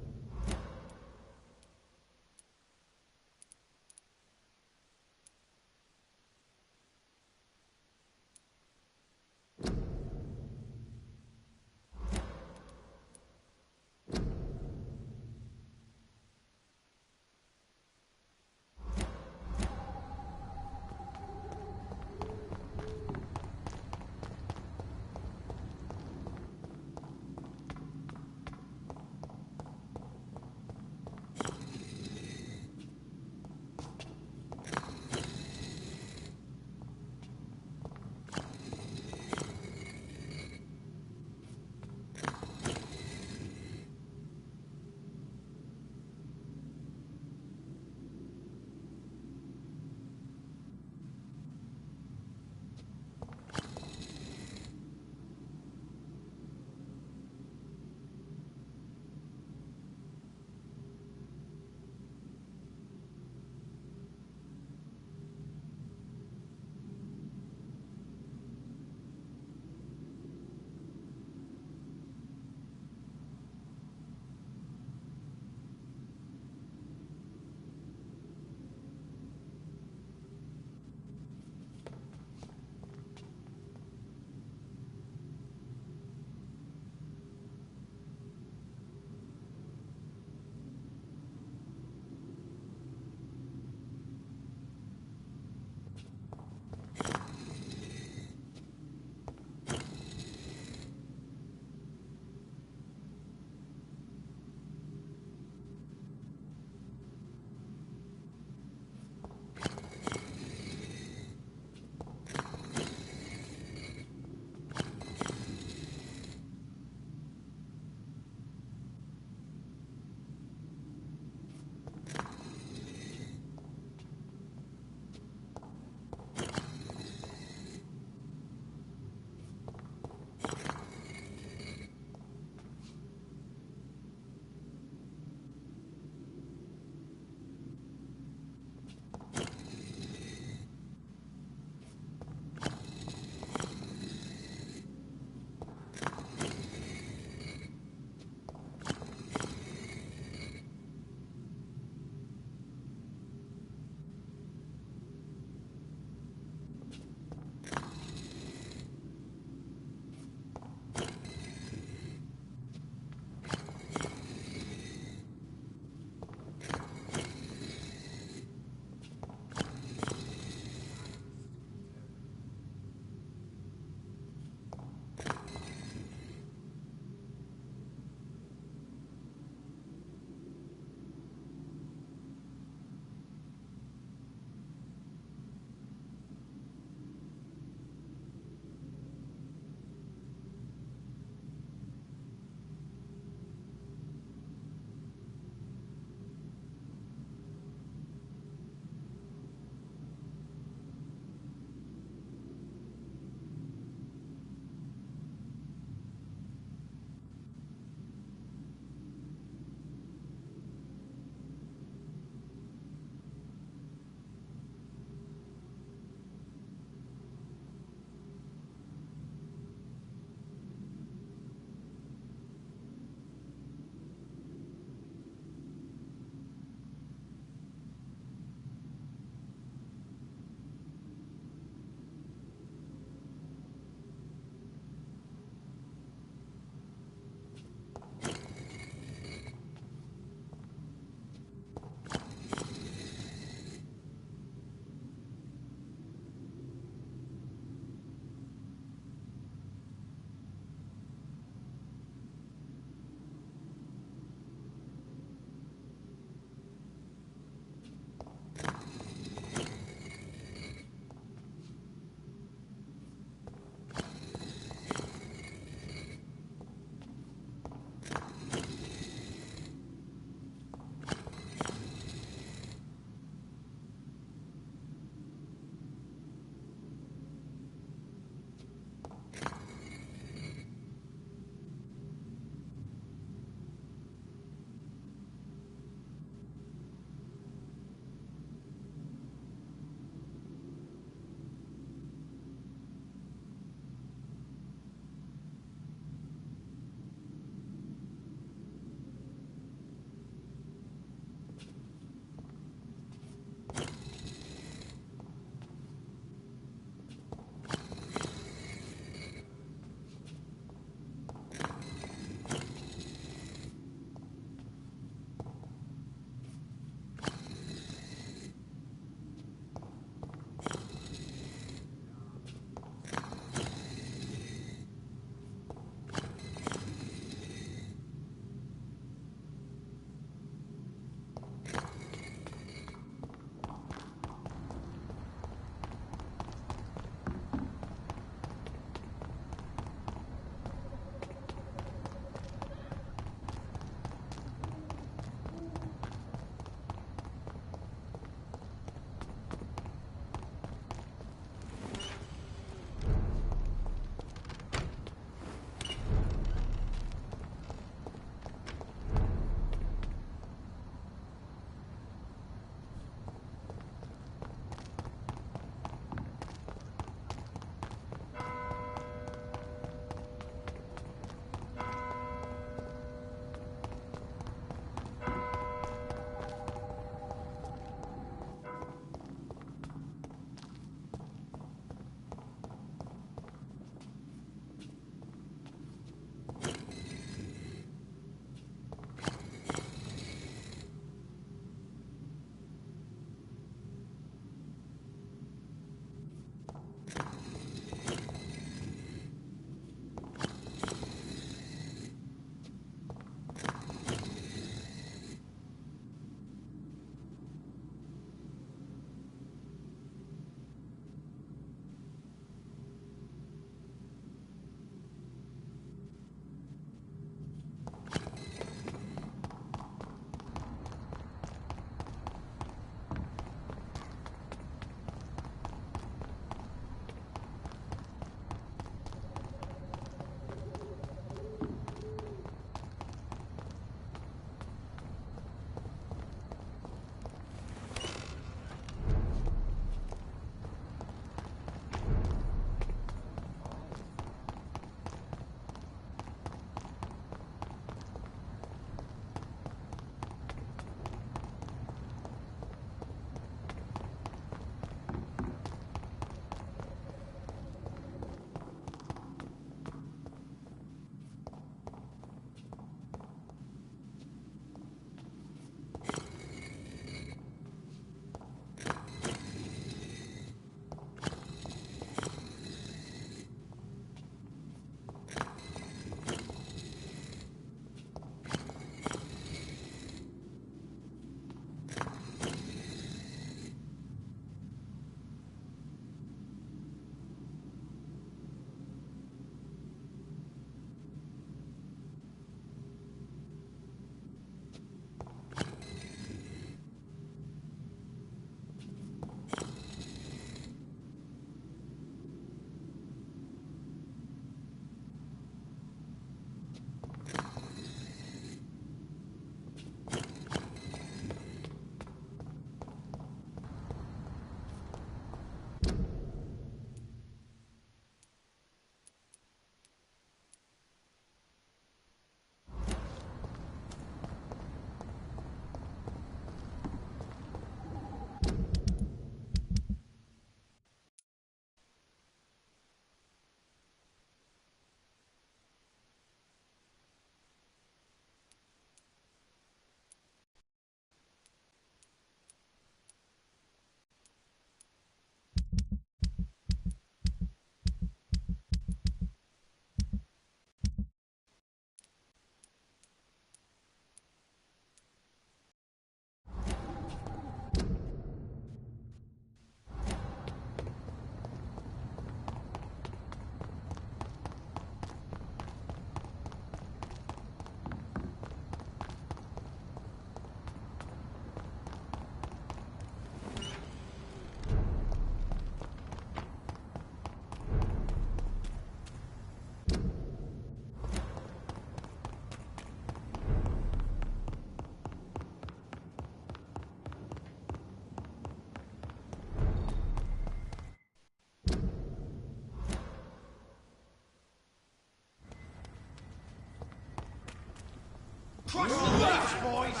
Crush the base, boys!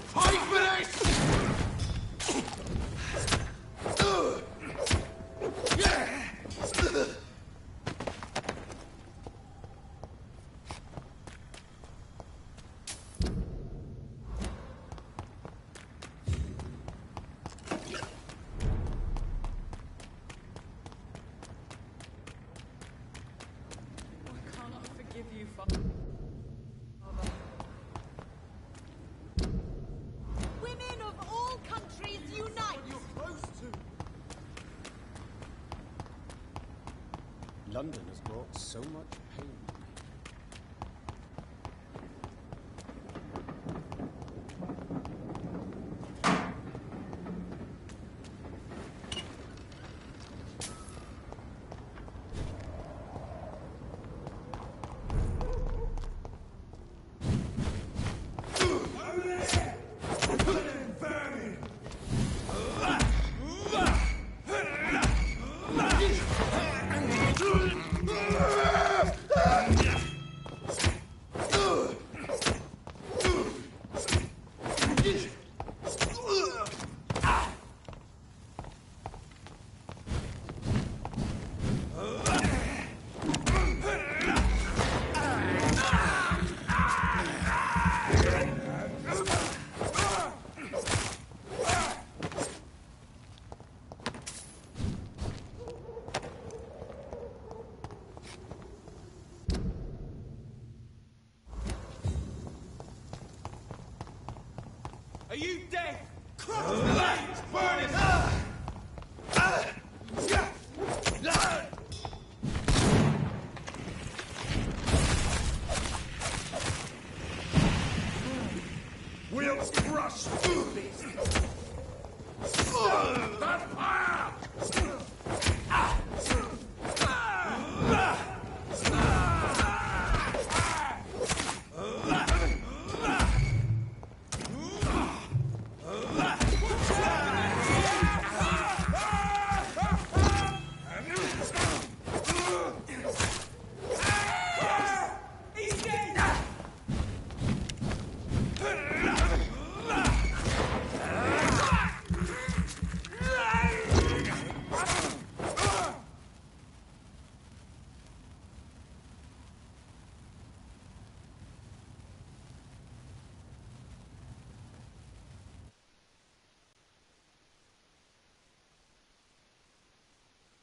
Fight for this! Women of all countries unite! London has brought so much pain to me. Are you dead? Crush the base! Burn it up!